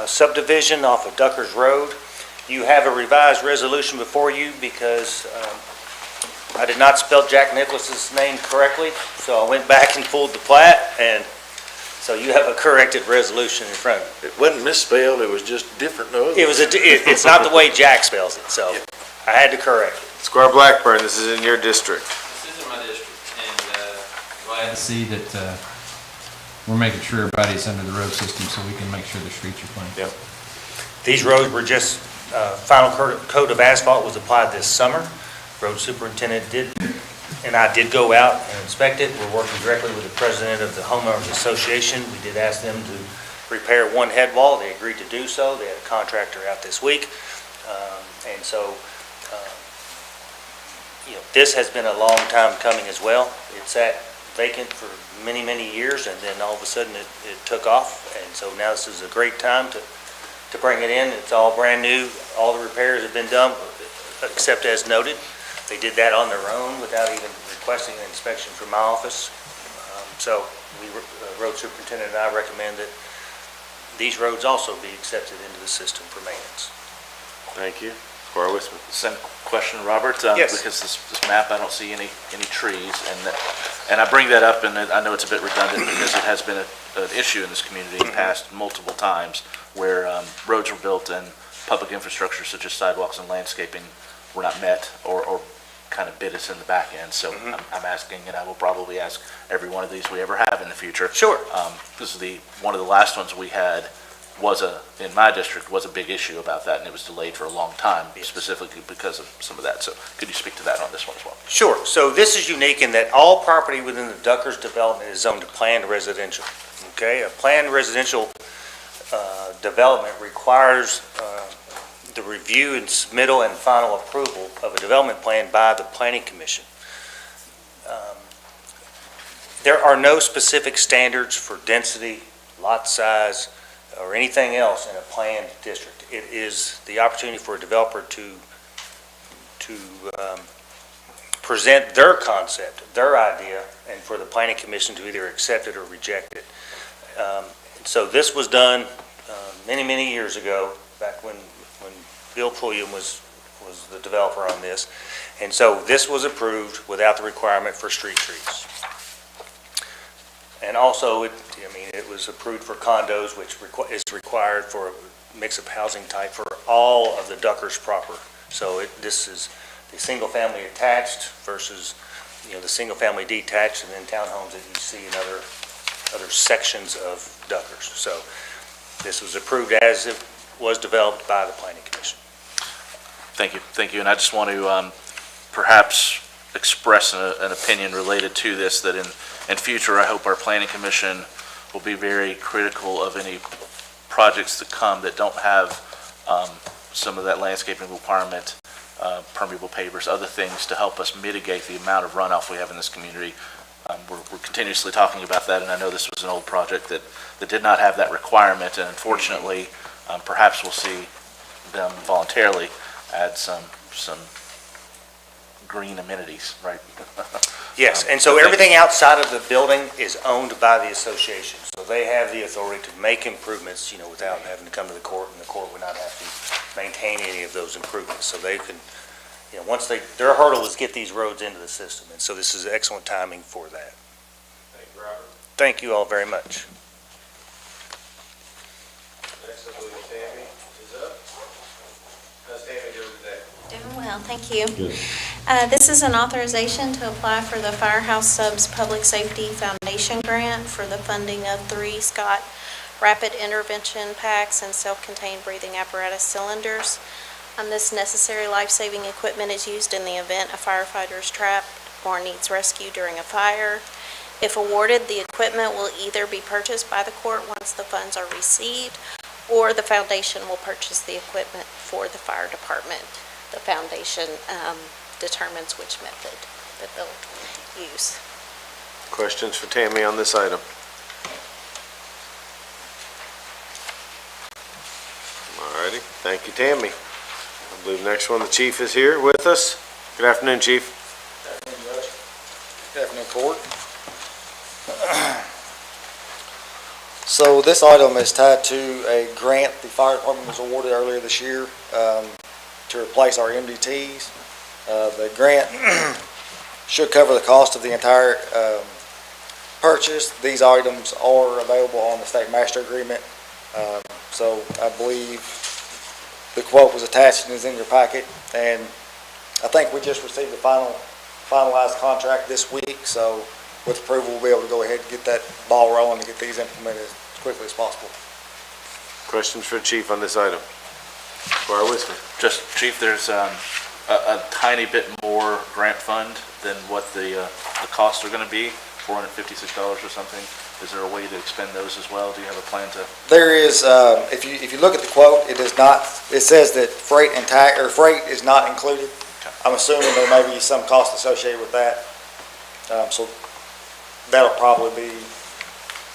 subdivision off of Duckers Road. You have a revised resolution before you because I did not spell Jack Nicholas's name correctly, so I went back and pulled the plat, and so you have a corrected resolution in front of you. It wasn't misspelled, it was just different than others. It's not the way Jack spells it, so I had to correct it. Square Blackburn, this is in your district. This is in my district, and glad to see that we're making sure everybody's under the road system so we can make sure the streets are clean. Yep. These roads were just, final coat of asphalt was applied this summer. Road superintendent and I did go out and inspect it. We're working directly with the president of the homeowners association. We did ask them to repair one head wall. They agreed to do so. They had a contractor out this week. And so, this has been a long time coming as well. It sat vacant for many, many years, and then all of a sudden it took off. And so now this is a great time to bring it in. It's all brand new. All the repairs have been done, except as noted. They did that on their own without even requesting an inspection from my office. So road superintendent and I recommend that these roads also be accepted into the system for maintenance. Thank you. Square Wisman. Same question, Robert. Yes. Because this map, I don't see any trees, and I bring that up, and I know it's a bit redundant because it has been an issue in this community in the past multiple times where roads were built and public infrastructure such as sidewalks and landscaping were not met or kind of bit us in the back end. So I'm asking, and I will probably ask every one of these we ever have in the future. Sure. This is one of the last ones we had in my district was a big issue about that, and it was delayed for a long time, specifically because of some of that. So could you speak to that on this one as well? Sure. So this is unique in that all property within the Duckers development is zoned to planned residential. Okay? A planned residential development requires the review and submittal and final approval of a development plan by the Planning Commission. There are no specific standards for density, lot size, or anything else in a planned district. It is the opportunity for a developer to present their concept, their idea, and for the planning commission to either accept it or reject it. So this was done many, many years ago, back when Bill Pulliam was the developer on this. And so this was approved without the requirement for street trees. And also, it was approved for condos, which is required for a mix-up housing type for all of the Duckers proper. So this is the single-family attached versus, the single-family detached, and then townhomes that you see in other sections of Duckers. So this was approved as it was developed by the planning commission. Thank you, and I just want to perhaps express an opinion related to this, that in future, I hope our planning commission will be very critical of any projects that come that don't have some of that landscaping requirement, permeable pavers, other things to help us mitigate the amount of runoff we have in this community. We're continuously talking about that, and I know this was an old project that did not have that requirement, and unfortunately, perhaps we'll see them voluntarily add some green amenities, right? Yes, and so everything outside of the building is owned by the association. So they have the authority to make improvements, without having to come to the court, and the court would not have to maintain any of those improvements. So they can, once their hurdle is get these roads into the system. And so this is excellent timing for that. Thank you, Robert. Thank you all very much. Next, I believe Tammy is up. How's Tammy doing today? Doing well, thank you. This is an authorization to apply for the Firehouse Subs Public Safety Foundation Grant for the funding of 3 Scott Rapid Intervention Packs and self-contained breathing apparatus cylinders. This necessary life-saving equipment is used in the event a firefighter is trapped or needs rescue during a fire. If awarded, the equipment will either be purchased by the court once the funds are received, or the foundation will purchase the equipment for the fire department. The foundation determines which method that they'll use. Questions for Tammy on this item? All righty, thank you, Tammy. I believe next one, the chief is here with us. Good afternoon, chief. Good afternoon, Court. So this item is tied to a grant the fire department was awarded earlier this year to replace our MDTs. The grant should cover the cost of the entire purchase. These items are available on the state master agreement. So I believe the quote was attached and is in your packet. And I think we just received the finalized contract this week. So with approval, we'll be able to go ahead and get that ball rolling and get these implemented as quickly as possible. Questions for the chief on this item? Squire Whisker. Just, Chief, there's a tiny bit more grant fund than what the costs are going to be, $456 or something. Is there a way to expend those as well? Do you have a plan to? There is, if you look at the quote, it does not, it says that freight is not included. I'm assuming there may be some cost associated with that. So that'll probably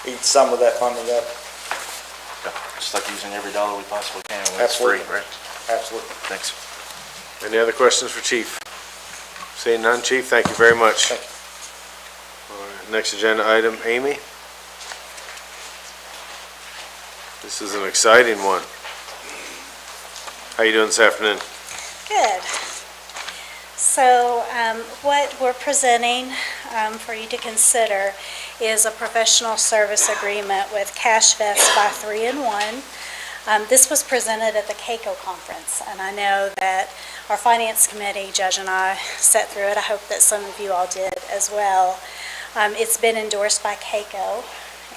eat some of that funding up. Just like using every dollar we possibly can when it's Absolutely. free, right? Absolutely. Thanks. Any other questions for chief? Seeing none, chief, thank you very much. Thank you. All right, next agenda item, Amy. This is an exciting one. How you doing this afternoon? Good. So what we're presenting for you to consider is a professional service agreement with Cash Vest by 3-in-1. This was presented at the CAECO conference, and I know that our finance committee, Judge and I, sat through it. I hope that some of you all did as well. It's been endorsed by CAECO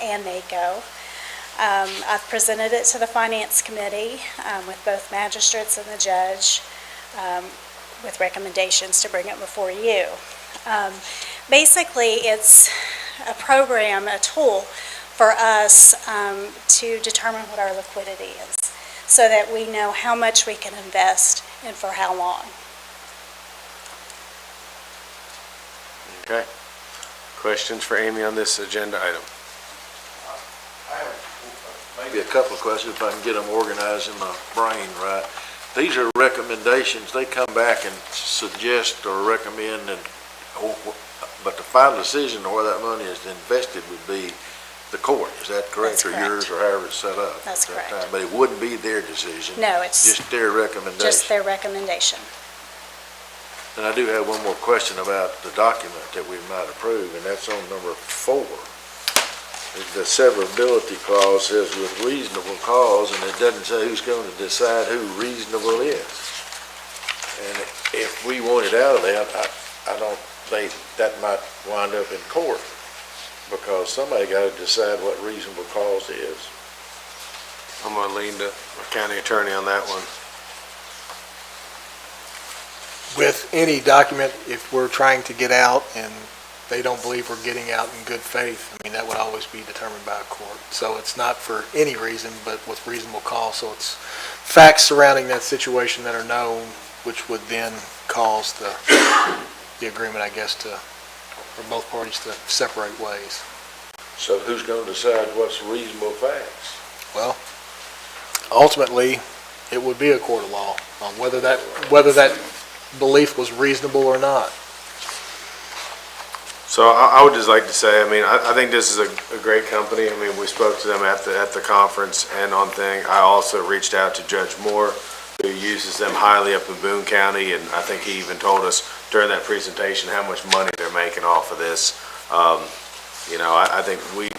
and NACO. I've presented it to the finance committee with both magistrates and the judge with recommendations to bring it before you. Basically, it's a program, a tool for us to determine what our liquidity is so that we know how much we can invest and for how long. Okay. Questions for Amy on this agenda item? I have a maybe a couple of questions if I can get them organized in my brain right. These are recommendations. They come back and suggest or recommend, but the final decision on where that money is invested would be the court. Is that correct? That's Or correct. yours, or however it's set up? That's at that correct. time? But it wouldn't be their decision? No, it's Just their recommendation? just their recommendation. And I do have one more question about the document that we might approve, and that's on number 4. The severability clause says with reasonable cause, and it doesn't say who's going to decide who reasonable is. And if we wanted out of that, I don't think that might wind up in court, because somebody got to decide what reasonable cause is. I'm gonna lean to the county attorney on that one. With any document, if we're trying to get out and they don't believe we're getting out in good faith, I mean, that would always be determined by a court. So it's not for any reason, but with reasonable cause. So it's facts surrounding that situation that are known, which would then cause the agreement, I guess, for both parties to separate ways. So who's going to decide what's reasonable facts? Well, ultimately, it would be a court of law on whether that belief was reasonable or not. So I would just like to say, I mean, I think this is a great company. I mean, we spoke to them at the conference and on thing. I also reached out to Judge Moore, who uses them highly up in Boone County, and I think he even told us during that presentation how much money they're making off of this. You know, I think we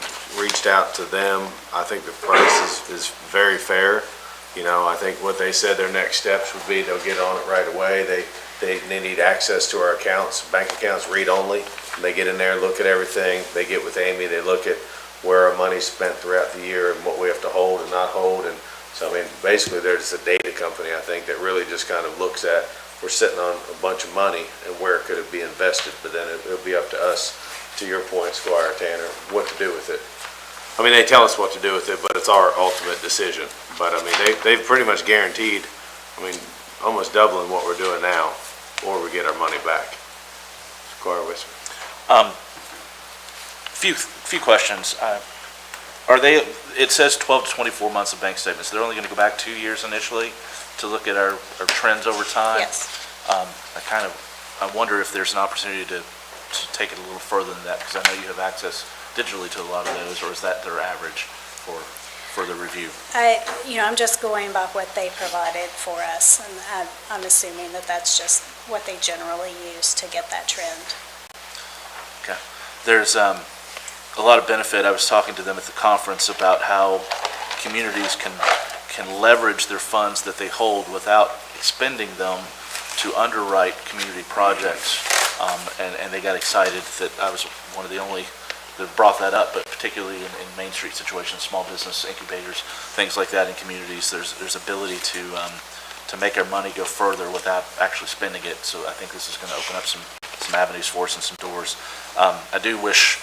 reached out to them. I think the price is very fair. You know, I think what they said their next steps would be, they'll get on it right away. They need access to our accounts, bank accounts, read only. They get in there, look at everything. They get with Amy, they look at where our money's spent throughout the year and what we have to hold and not hold. And so, I mean, basically, they're just a data company, I think, that really just kind of looks at, we're sitting on a bunch of money and where could it be invested? But then it'll be up to us, to your point, Squire Tanner, what to do with it. I mean, they tell us what to do with it, but it's our ultimate decision. But I mean, they've pretty much guaranteed, I mean, almost doubling what we're doing now, or we get our money back. Squire Whisper. Few questions. Are they, it says 12 to 24 months of bank statements. They're only going to go back 2 years initially to look at our trends over time? Yes. I wonder if there's an opportunity to take it a little further than that, because I know you have access digitally to a lot of those, or is that their average for further review? I'm just going by what they provided for us, and I'm assuming that that's just what they generally use to get that trend. Okay. There's a lot of benefit. I was talking to them at the conference about how communities can leverage their funds that they hold without expending them to underwrite community projects. And they got excited that I was one of the only that brought that up, but particularly in Main Street situations, small business incubators, things like that in communities, there's ability to make our money go further without actually spending it. So I think this is going to open up some avenues for us and some doors. I do wish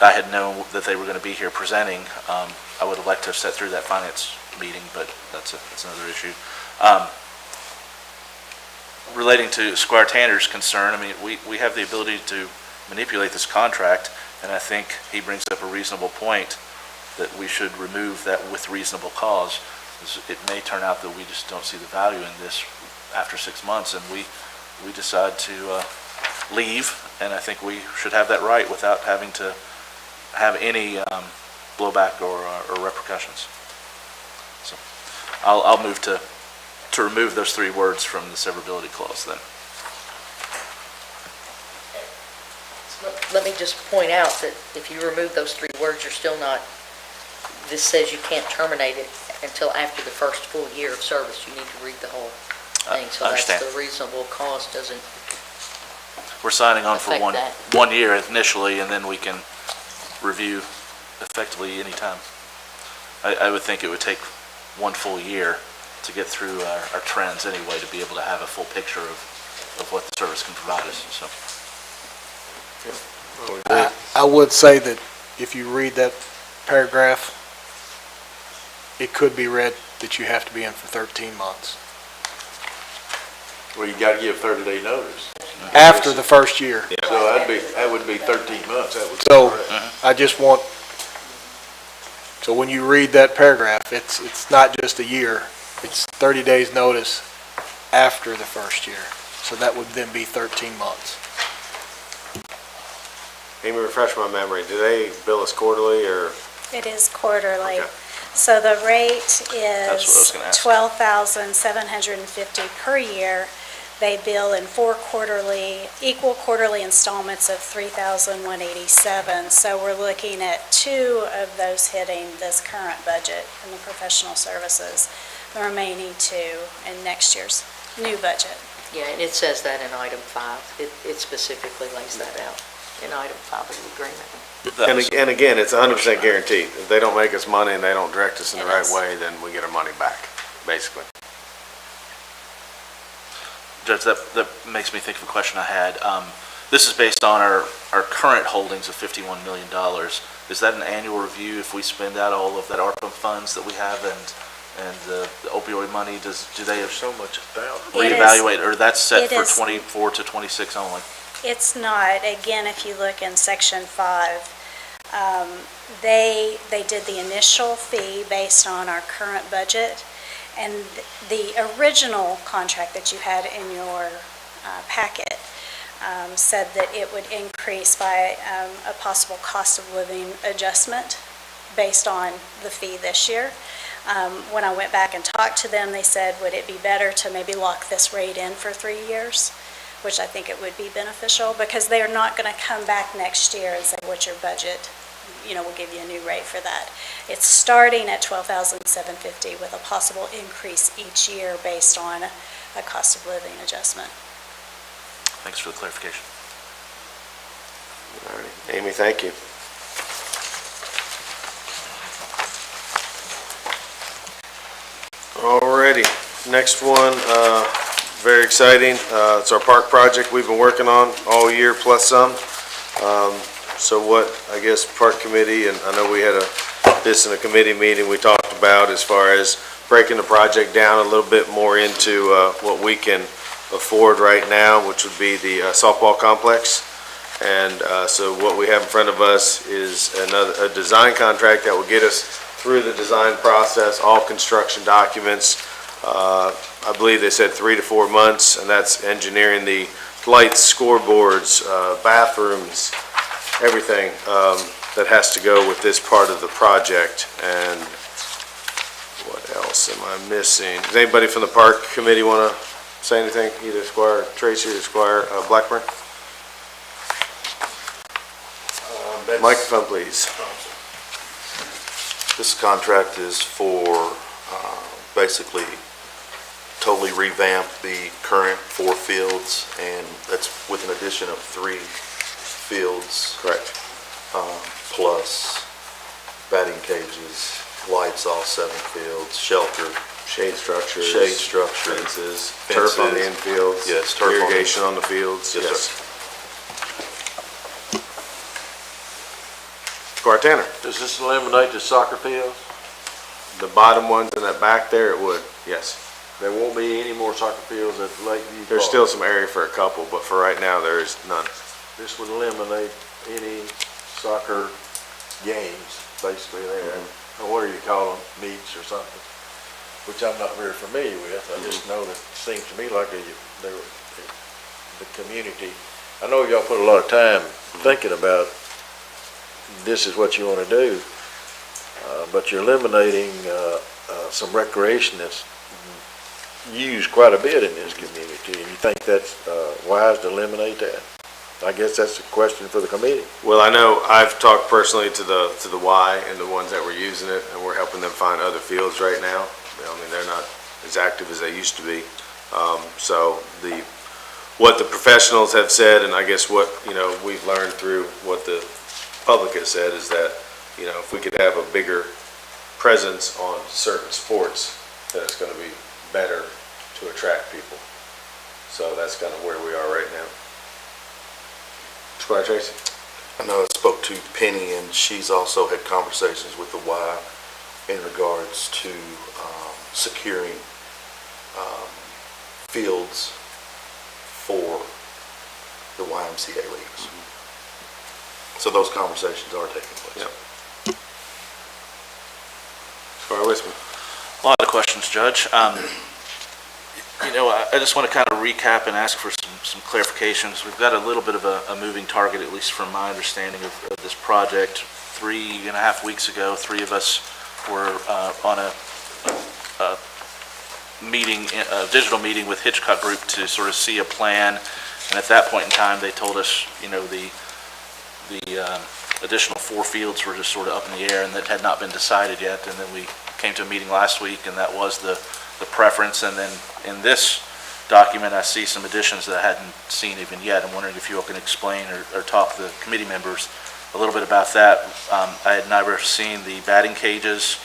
I had known that they were going to be here presenting. I would have liked to have sat through that finance meeting, but that's another issue. Relating to Squire Tanner's concern, I mean, we have the ability to manipulate this contract, and I think he brings up a reasonable point that we should remove that with reasonable cause. It may turn out that we just don't see the value in this after 6 months, and we decide to leave, and I think we should have that right without having to have any blowback or repercussions. So I'll move to remove those 3 words from the severability clause then. Let me just point out that if you remove those 3 words, you're still not, this says you can't terminate it until after the first full year of service. You need to read the whole thing. So I understand. that's the reasonable cause doesn't We're signing on for affect that. 1 year initially, and then we can review effectively any time. I would think it would take 1 full year to get through our trends anyway, to be able to have a full picture of what the service can provide us, so. I would say that if you read that paragraph, it could be read that you have to be in for 13 months. Well, you got to give 30-day notice. After the first year. So that would be 13 months. That would be So correct. I just want So when you read that paragraph, it's not just a year, it's 30 days notice after the first year. So that would then be 13 months. Amy, refresh my memory, do they bill us quarterly or? It is quarterly. Okay. So the rate That's what I was is gonna ask. $12,750 per year. They bill in equal quarterly installments of $3,187. So we're looking at 2 of those hitting this current budget in the professional services, the remaining 2 in next year's new budget. Yeah, and it says that in item 5. It specifically lays that out in item 5 of the agreement. And again, it's 100% guaranteed. If they don't make us money and they don't direct us in the It right is. way, then we get our money back, basically. Judge, that makes me think of a question I had. This is based on our current holdings of $51 million. Is that an annual review if we spend out all of that ARPA funds that we have and the opioid money? Do they have So much down. reevaluate, or that's set It for is. 24 to 26 only? It's not. Again, if you look in section 5, they did the initial fee based on our current budget, and the original contract that you had in your packet said that it would increase by a possible cost of living adjustment based on the fee this year. When I went back and talked to them, they said, would it be better to maybe lock this rate in for 3 years? Which I think it would be beneficial, because they are not going to come back next year and say, what's your budget? We'll give you a new rate for that. It's starting at $12,750 with a possible increase each year based on a cost of living adjustment. Thanks for the clarification. All right. Amy, thank you. Alrighty, next one, very exciting. It's our park project we've been working on all year plus some. So what, I guess, park committee, and I know we had this in a committee meeting, we talked about as far as breaking the project down a little bit more into what we can afford right now, which would be the softball complex. And so what we have in front of us is a design contract that will get us through the design process, all construction documents. I believe they said 3 to 4 months, and that's engineering the lights, scoreboards, bathrooms, everything that has to go with this part of the project. And what else am I missing? Does anybody from the park committee want to say anything? Either Squire Tracy or Squire Blackburn? Microphone, please. This contract is for basically totally revamp the current 4 fields, and that's with an addition of 3 fields. Correct. Plus batting cages, lights all 7 fields, shelter, Shade structures. fences, Turf on the infields. Yes, turf on the- Irrigation on the fields. Yes, sir. Squire Tanner. Does this eliminate the soccer fields? The bottom ones in that back there, it would, yes. There won't be any more soccer fields at Lakeview There's Park. still some area for a couple, but for right now, there is none. This would eliminate any soccer games, basically there. Or what do you call them, meets or something, which I'm not very familiar with. I just know that it seems to me like the community, I know y'all put a lot of time thinking about this is what you want to do, but you're eliminating some recreation that's used quite a bit in this community, and you think that's wise to eliminate that? I guess that's a question for the committee. Well, I know I've talked personally to the Y and the ones that were using it, and we're helping them find other fields right now. I mean, they're not as active as they used to be. So what the professionals have said, and I guess what, we've learned through what the public has said, is that, if we could have a bigger presence on certain sports, then it's going to be better to attract people. So that's kind of where we are right now. Squire Tracy? I know I spoke to Penny, and she's also had conversations with the Y in regards to securing fields for the YMCA leagues. So those conversations are taking place. Yep. Bear with me. A lot of questions, Judge. I just want to kind of recap and ask for some clarifications. We've got a little bit of a moving target, at least from my understanding of this project. 3.5 weeks ago, three of us were on a meeting, a digital meeting with Hitchcock Group to sort of see a plan. And at that point in time, they told us, the additional 4 fields were just sort of up in the air and that had not been decided yet. And then we came to a meeting last week and that was the preference. And then in this document, I see some additions that I hadn't seen even yet. I'm wondering if you all can explain or talk to the committee members a little bit about that. I had never seen the batting cages,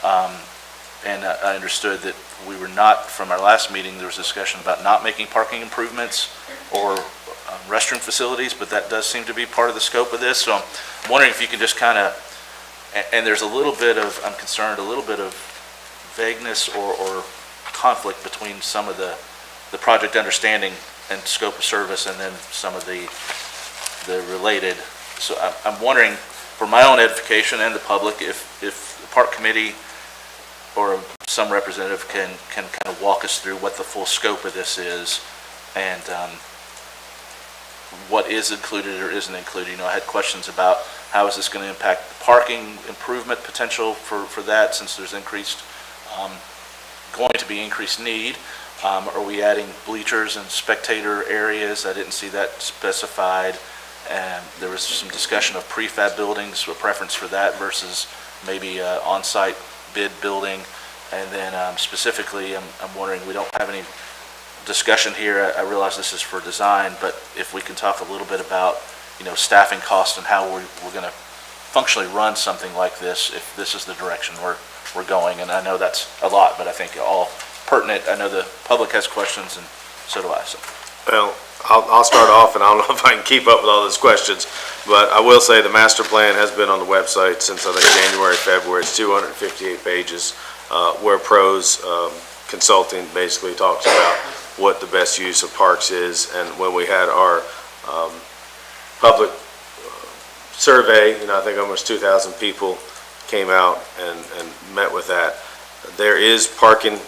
and I understood that we were not, from our last meeting, there was a discussion about not making parking improvements or restroom facilities, but that does seem to be part of the scope of this. So I'm wondering if you can just kind of, and there's a little bit of, I'm concerned, a little bit of vagueness or conflict between some of the project understanding and scope of service and then some of the related. So I'm wondering, for my own edification and the public, if the park committee or some representative can kind of walk us through what the full scope of this is and what is included or isn't included. I had questions about how is this going to impact the parking improvement potential for that, since there's going to be increased need. Are we adding bleachers and spectator areas? I didn't see that specified. And there was some discussion of prefab buildings, a preference for that versus maybe on-site bid building. And then specifically, I'm wondering, we don't have any discussion here. I realize this is for design, but if we can talk a little bit about, staffing costs and how we're going to functionally run something like this, if this is the direction we're going. And I know that's a lot, but I think all pertinent. I know the public has questions, and so do I. So. Well, I'll start off, and I don't know if I can keep up with all those questions, but I will say the master plan has been on the website since, I think, January, February. It's 258 pages, where Pros Consulting basically talks about what the best use of parks is. And when we had our public survey, I think almost 2,000 people came out and met with that. There is parking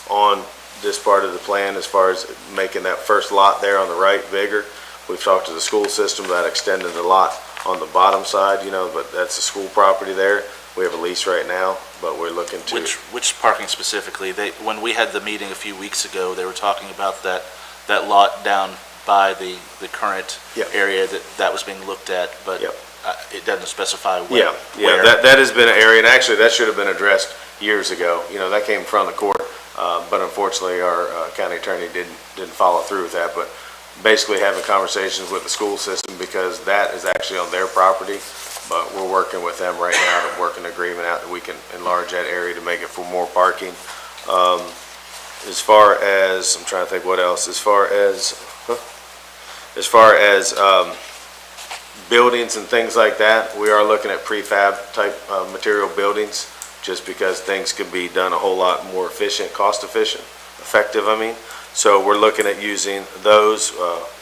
on this part of the plan as far as making that first lot there on the right bigger. We've talked to the school system about extending the lot on the bottom side, but that's a school property there. We have a lease right now, but we're looking to... Which parking specifically? When we had the meeting a few weeks ago, they were talking about that lot down by the current area that was being looked at, but it doesn't specify where. Yeah, that has been an area, and actually that should have been addressed years ago. That came in front of the court. But unfortunately, our county attorney didn't follow through with that. But basically having conversations with the school system, because that is actually on their property. But we're working with them right now to work an agreement out that we can enlarge that area to make it for more parking. As far as, I'm trying to think what else, as far as buildings and things like that, we are looking at prefab type material buildings, just because things could be done a whole lot more efficient, effective. So we're looking at using those.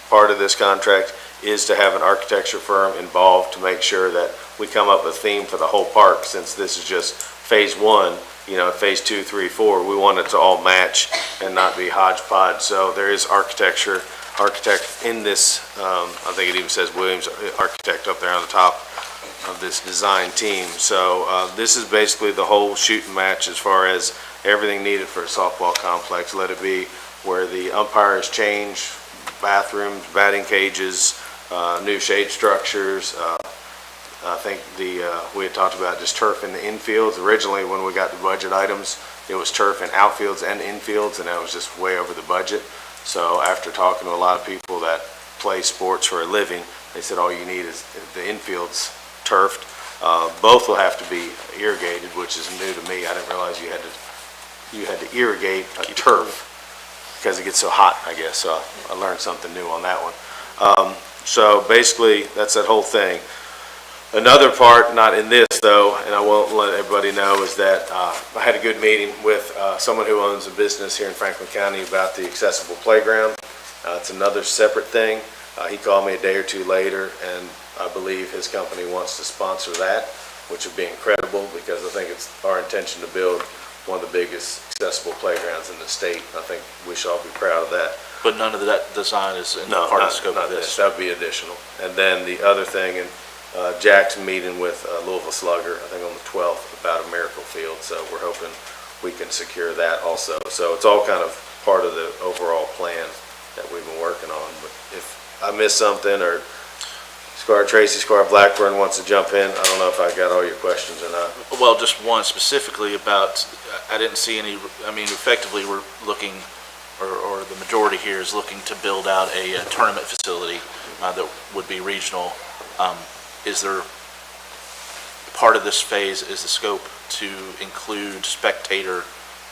Part of this contract is to have an architecture firm involved to make sure that we come up with a theme for the whole park, since this is just phase 1, phase 2, 3, 4, we want it to all match and not be hodgepodge. So there is architect in this, I think it even says Williams Architect up there on the top of this design team. So this is basically the whole shoot and match as far as everything needed for a softball complex. Let it be where the umpires change, bathrooms, batting cages, new shade structures. I think we had talked about just turf in the infields. Originally, when we got the budget items, it was turf in outfields and infields, and that was just way over the budget. So after talking to a lot of people that play sports for a living, they said all you need is the infields turfed. Both will have to be irrigated, which is new to me. I didn't realize you had to irrigate a turf because it gets so hot, I guess. So I learned something new on that one. So basically, that's that whole thing. Another part, not in this though, and I won't let everybody know, is that I had a good meeting with someone who owns a business here in Franklin County about the accessible playground. It's another separate thing. He called me a day or two later, and I believe his company wants to sponsor that. which would be incredible because I think it's our intention to build one of the biggest accessible playgrounds in the state. I think we should all be proud of that. But none of that design is in No, part of not, the scope not of this. That would be additional. And then the other thing, and Jack's meeting with Louisville Slugger, I think on the 12th, about a miracle field, so we're hoping we can secure that also. So it's all kind of part of the overall plan that we've been working on. But if I miss something, or Squire Blackburn wants to jump in, I don't know if I got all your questions or not. Well, just one specifically about, I didn't see any, I mean, effectively, we're looking, or the majority here is looking to build out a tournament facility that would be regional. Is there, part of this phase, is the scope to include spectator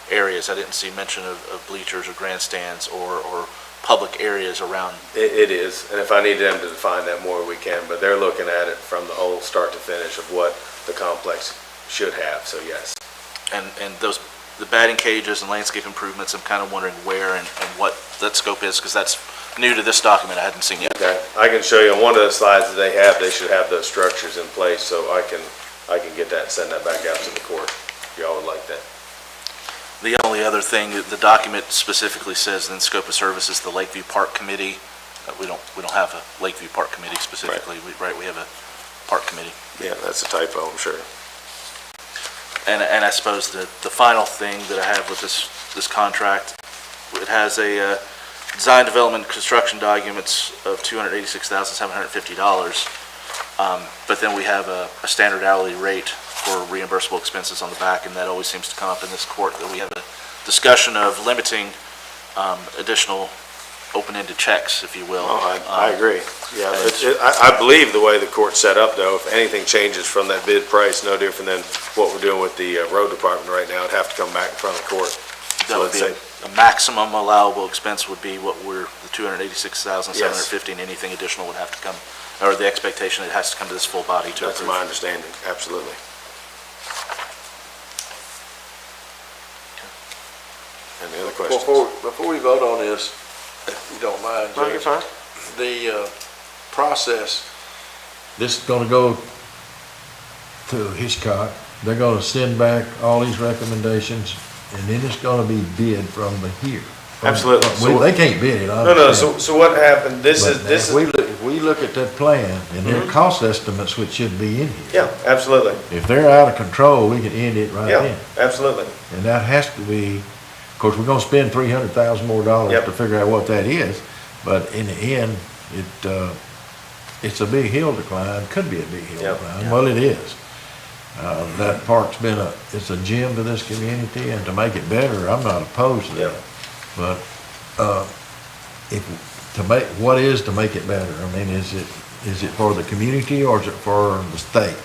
areas? I didn't see mention of bleachers or grandstands or public areas around. It is, and if I need them to define that more, we can, but they're looking at it from the whole start to finish of what the complex should have, so yes. And those, the batting cages and landscape improvements, I'm kind of wondering where and what that scope is, because that's new to this document, I hadn't seen yet. Okay, I can show you on one of the slides that they have, they should have those structures in place, so I can get that and send that back out to the court, if y'all would like that. The only other thing, the document specifically says in scope of services, the Lakeview Park Committee. We don't have a Lakeview Park Committee specifically, we have a park committee. Yeah, that's a typo, I'm sure. And I suppose the final thing that I have with this contract, it has a design, development, construction documents of $286,750. But then we have a standard hourly rate for reimbursable expenses on the back, and that always seems to come up in this court, that we have a discussion of limiting additional open-ended checks, if you will. Oh, I agree. Yeah, I believe the way the court's set up, though, if anything changes from that bid price, no different than what we're doing with the road department right now, it'd have to come back in front of the court. That would be a maximum allowable expense would be what we're, the $286,750, and anything additional would have to come, or the expectation, it has to come to this full body to approve. That's my understanding, absolutely. Any other questions? Before we vote on this, if you don't mind, No, you're fine. the process, This is gonna go to Hitchcock. They're gonna send back all these recommendations, and then it's gonna be bid from the here. Absolutely. They can't bid it, I No, understand. so what happened, this But is, If we look at that plan, and their cost estimates, which should be in here. yeah, absolutely. If they're out of control, we can end it right Yeah, then. absolutely. And that has to be, of course, we're gonna spend $300,000 more Yep. to figure out what that is, but in the end, it's a big hill to climb, could be a big hill to Yep. climb. Well, it is. That park's been it's a gem to this community, and to make it better, I'm not opposed to that. But, what is to make it better? I mean, is it for the community or is it for the state?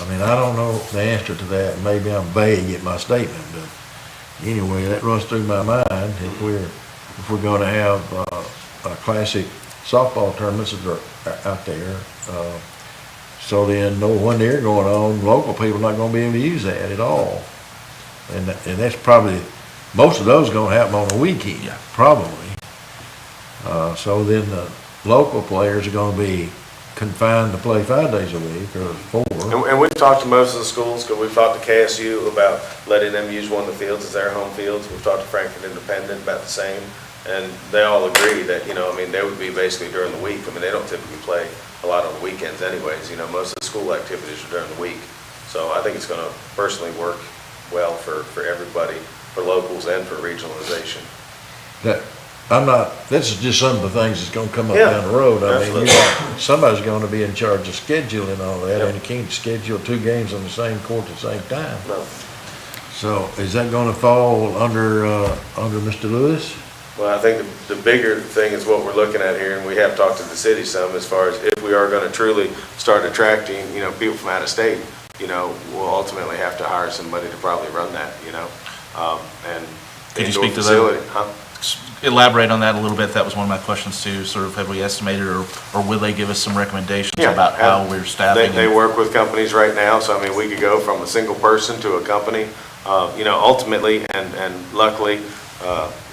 I mean, I don't know the answer to that. Maybe I'm vague in my statement, but anyway, that runs through my mind. If we're gonna have, a classic softball tournaments that are out there, so then when they're going on, local people are not gonna be able to use that at all. And that's probably, most of those are gonna happen on a weekend, probably. So then the local players are gonna be confined to play 5 days a week or 4. And we've talked to most of the schools, because we've talked to KSU about letting them use one of the fields as their home fields. We've talked to Frankfurt Independent about the same, and they all agree that, I mean, they would be basically during the week. I mean, they don't typically play a lot on the weekends anyways, most of the school activities are during the week. So I think it's gonna personally work well for everybody, for locals and for regionalization. This is just some of the things that's gonna come up Yeah, down the road. I mean, absolutely. somebody's gonna be in charge of scheduling all that, Yep. and you can't schedule 2 games on the same court at the same time. No. So is that gonna fall under Mr. Lewis? Well, I think the bigger thing is what we're looking at here, and we have talked to the city some, as far as if we are gonna truly start attracting, people from out of state, we'll ultimately have to hire somebody to probably run that, and. Could you indoor speak to facility, that? huh? Elaborate on that a little bit. That was one of my questions too, sort of have we estimated or will they give us some recommendations about how we're staffing? They work with companies right now, so I mean, we could go from a single person to a company, ultimately, and luckily,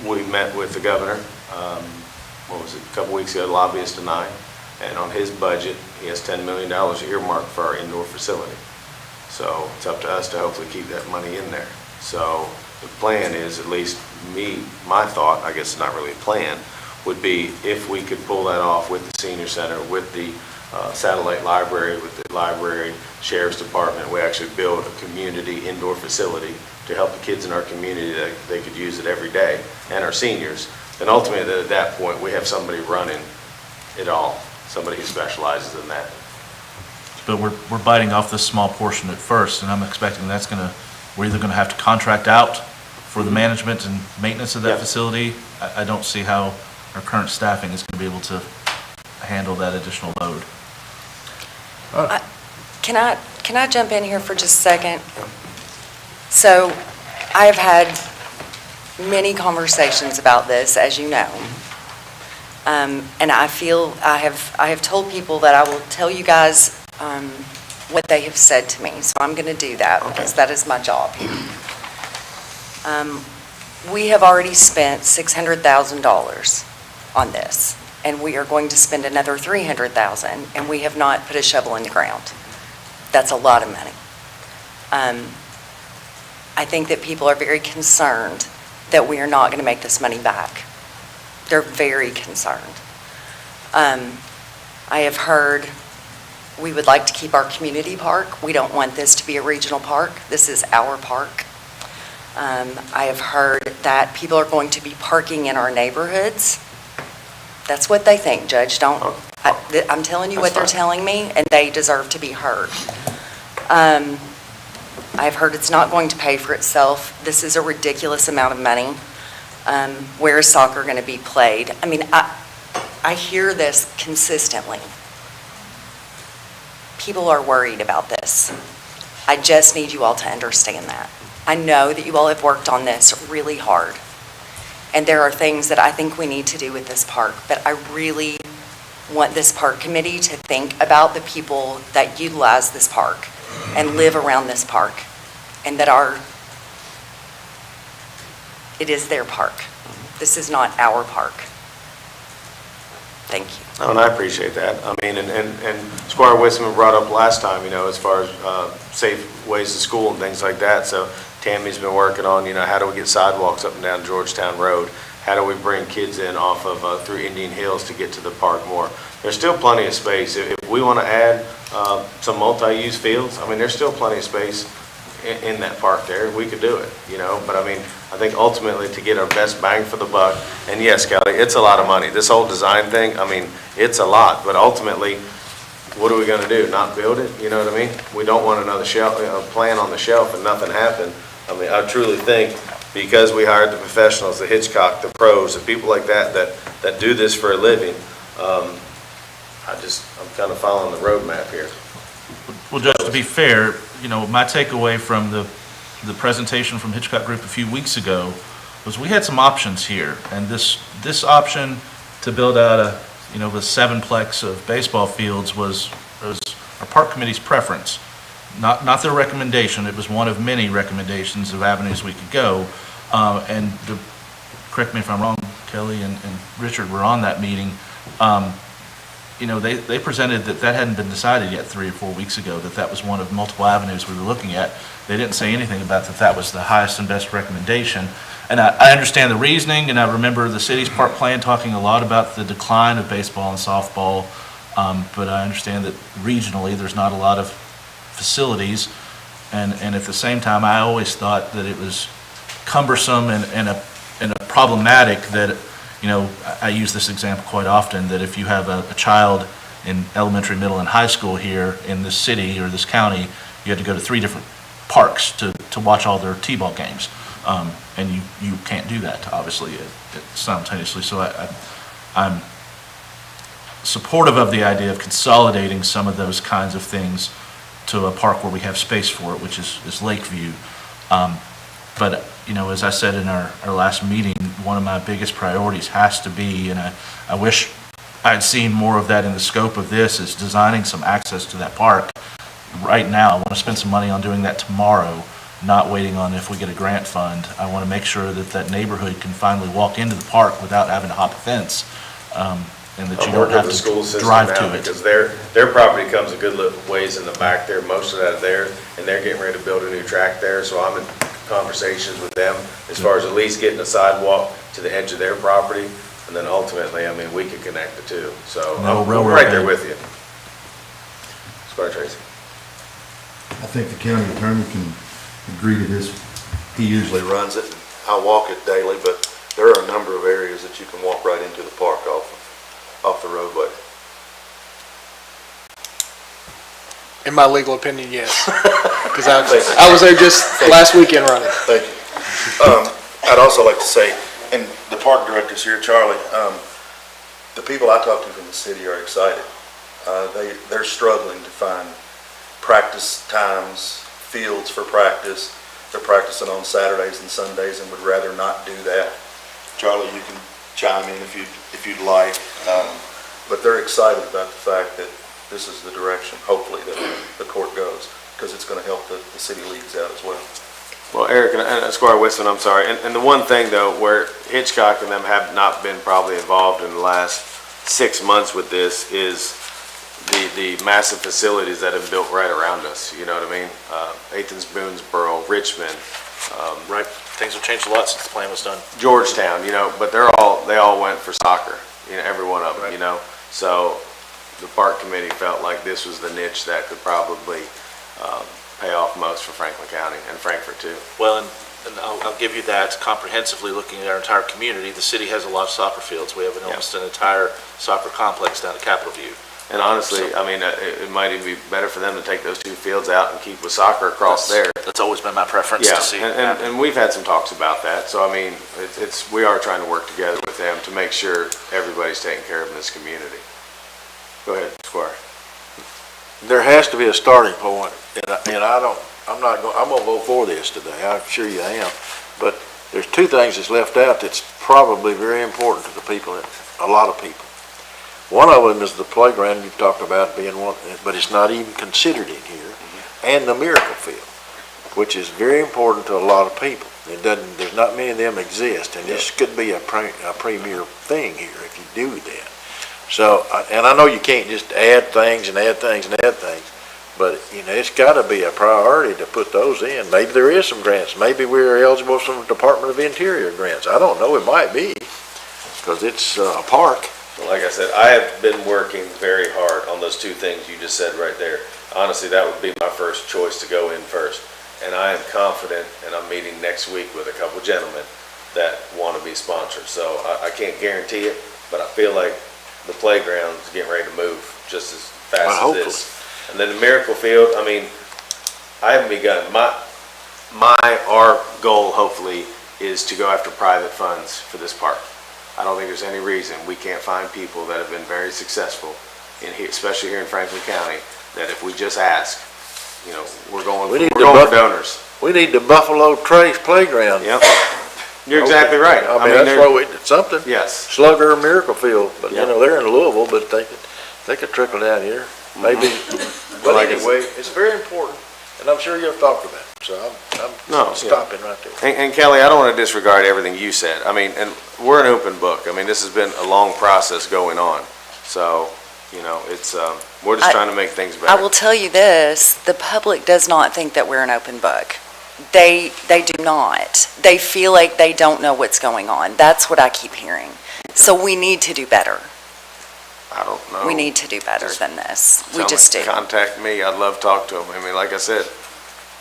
we met with the governor, a couple weeks ago, lobbyist tonight, and on his budget, he has $10 million earmarked for our indoor facility. So it's up to us to hopefully keep that money in there. So the plan is, at least my thought, I guess it's not really a plan, would be if we could pull that off with the senior center, with the satellite library, with the library, sheriff's department, we actually build a community indoor facility to help the kids in our community that they could use it every day, and our seniors. Then ultimately, at that point, we have somebody running it all, somebody who specializes in that. But we're biting off this small portion at first, and I'm expecting we're either gonna have to contract out for the management and maintenance of that Yeah. facility. I don't see how our current staffing is gonna be able to handle that additional load. Can I jump in here for just a second? So I have had many conversations about this, as you know. And I feel I have told people that I will tell you guys what they have said to me. So I'm going to do that because that is my job here. We have already spent $600,000 on this, and we are going to spend another $300,000, and we have not put a shovel in the ground. That's a lot of money. I think that people are very concerned that we are not going to make this money back. They're very concerned. I have heard we would like to keep our community park. We don't want this to be a regional park. This is our park. I have heard that people are going to be parking in our neighborhoods. That's what they think, Judge. I'm telling you what they're telling me, and they deserve to be heard. I've heard it's not going to pay for itself. This is a ridiculous amount of money. Where is soccer going to be played? I mean, I hear this consistently. People are worried about this. I just need you all to understand that. I know that you all have worked on this really hard, and there are things that I think we need to do with this park, but I really want this park committee to think about the people that utilize this park and live around this park, and that it is their park. This is not our park. Thank you. Oh, and I appreciate that. I mean, and Squire Wisman brought up last time, as far as safe ways to school and things like that. So Tammy's been working on, how do we get sidewalks up and down Georgetown Road? How do we bring kids in off of, through Indian Hills to get to the park more? There's still plenty of space. If we want to add some multi-use fields, I mean, there's still plenty of space in that park there. We could do it, but I mean, I think ultimately to get our best bang for the buck, and yes, Kelly, it's a lot of money. This whole design thing, I mean, it's a lot, but ultimately, what are we going to do? Not build it? You know what I mean? We don't want another plan on the shelf and nothing happen. I mean, I truly think because we hired the professionals, the Hitchcock, the pros, the people like that do this for a living, I'm kind of following the roadmap here. Well, Judge, to be fair, my takeaway from the presentation from Hitchcock Group a few weeks ago was we had some options here, and this option to build out a 7-plex of baseball fields was our park committee's preference, not their recommendation. It was one of many recommendations of avenues we could go, and correct me if I'm wrong, Kelly and Richard were on that meeting. They presented that hadn't been decided yet 3 or 4 weeks ago, that was one of multiple avenues we were looking at. They didn't say anything about that was the highest and best recommendation. And I understand the reasoning, and I remember the city's park plan talking a lot about the decline of baseball and softball, but I understand that regionally there's not a lot of facilities, and at the same time, I always thought that it was cumbersome and problematic that I use this example quite often, that if you have a child in elementary, middle, and high school here in this city or this county, you have to go to 3 different parks to watch all their T-ball games. And you can't do that, obviously, simultaneously. So I'm supportive of the idea of consolidating some of those kinds of things to a park where we have space for it, which is Lakeview. But as I said in our last meeting, one of my biggest priorities has to be, and I wish I'd seen more of that in the scope of this, is designing some access to that park. Right now, I want to spend some money on doing that tomorrow, not waiting on if we get a grant fund. I want to make sure that neighborhood can finally walk into the park without having to hop a fence. and that you I'm don't working have with the to school system drive now to it. because their property comes a good little ways in the back there, most of that is there, and they're getting ready to build a new track there, so I'm in conversations with them as far as at least getting a sidewalk to the edge of their property, and then ultimately, I mean, we could connect the two, so And that'll I'm railroad right there in. with you. Squire Tracy. I think the county attorney can agree to this. He usually runs it, and I walk it daily, but there are a number of areas that you can walk right into the park off the roadway. In my legal opinion, yes. Because I was there just last weekend running. Thank you. I'd also like to say, and the park director's here, Charlie, the people I talk to from the city are excited. They're struggling to find practice times, fields for practice. They're practicing on Saturdays and Sundays and would rather not do that. Charlie, you can chime in if you'd like. But they're excited about the fact that this is the direction, hopefully, that the court goes, because it's going to help the city leagues out as well. Well, Eric and Squire Whistman, I'm sorry, and the one thing though, where Hitchcock and them have not been probably involved in the last 6 months with this is the massive facilities that have built right around us, you know what I mean? Athens, Boonesboro, Richmond. Right, things have changed a lot since the plan was done. Georgetown, you know, but they all went for soccer, you know, every one of them, you know? So the park committee felt like this was the niche that could probably pay off most for Franklin County and Frankfort too. Well, and I'll give you that comprehensively looking at our entire community. The city has a lot of soccer fields. We have almost an entire soccer complex down at Capitol View. And honestly, I mean, it might even be better for them to take those two fields out and keep with soccer across there. That's always been my preference Yeah, to see. and we've had some talks about that. So I mean, we are trying to work together with them to make sure everybody's taken care of in this community. Go ahead, Squire. There has to be a starting point, and I'm gonna vote for this today, I'm sure you am, but there's two things that's left out that's probably very important to the people, a lot of people. One of them is the playground you've talked about being one, but it's not even considered in here, and the Miracle Field, which is very important to a lot of people. There's not many of them exist, and this could be a premier thing here if you do that. So, and I know you can't just add things and add things and add things, but, you know, it's gotta be a priority to put those in. Maybe there is some grants, maybe we're eligible for some Department of Interior grants, I don't know, it might be, because it's a park. Like I said, I have been working very hard on those two things you just said right there. Honestly, that would be my first choice to go in first. And I am confident, and I'm meeting next week with a couple gentlemen that want to be sponsors. So I can't guarantee it, but I feel like the playground is getting ready to move just as fast as this. And then the Miracle Field, I mean, I haven't begun. Our goal hopefully is to go after private funds for this park. I don't think there's any reason we can't find people that have been very successful in here, especially here in Franklin County, that if we just ask, you know, we're going for donors. We need the Buffalo Trace Playground. Yep. You're exactly right. I mean, that's why we did something. Yes. Slugger or Miracle Field, but you know, they're in Louisville, but they could trickle down here, maybe. But anyway, it's very important, and I'm sure you've talked about it, so I'm stopping right there. And Kelly, I don't want to disregard everything you said. I mean, and we're an open book. I mean, this has been a long process going on. So, you know, it's, we're just trying to make things better. I will tell you this, the public does not think that we're an open book. They do not. They feel like they don't know what's going on. That's what I keep hearing. So we need to do better. I don't know. We need to do better than this. We just do. Contact me. I'd love to talk to them. I mean, like I said,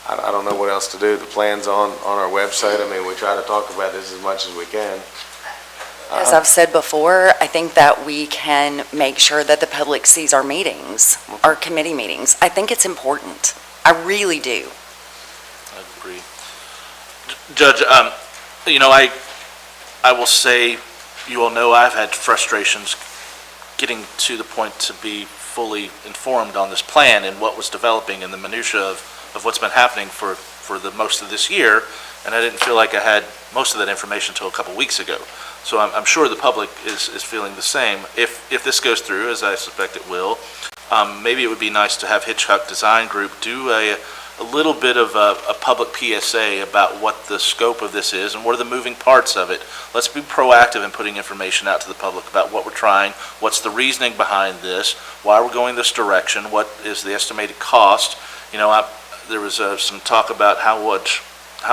I don't know what else to do. The plan's on our website. I mean, we try to talk about this as much as we can. As I've said before, I think that we can make sure that the public sees our meetings, our committee meetings. I think it's important. I really do. I agree. Judge, you know, I will say, you all know I've had frustrations getting to the point to be fully informed on this plan and what was developing and the minutia of what's been happening for the most of this year, and I didn't feel like I had most of that information until a couple weeks ago. So I'm sure the public is feeling the same. If this goes through, as I suspect it will, maybe it would be nice to have Hitchcock Design Group do a little bit of a public PSA about what the scope of this is and what are the moving parts of it. Let's be proactive in putting information out to the public about what we're trying, what's the reasoning behind this, why we're going this direction, what is the estimated cost. You know, there was some talk about how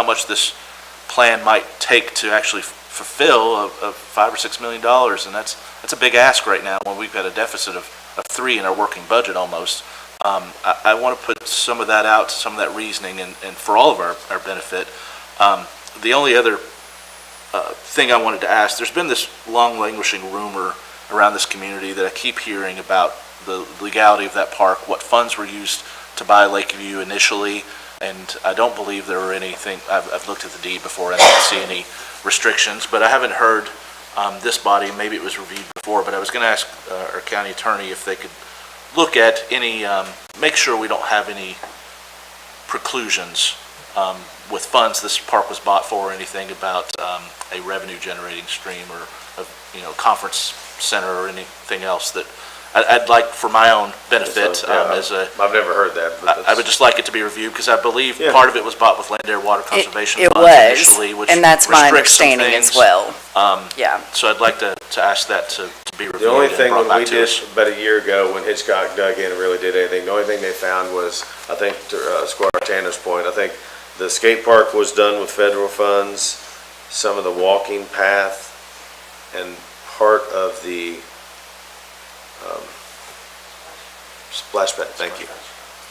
much this plan might take to actually fulfill of $5 or $6 million, and that's a big ask right now when we've got a deficit of 3 in our working budget almost. I want to put some of that out, some of that reasoning, and for all of our benefit. The only other thing I wanted to ask, there's been this long languishing rumor around this community that I keep hearing about the legality of that park, what funds were used to buy Lakeview initially, and I don't believe there were anything, I've looked at the deed before and I didn't see any restrictions, but I haven't heard this body, maybe it was reviewed before, but I was going to ask our county attorney if they could look at any, make sure we don't have any preclusions with funds this park was bought for, or anything about a revenue generating stream or a conference center or anything else that I'd like for my own benefit as a. I've never heard that. But I would just like it to be reviewed because I believe Yeah. part of it was bought with land, air, water conservation It funds was, initially, which and that's my restricts some understanding as things. well. Yeah. So I'd like to ask that to be reviewed. The only and thing brought when back we to did us. about a year ago, when Hitchcock dug in and really did anything, the only thing they found was, I think, to Squire Tanner's point, I think the skate park was done with federal funds, some of the walking path, and part of the splash pad, thank you.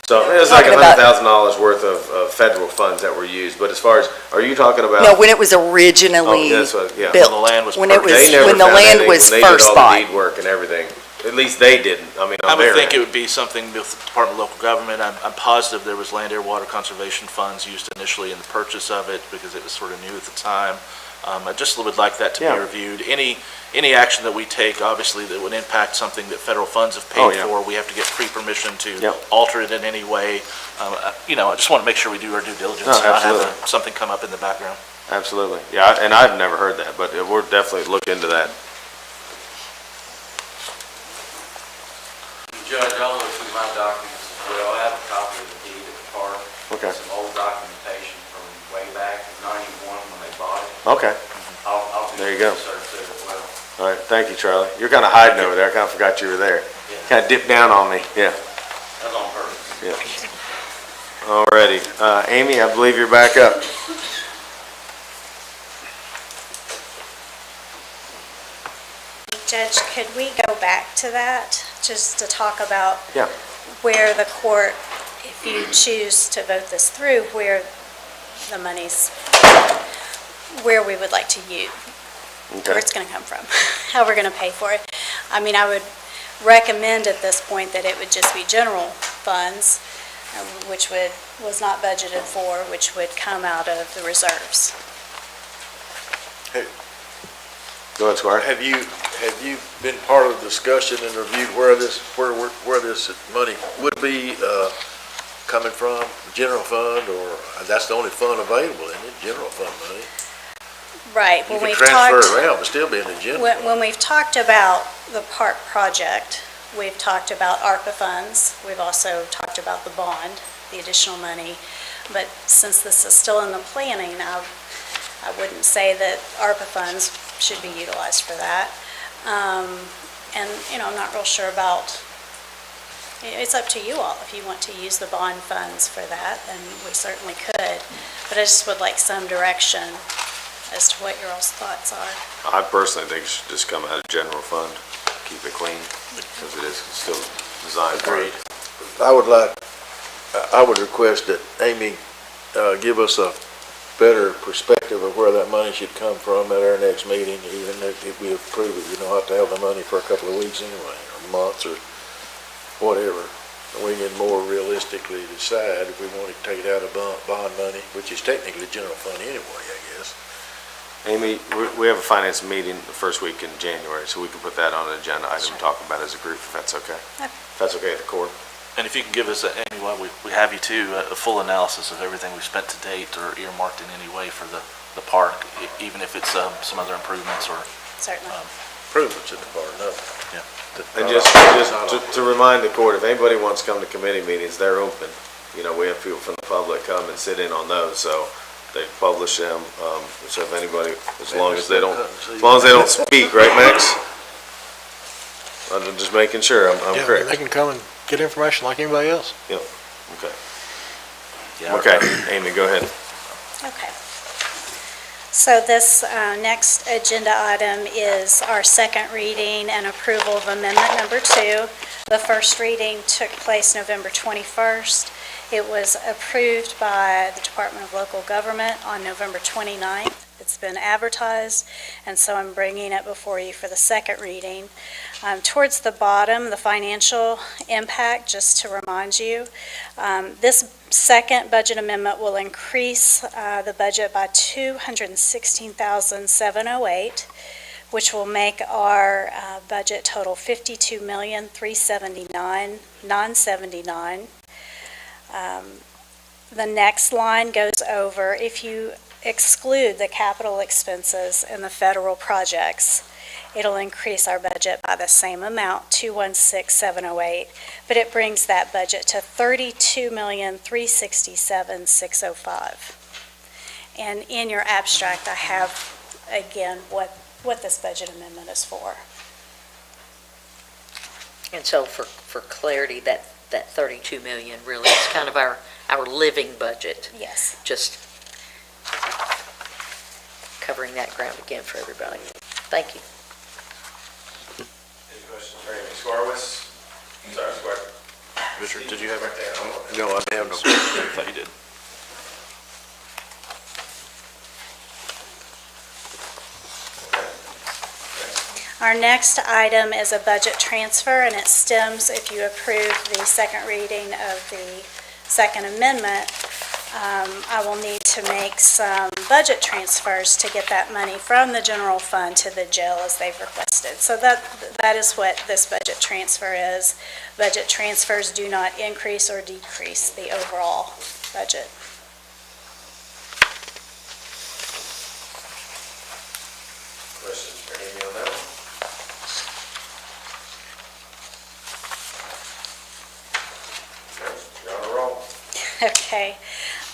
So it was like Talking about- $100,000 worth of federal funds that were used, but as far as, are you talking about? No, when it was originally Oh, that's what- yeah. built. When the land was When it was, They never when the found land anything was when they first did all bought. the deed work and everything. At least they didn't. I mean, I on would their think it end. would be something with the Department of Local Government. I'm positive there was land, air, water conservation funds used initially in the purchase of it because it was sort of new at the time. I just would like that to be Yeah. reviewed. Any action that we take, obviously, that would impact something that federal funds have Oh, paid yeah. for, we have to get pre-permission to Yep. alter it in any way. I just want to make sure we do our due diligence No, and not have absolutely. something come up in the background. Absolutely. Yeah, and I've never heard that, but we're definitely look into that. Judge, I'll look through my documents as well. I have a copy of the deed at the park. Okay. Some old documentation from way back in '91 when they bought it. Okay. I'll do There you some go. research there as well. All right, thank you, Charlie. You're kind of hiding over there. I kind of forgot you were there. Kind of dipped down on me. Yeah, That's on purpose. yeah. All righty. Amy, I believe you're back up. Judge, could we go back to that, just to talk about Yeah. where the court, if you choose to vote this through, where the money's, where we would like to use, where it's going to come from, how we're going to pay for it. I mean, I would recommend at this point that it would just be general funds, which was not budgeted for, which would come out of the reserves. Go ahead, Squire. Have you been part of the discussion and reviewed where this money would be coming from? General fund, or that's the only fund available, isn't it? General fund money. Right. You When can we've transfer talked, it around, but still be in the general. when we've talked about the park project, we've talked about ARPA funds. We've also talked about the bond, the additional money. But since this is still in the planning, I wouldn't say that ARPA funds should be utilized for that. And, I'm not real sure about, it's up to you all. If you want to use the bond funds for that, then we certainly could. But I just would like some direction as to what your all's thoughts are. I personally think it should just come out of general fund, keep it clean, because it is still designed for it. I would request that Amy give us a better perspective of where that money should come from at our next meeting, even if we approve it. We don't have to have the money for a couple of weeks anyway, or months, or whatever. We can more realistically decide if we want to take it out of bond money, which is technically general fund anyway, I guess. Amy, we have a finance meeting the first week in January, so we can put that on an agenda item to talk about as a group, if that's okay. If that's okay at the court. And if you can give us, Amy, while we have you too, a full analysis of everything we've spent to date or earmarked in any way for the park, even if it's some other improvements or. Certainly. Improvements in the park, no. Yeah. And just to remind the court, if anybody wants to come to committee meetings, they're open. we have people from the public come and sit in on those, so they publish them, so if anybody, as long as they don't speak, right, Max? I'm just making sure I'm Yeah, correct. they can come and get information like anybody else. Yep, okay. Okay, Amy, go ahead. Okay. So this next agenda item is our second reading and approval of amendment number 2. The first reading took place November 21st. It was approved by the Department of Local Government on November 29th. It's been advertised, and so I'm bringing it before you for the second reading. Towards the bottom, the financial impact, just to remind you, this second budget amendment will increase the budget by $216,708, which will make our budget total $52,379,979. The next line goes over, if you exclude the capital expenses and the federal projects, it'll increase our budget by the same amount, $216,708, but it brings that budget to $32,367,605. And in your abstract, I have, again, what this budget amendment is for. And so for clarity, that 32 million really is kind of our living budget. Yes. Just covering that ground again for everybody. Thank you. Any questions for Amy Squarwis? Sorry, Square. Richard, did you have anything? No, I have no question. I thought you did. Our next item is a budget transfer, and it stems, if you approve the second reading of the second amendment, I will need to make some budget transfers to get that money from the general fund to the jail as they've requested. So that is what this budget transfer is. Budget transfers do not increase or decrease the overall budget. Questions for Amy on that one? Okay, you're on a roll. Okay.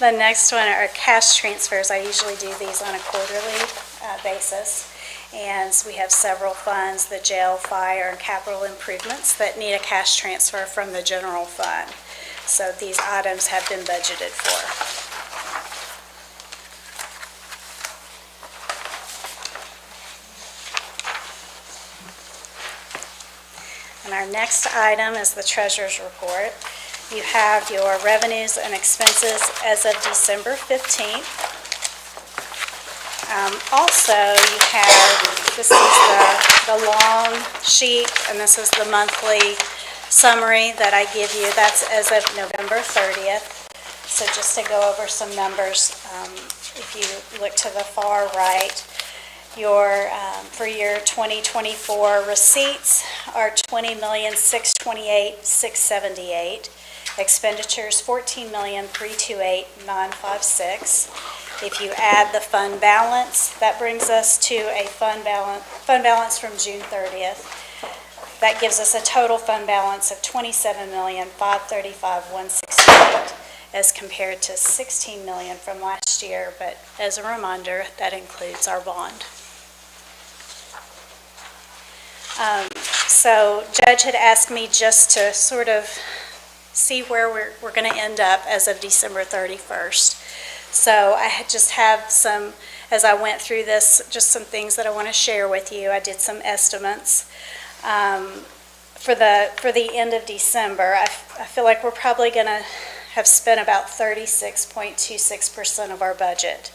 The next one are cash transfers. I usually do these on a quarterly basis. And we have several funds, the jail, fire, and capital improvements that need a cash transfer from the general fund. So these items have been budgeted for. And our next item is the treasurer's report. You have your revenues and expenses as of December 15th. Also, you have, this is the long sheet, and this is the monthly summary that I give you. That's as of November 30th. So just to go over some numbers, if you look to the far right, for your 2024 receipts are $20,628,678. Expenditures, $14,328,956. If you add the fund balance, that brings us to a fund balance from June 30th. That gives us a total fund balance of $27,535,168 as compared to $16 million from last year, but as a reminder, that includes our bond. So Judge had asked me just to sort of see where we're going to end up as of December 31st. So I just have some, as I went through this, just some things that I want to share with you. I did some estimates. For the end of December, I feel like we're probably going to have spent about 36.26% of our budget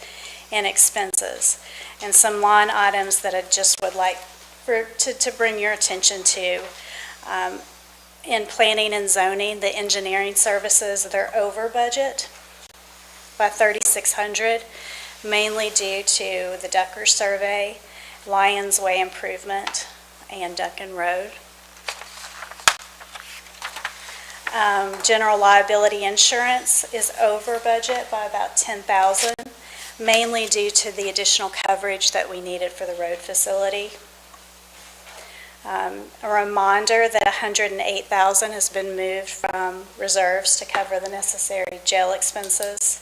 in expenses. And some line items that I just would like to bring your attention to. In planning and zoning, the engineering services, they're over budget by $3,600, mainly due to the Ducker survey, Lions Way improvement, and Duncan Road. General liability insurance is over budget by about $10,000, mainly due to the additional coverage that we needed for the road facility. A reminder that $108,000 has been moved from reserves to cover the necessary jail expenses.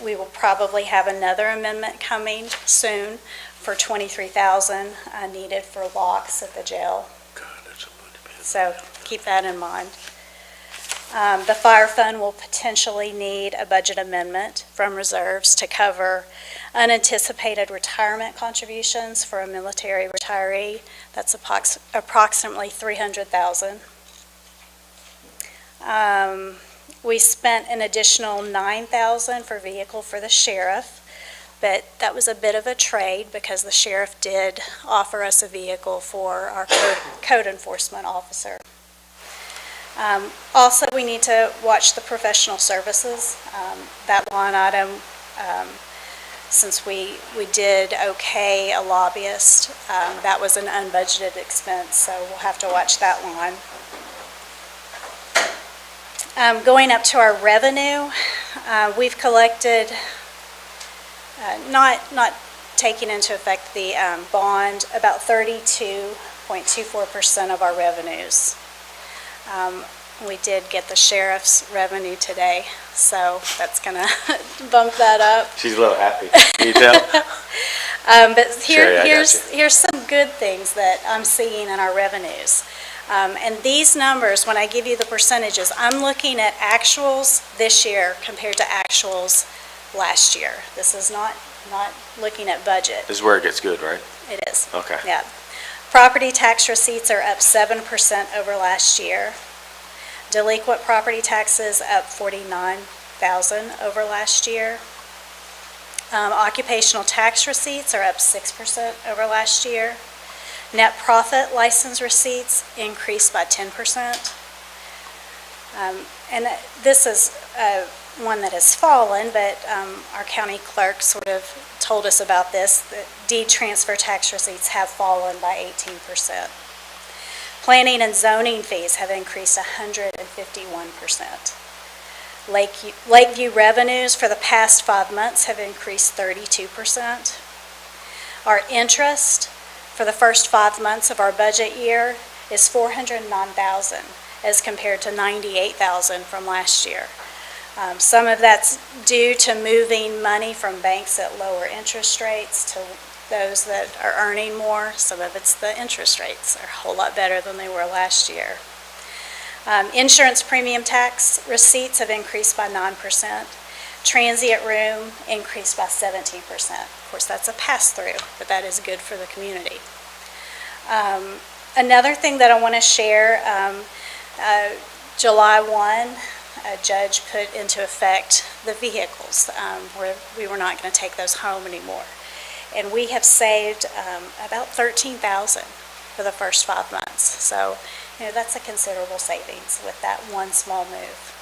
We will probably have another amendment coming soon for $23,000 needed for locks at the jail. So keep that in mind. The fire fund will potentially need a budget amendment from reserves to cover unanticipated retirement contributions for a military retiree. That's approximately $300,000. We spent an additional $9,000 for vehicle for the sheriff, but that was a bit of a trade because the sheriff did offer us a vehicle for our code enforcement officer. Also, we need to watch the professional services. That line item, since we did okay a lobbyist, that was an unbudgeted expense, so we'll have to watch that line. Going up to our revenue, we've collected, not taking into effect the bond, about 32.24% of our revenues. We did get the sheriff's revenue today, so that's going to bump that up. She's a little happy. Can you tell? But Sherry, I got here's some good things that I'm seeing in our revenues. And these numbers, when I give you the percentages, I'm looking at actuals this year compared to actuals last year. This is not looking at budget. This is where it gets good, right? It is. Okay. Yeah. Property tax receipts are up 7% over last year. Delinquent property taxes up $49,000 over last year. Occupational tax receipts are up 6% over last year. Net profit license receipts increased by 10%. And this is one that has fallen, but our county clerk sort of told us about this, that deed transfer tax receipts have fallen by 18%. Planning and zoning fees have increased 151%. Lakeview revenues for the past 5 months have increased 32%. Our interest for the first 5 months of our budget year is $409,000 as compared to $98,000 from last year. Some of that's due to moving money from banks at lower interest rates to those that are earning more. Some of it's the interest rates are a whole lot better than they were last year. Insurance premium tax receipts have increased by 9%. Transient room increased by 17%. Of course, that's a pass-through, but that is good for the community. Another thing that I want to share, July 1, a judge put into effect the vehicles, where we were not going to take those home anymore. And we have saved about $13,000 for the first 5 months. So, that's a considerable savings with that one small move.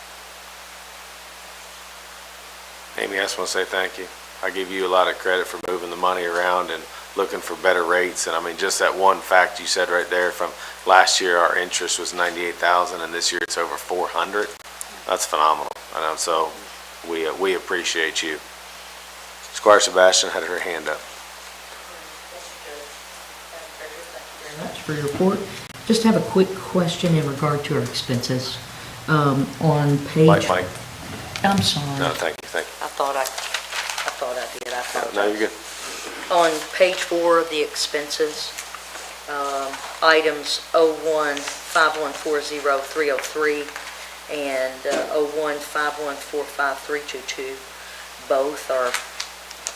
Amy, I just want to say thank you. I give you a lot of credit for moving the money around and looking for better rates. And I mean, just that one fact you said right there, from last year, our interest was $98,000 and this year it's over $400. That's phenomenal. So we appreciate you. Squire Sebastian had her hand up. Very much for your report. Just have a quick question in regard to our expenses. On page... Mike. I'm sorry. No, thank you. I thought I did. I apologize. No, you're good. On page 4 of the expenses, items 01-5140-303 and 01-5145-322, both are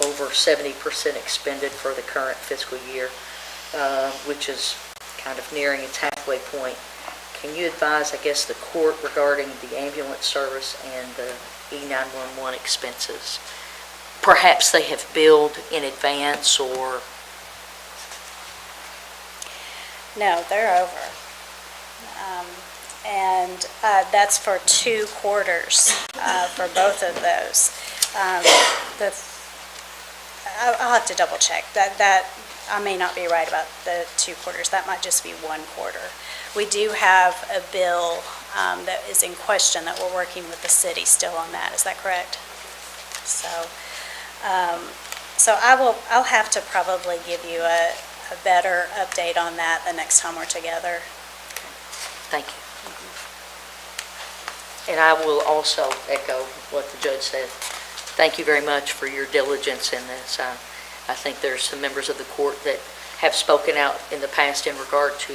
over 70% expended for the current fiscal year, which is kind of nearing its halfway point. Can you advise, I guess, the court regarding the ambulance service and the E911 expenses? Perhaps they have billed in advance or... No, they're over. And that's for 2 quarters for both of those. I'll have to double check. That I may not be right about the 2 quarters. That might just be 1 quarter. We do have a bill that is in question that we're working with the city still on that. Is that correct? So I'll have to probably give you a a better update on that the next time we're together. Thank you. And I will also echo what the judge said. Thank you very much for your diligence in this. I think there's some members of the court that have spoken out in the past in regard to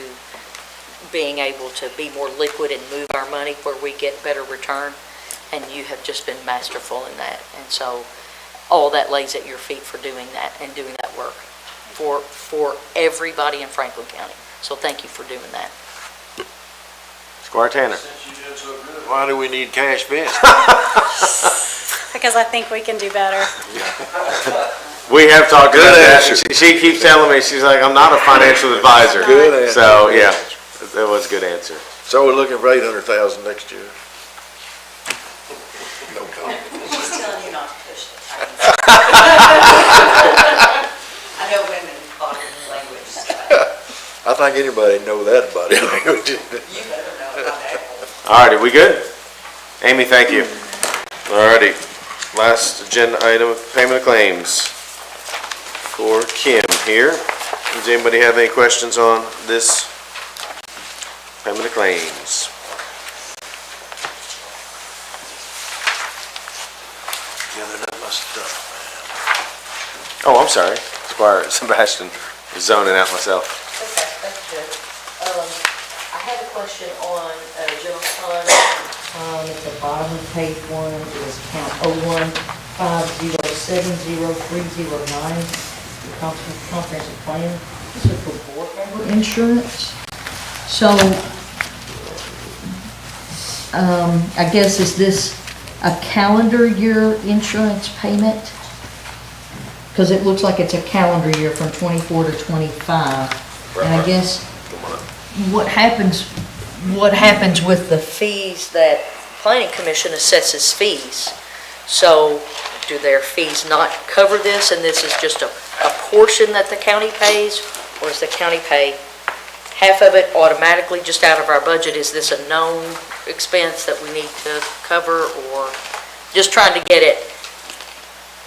being able to be more liquid and move our money where we get better return, and you have just been masterful in that. And so all that lays at your feet for doing that and doing that work for everybody in Franklin County. So thank you for doing that. Squire Tanner. Why do we need cash vest? Because I think we can do better. We have talked Good about that. answer. She keeps telling me, she's like, I'm not a financial advisor. Good answer. So, yeah, that was a good answer. So we're looking for 800,000 next year. No comment. She's telling you not to push it. I know women body language stuff. I think anybody know that body language. You better know about that. All righty, we good? Amy, thank you. All righty, last agenda item, payment of claims for Kim here. Does anybody have any questions on this payment of claims? Gathering up my stuff, Oh, I'm sorry, Squire Sebastian was zoning out myself. Okay, thank you, Judge. I had a question on general fund. At the bottom of page 1 is account 015070309, the comprehensive plan. This is for board member insurance. So, I guess, is this a calendar year insurance payment? Because it looks like it's a calendar year from 24 to 25. And I guess what happens with the fees that Planning Commission assesses fees? So do their fees not cover this, and this is just a portion that the county pays? Or does the county pay half of it automatically just out of our budget? Is this a known expense that we need to cover, or just trying to get it?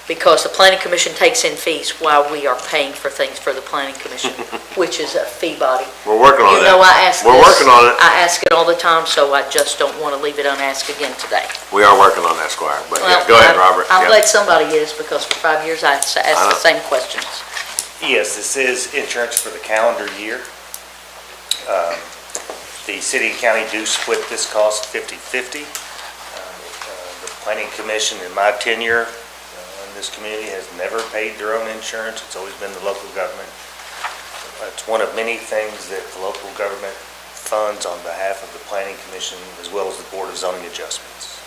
Because the Planning Commission takes in fees while we are paying for things for the Planning Commission, which is a fee body. We're working on You that. know, I ask this. We're working on it. I ask it all the time, so I just don't want to leave it unasked again today. We are working on that, Squire, but yeah, Well, go ahead, Robert. I'm Yeah. glad somebody is, because for 5 years I asked the same questions. Yes, this is insurance for the calendar year. The city and county do split this cost 50/50. The Planning Commission, in my tenure in this community, has never paid their own insurance. It's always been the local government. It's one of many things that the local government funds on behalf of the Planning Commission, as well as the Board of Zoning Adjustments.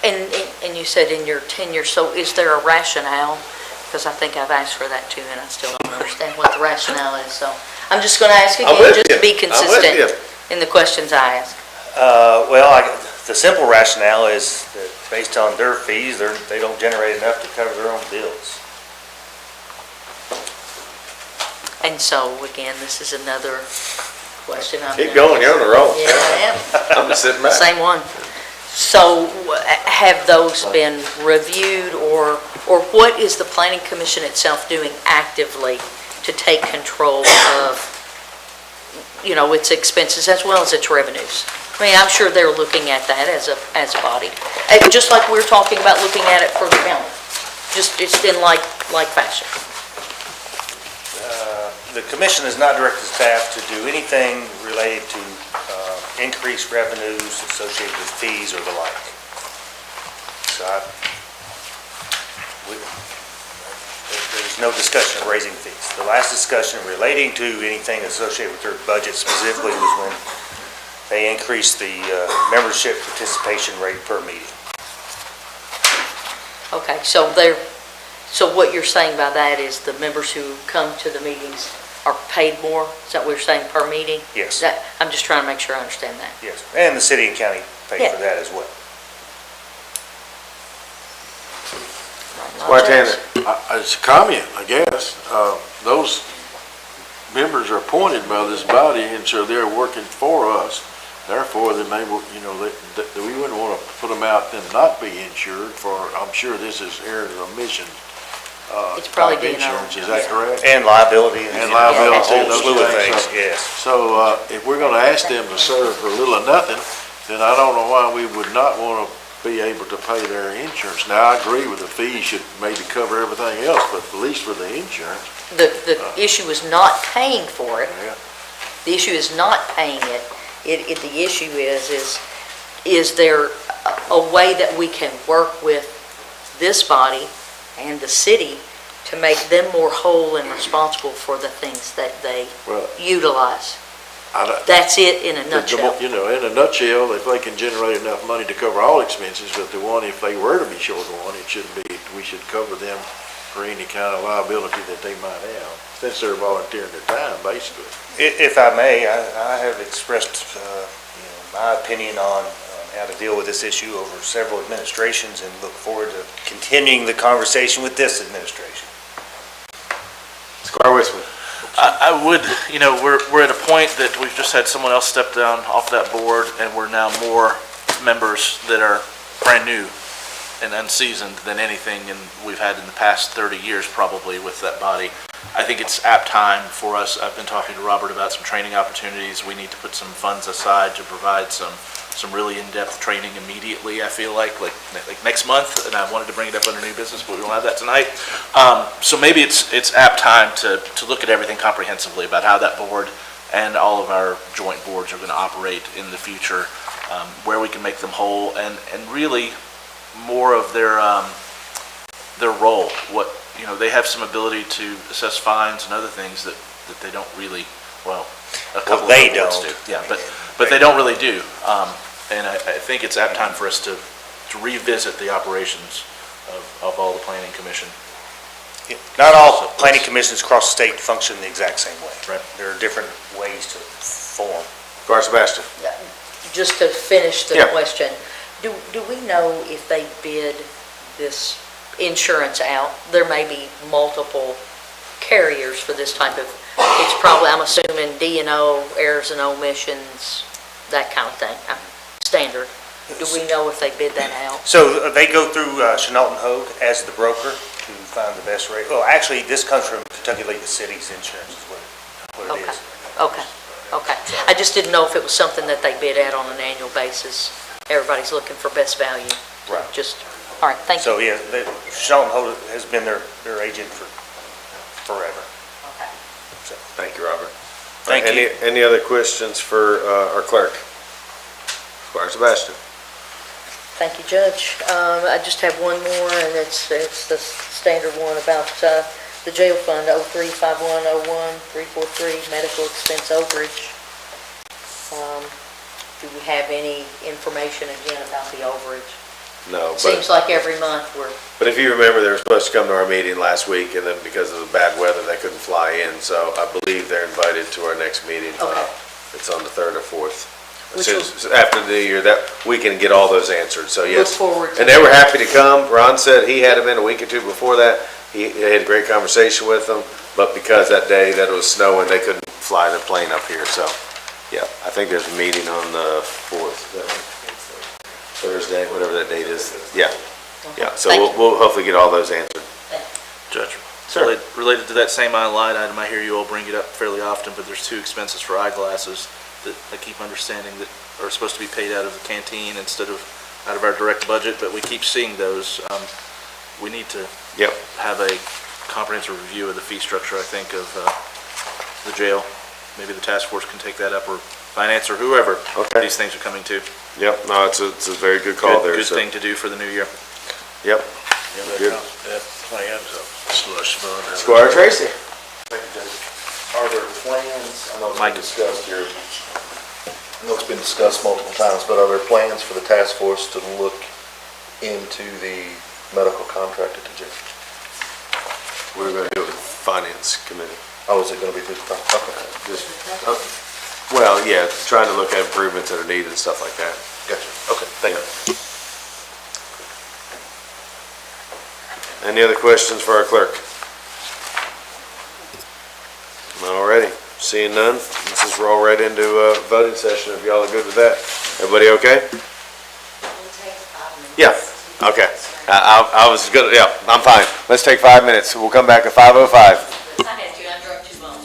And you said in your tenure, so is there a rationale? Because I think I've asked for that too, and I still don't understand what the rationale is. So I'm just going to ask I'm again, with just to you. be I'm with consistent you. in the questions I ask. The simple rationale is that based on their fees, they don't generate enough to cover their own bills. And so, again, this is another question. Keep going, you're on the roll. Yeah, I am. I'm just sitting back. Same one. So have those been reviewed, or what is the Planning Commission itself doing actively to take control of, its expenses as well as its revenues? I mean, I'm sure they're looking at that as a body, just like we're talking about looking at it for the county, just in like fashion. The commission has not directed staff to do anything related to increased revenues associated with fees or the like. So there's no discussion of raising fees. The last discussion relating to anything associated with their budget specifically was when they increased the membership participation rate per meeting. Okay, so what you're saying by that is the members who come to the meetings are paid more? Is that what you're saying, per meeting? Yes. I'm just trying to make sure I understand that. Yes, and the city and county pay Yeah. for that as well. Squire Tanner. It's a comment, I guess. Those members are appointed by this body, and so they're working for us. Therefore, then they, we wouldn't want to put them out and not be insured for, I'm sure this is area of omission It's probably type D&O. insurance, is that correct? And liability. And liability, A whole those slew of things. things, yes. So, if we're gonna ask them to serve for little or nothing, then I don't know why we would not wanna be able to pay their insurance. Now, I agree with the fee should maybe cover everything else, but at least for the insurance. The issue is not paying for it. Yeah. The issue is not paying it. The issue is there a way that we can work with this body and the city to make them more whole and responsible for the things that they Well, utilize? I don't- That's it in a nutshell. You know, in a nutshell, if they can generate enough money to cover all expenses, but the one, if they were to be short of one, it should be, we should cover them for any kind of liability that they might have, since they're volunteering their time, basically. If I may, I have expressed, my opinion on how to deal with this issue over several administrations and look forward to continuing the conversation with this administration. Squire Wisman. I would, we're at a point that we've just had someone else step down off that board, and we're now more members that are brand new and unseasoned than anything we've had in the past 30 years probably with that body. I think it's apt time for us. I've been talking to Robert about some training opportunities. We need to put some funds aside to provide some really in-depth training immediately, I feel like next month, and I wanted to bring it up under new business, but we don't have that tonight. So maybe it's apt time to look at everything comprehensively about how that board and all of our joint boards are going to operate in the future, where we can make them whole, and really more of their role. They have some ability to assess fines and other things that they don't really, a couple of they boards don't. do. Yeah, but they don't really do. And I think it's apt time for us to revisit the operations of all the planning commission. Not all planning commissions across the state function the exact same way. Right. There are different ways to form. Squire Sebastian. Just to finish the Yeah. question, do we know if they bid this insurance out? There may be multiple carriers for this type of, it's probably, I'm assuming D&O, errors and omissions, that kind of thing, standard. Do we know if they bid that out? So they go through Chenault and Hogue as the broker to find the best rate. Well, actually, this comes from Kentucky League of Cities Insurance is what it is. Okay. I just didn't know if it was something that they bid out on an annual basis. Everybody's looking for best value. Right. All right, thank you. So, yeah, Chenault and Hogue has been their agent for forever. Okay. So, Thank you, Robert. Thank you. Any other questions for our clerk? Squire Sebastian. Thank you, Judge. I just have one more, and it's the standard one about the jail fund, 035101-343, medical expense overage. Do we have any information again about the overage? No, Seems like every month but if you remember, they were supposed to come to our meeting last week, and then because of the bad weather, they couldn't fly in, so I believe they're invited to our next meeting. Okay. It's on the 3rd or 4th. Which After the year, that we can get all those answered, so yes. Look forward to And they were happy to come. Ron said he had them in a week or two before that. He had a great conversation with them, but because that day that it was snowing, they couldn't fly the plane up here, so, yeah. I think there's a meeting on the 4th, is that right? Thursday, whatever that date is. Yeah, so Thank we'll hopefully get all those answered. Judge, Sir. related to that same line item, I hear you all bring it up fairly often, but there's 2 expenses for eyeglasses that I keep understanding that are supposed to be paid out of the canteen instead of out of our direct budget, but we keep seeing those. We need to have a comprehensive review of the fee structure, I think, of the jail. Maybe the task force can take that up, or finance, or whoever these things are coming to. Yep, no, it's a very good call there. Good thing to do for the new year. Yep. Good. That plan's a slush fund. Squire Tracy. Thank you, Judge. Are there plans, I know it's been discussed here, I know it's been discussed multiple times, but are there plans for the task force to look into the medical contract at the jail? We're going to do it with the finance committee. Oh, is it going to be through the, okay. Well, yeah, trying to look at improvements that are needed and stuff like that. Gotcha, okay, thank you. Any other questions for our clerk? Alrighty, seeing none, let's just roll right into voting session if y'all are good with that. Everybody okay? Yeah. Okay. I was good, yeah, I'm fine. Let's take 5 minutes. We'll come back at 5:05. I had to, I drunk too long.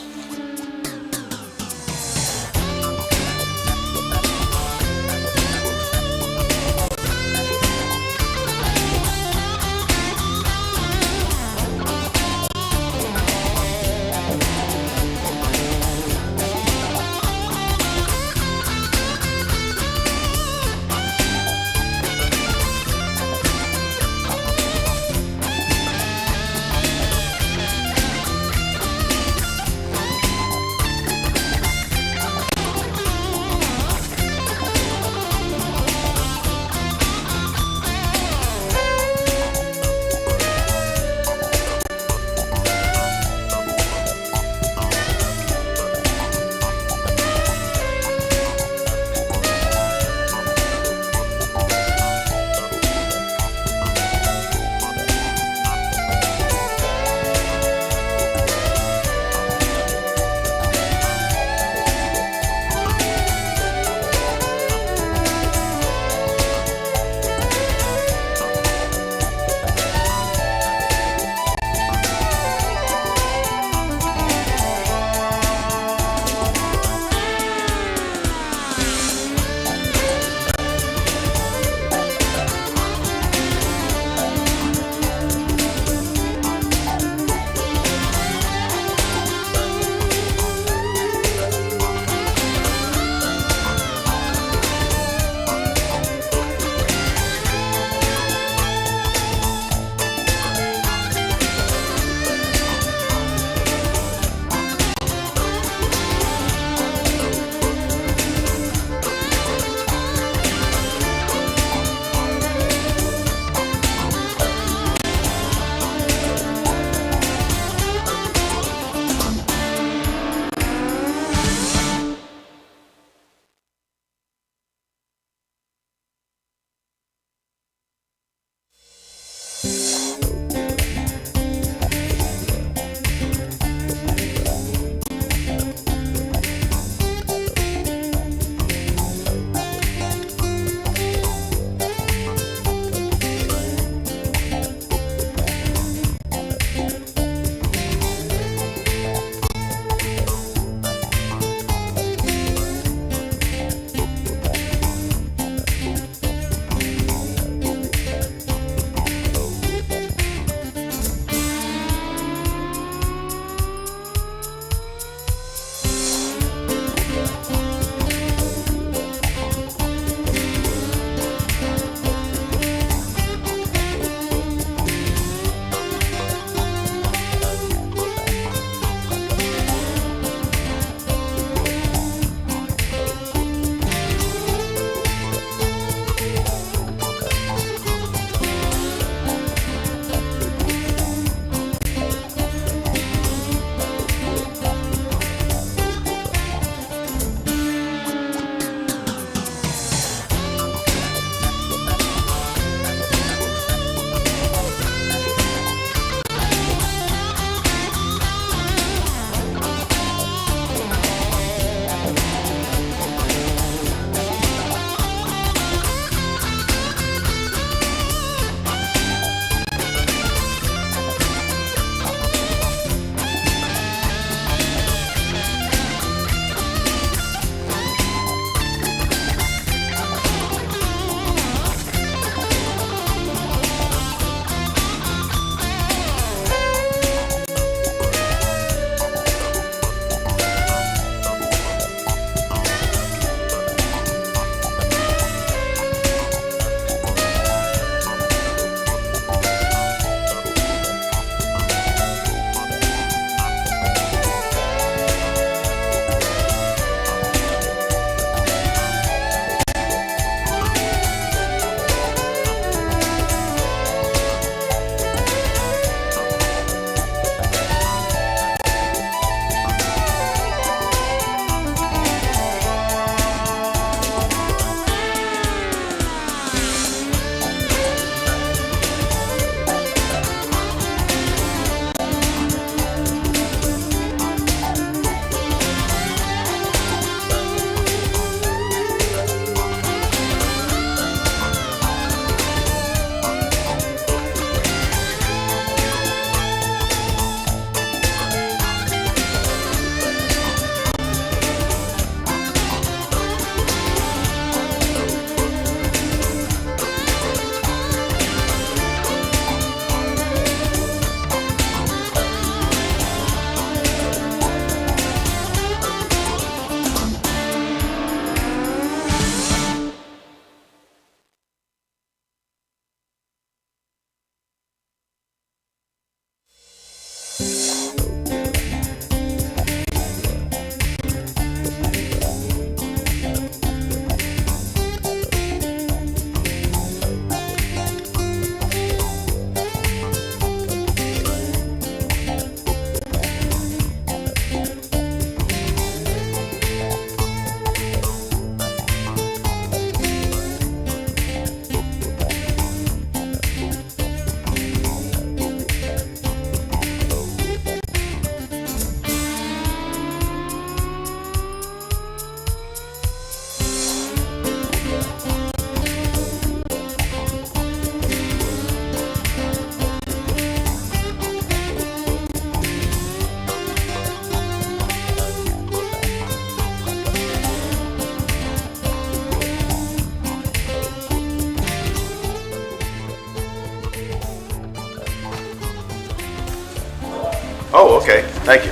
Oh, okay, thank you.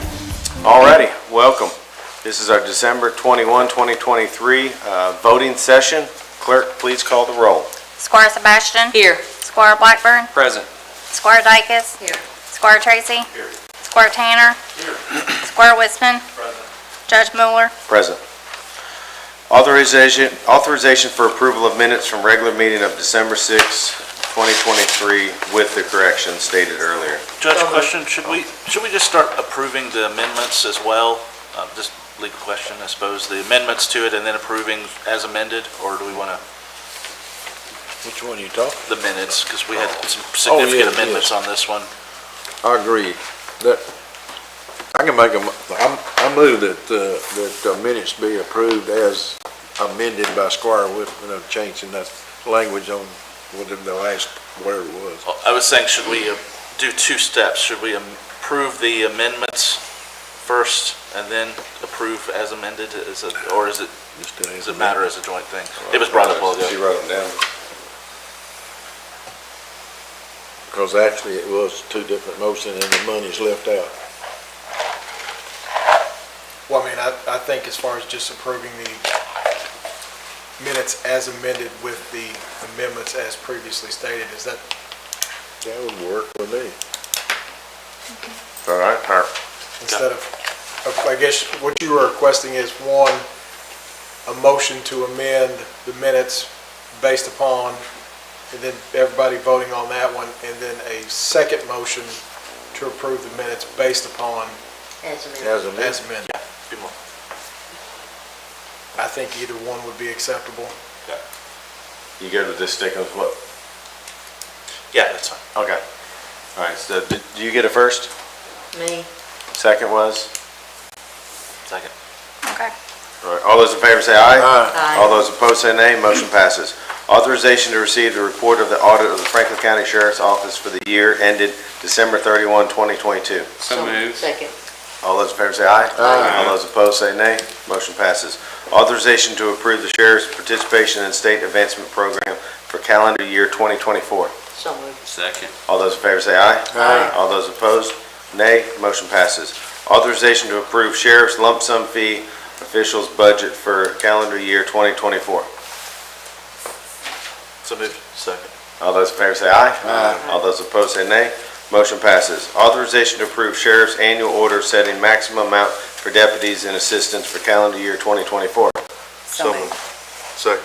Alrighty, welcome. This is our December 21, 2023 voting session. Clerk, please call the roll. Squire Sebastian. Here. Squire Blackburn. Present. Squire Dykus. Here. Squire Tracy. Here. Squire Tanner. Here. Squire Wiseman. Present. Judge Mueller. Present. Authorization for approval of minutes from regular meeting of December 6, 2023 with the corrections stated earlier. Judge, question, should we just start approving the amendments as well? Just legal question, I suppose, the amendments to it and then approving as amended, or do we want to? Which one are you talking? The minutes, because we had some Oh, yeah, significant amendments yes. on this one. I agree. That, I can make I move that minutes be approved as amended by Squire Whitman of changing that language on whatever the last word was. I was saying, should we do two steps? Should we approve the amendments first and then approve as amended? Or does it matter as a joint thing? It was brought up a while ago. She wrote them down. Because actually it was two different motions and the money's left out. Well, I mean, I think as far as just approving the minutes as amended with the amendments as previously stated, is that? That would work for me. All right, Instead of, I guess what you were requesting is one, a motion to amend the minutes based upon, and then everybody voting on that one, and then a second motion to approve the minutes based upon. As amended. As amended. Be more. I think either one would be acceptable. You good with this sticking with what? Yeah, that's fine. Okay. All right, so did you get it first? Me. Second was? Second. Okay. All right, all those in favor say aye. Aye. All those opposed say nay. Motion passes. Authorization to receive the report of the audit of the Franklin County Sheriff's Office for the year ended December 31, 2022. So moved. Second. All those in favor say aye. All those opposed say nay. Motion passes. Authorization to approve the sheriff's participation in state advancement program for calendar year 2024. So moved. Second. All those in favor say aye. All those opposed, nay. Motion passes. Authorization to approve sheriff's lump sum fee officials budget for calendar year 2024. So moved. Second. All those in favor say aye. All those opposed say nay. Motion passes. Authorization to approve sheriff's annual order setting maximum amount for deputies and assistants for calendar year 2024. So moved. Second.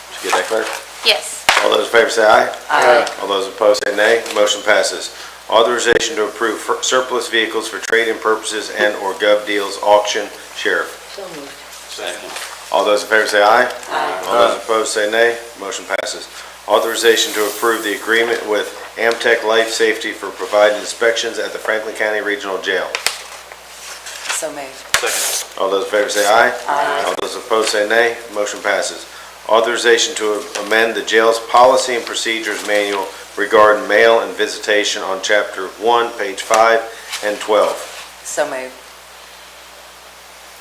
Did you get that, clerk? Yes. All those in favor say aye. Aye. All those opposed say nay. Motion passes. Authorization to approve surplus vehicles for trade-in purposes and/or gov deals auction. Sheriff. So moved. Second. All those in favor say aye. Aye. All those opposed say nay. Motion passes. Authorization to approve the agreement with Amtech Life Safety for providing inspections at the Franklin County Regional Jail. So moved. Second. All those in favor say aye. Aye. All those opposed say nay. Motion passes. Authorization to amend the jail's policy and procedures manual regarding mail and visitation on Chapter 1, page 5 and 12. So moved.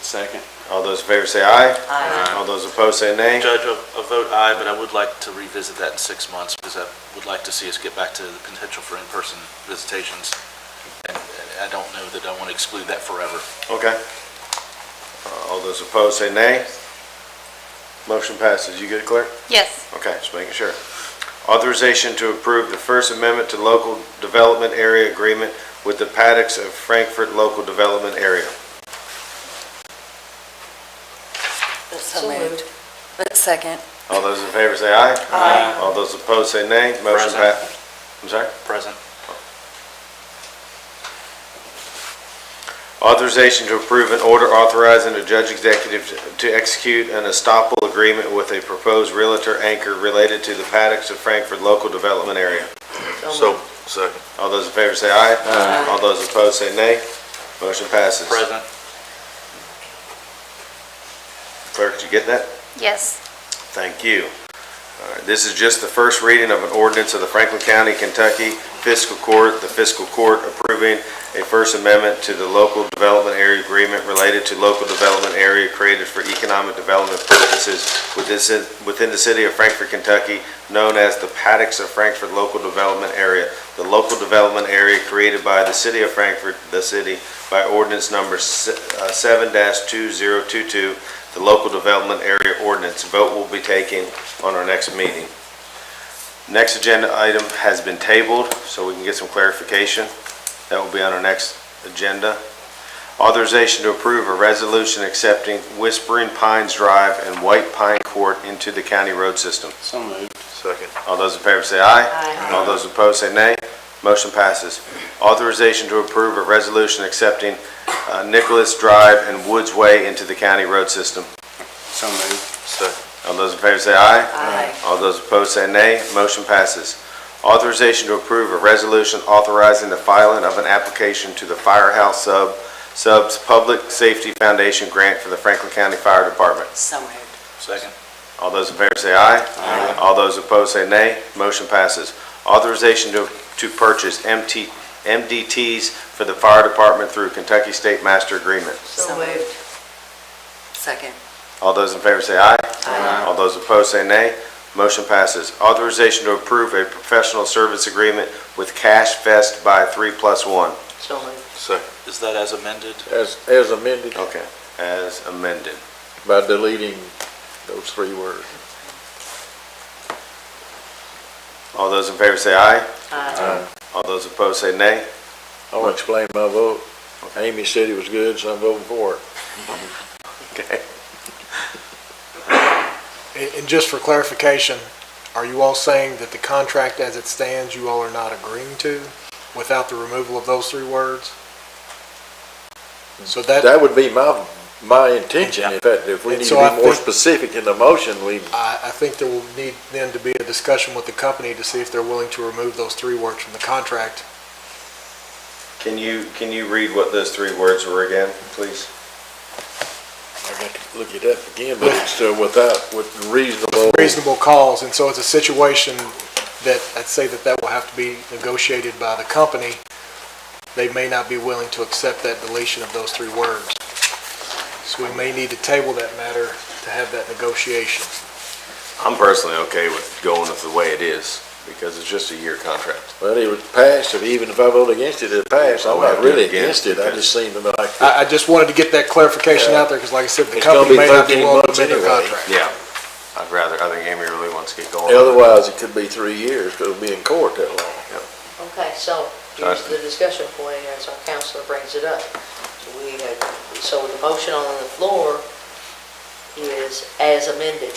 Second. All those in favor say aye. Aye. All those opposed say nay. Judge, a vote aye, but I would like to revisit that in 6 months because I would like to see us get back to the potential for in-person visitations. And I don't know that I want to exclude that forever. Okay. All those opposed say nay. Motion passes. You good, clerk? Yes. Okay, just making sure. Authorization to approve the First Amendment to Local Development Area Agreement with the Paddocks of Frankfurt Local Development Area. So moved. But second. All those in favor say aye. Aye. All those opposed say nay. Motion Present. I'm sorry? Present. Authorization to approve an order authorizing the judge executive to execute an estoppel agreement with a proposed realtor anchor related to the Paddocks of Frankfurt Local Development Area. So, second. All those in favor say aye. All those opposed say nay. Motion passes. Present. Clerk, did you get that? Yes. Thank you. All right, this is just the first reading of an ordinance of the Franklin County, Kentucky Fiscal Court, the Fiscal Court approving a First Amendment to the Local Development Area Agreement related to local development area created for economic development purposes within the city of Frankfort, Kentucky, known as the Paddocks of Frankfort Local Development Area. The local development area created by the city of Frankfort, the city, by ordinance number 7-2022, the local development area ordinance. Vote will be taken on our next meeting. Next agenda item has been tabled, so we can get some clarification. That will be on our next agenda. Authorization to approve a resolution accepting Whispering Pines Drive and White Pine Court into the county road system. So moved. Second. All those in favor say aye. Aye. All those opposed say nay. Motion passes. Authorization to approve a resolution accepting Nicholas Drive and Woods Way into the county road system. So moved. Second. All those in favor say aye. Aye. All those opposed say nay. Motion passes. Authorization to approve a resolution authorizing the filing of an application to the Firehouse Subs Public Safety Foundation grant for the Franklin County Fire Department. So moved. Second. All those in favor say aye. Aye. All those opposed say nay. Motion passes. Authorization to purchase MDTs for the fire department through Kentucky State Master Agreement. So moved. Second. All those in favor say aye. Aye. All those opposed say nay. Motion passes. Authorization to approve a professional service agreement with Cash Vest by 3+1. So moved. Second. Is that as amended? As amended Okay, as amended. by deleting those 3 words. All those in favor say aye. Aye. All those opposed say nay. I want to explain my vote. Amy said it was good, so I'm voting for it. Okay. And just for clarification, are you all saying that the contract as it stands, you all are not agreeing to without the removal of those 3 words? So that, That would be my intention. If we And need so to I be more think- specific in the motion, I think there will need then to be a discussion with the company to see if they're willing to remove those 3 words from the contract. Can you read what those 3 words were again, please? I got to look it up again, but it's with reasonable. Reasonable cause, and so it's a situation that I'd say that will have to be negotiated by the company. They may not be willing to accept that deletion of those 3 words. So we may need to table that matter to have that negotiation. I'm personally okay with going with the way it is, because it's just a year contract. Well, it was passed, even if I vote against it, it passed. I'm We'll have not to do really it again, against it, I because- just seem to like. I just wanted to get that clarification out there, because like I said, the It's gonna company be may not be 13 willing to months amend their anyway. contract. Yeah. I think Amy really wants to get going. on it. Otherwise, it could be 3 years, because it'll be in court that long. Okay, so here's the discussion point as our counselor brings it up. So the motion on the floor is as amended.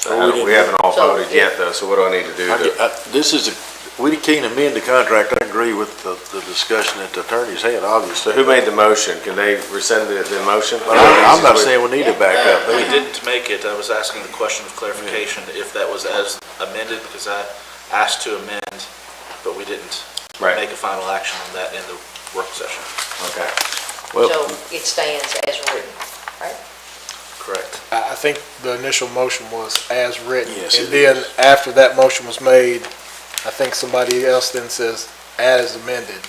We haven't all So, voted yet, though, so what do I need to do to? We can't amend the contract, I agree with the discussion that the attorneys had, obviously. So who made the motion? Can they rescind the motion? I'm not saying we need to back up. We didn't make it. I was asking the question of clarification if that was as amended, because I asked to amend, but we didn't Right. make a final action on that in the work session. Okay. So it stands as written, right? Correct. I think the initial motion was as written. Yes, And it then is. after that motion was made, I think somebody else then says as amended.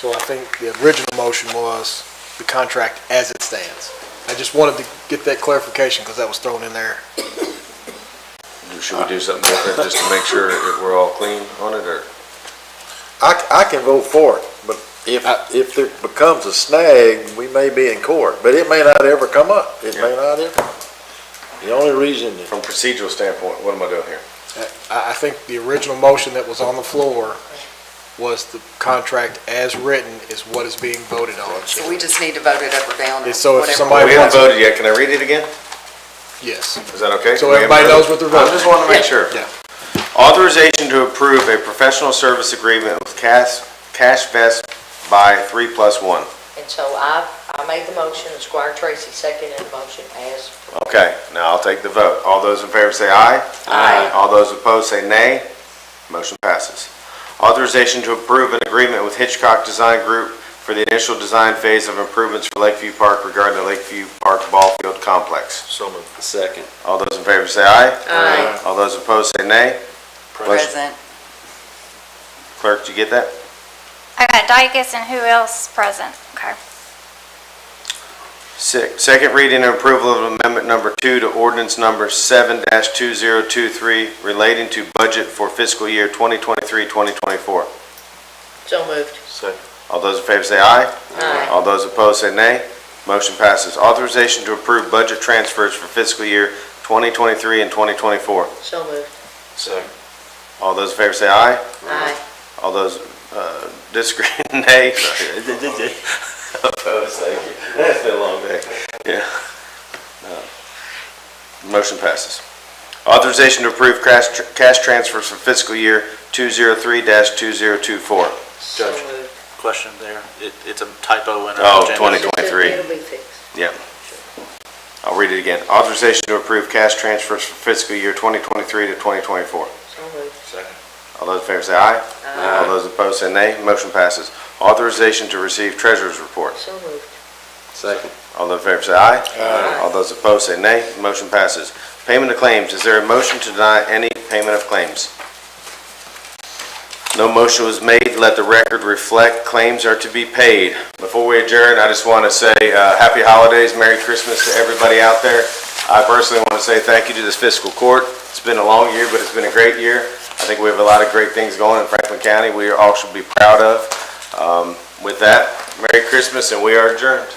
So I think the original motion was the contract as it stands. I just wanted to get that clarification because that was thrown in there. Should we do something different just to make sure that we're all clean on it, or? I can vote for it, but if there becomes a snag, we may be in court, but it may not ever come up. It may not ever. The only reason. From procedural standpoint, what am I doing here? I think the original motion that was on the floor was the contract as written is what is being voted on. So we just need to vote it up or down, or And so if whatever. somebody We haven't wants to- voted yet. Can I read it again? Yes. Is that okay? So We haven't everybody voted? knows what they're I voting. just want to make sure. Yeah. Authorization to approve a professional service agreement with Cash Vest by 3+1. And so I made the motion, and Squire Tracy seconded the motion as. Okay, now I'll take the vote. All those in favor say aye. Aye. All those opposed say nay. Motion passes. Authorization to approve an agreement with Hitchcock Design Group for the initial design phase of improvements for Lakeview Park regarding the Lakeview Park Ball Field Complex. So moved. Second. All those in favor say aye. Aye. All those opposed say nay. Present. Clerk, did you get that? I got Dykus and who else present? Okay. Second reading and approval of amendment number 2 to ordinance number 7-2023 relating to budget for fiscal year 2023-2024. So moved. Second. All those in favor say aye. Aye. All those opposed say nay. Motion passes. Authorization to approve budget transfers for fiscal year 2023 and 2024. So moved. Second. All those in favor say aye. Aye. All those disagree, nay. Opposed, thank you. It's been a long day. Yeah. Motion passes. Authorization to approve cash transfers for fiscal year 203-2024. So Judge. moved. Question there. It's a typo in Oh, our agenda. 2023. It'll be fixed. Yep. I'll read it again. Authorization to approve cash transfers for fiscal year 2023 to 2024. So moved. Second. All those in favor say aye. Aye. All those opposed say nay. Motion passes. Authorization to receive treasurer's report. So moved. Second. All those in favor say aye. Aye. All those opposed say nay. Motion passes. Payment of claims. Is there a motion to deny any payment of claims? No motion was made. Let the record reflect claims are to be paid. Before we adjourn, I just want to say happy holidays, Merry Christmas to everybody out there. I personally want to say thank you to this fiscal court. It's been a long year, but it's been a great year. I think we have a lot of great things going in Franklin County we all should be proud of. With that, Merry Christmas, and we are adjourned.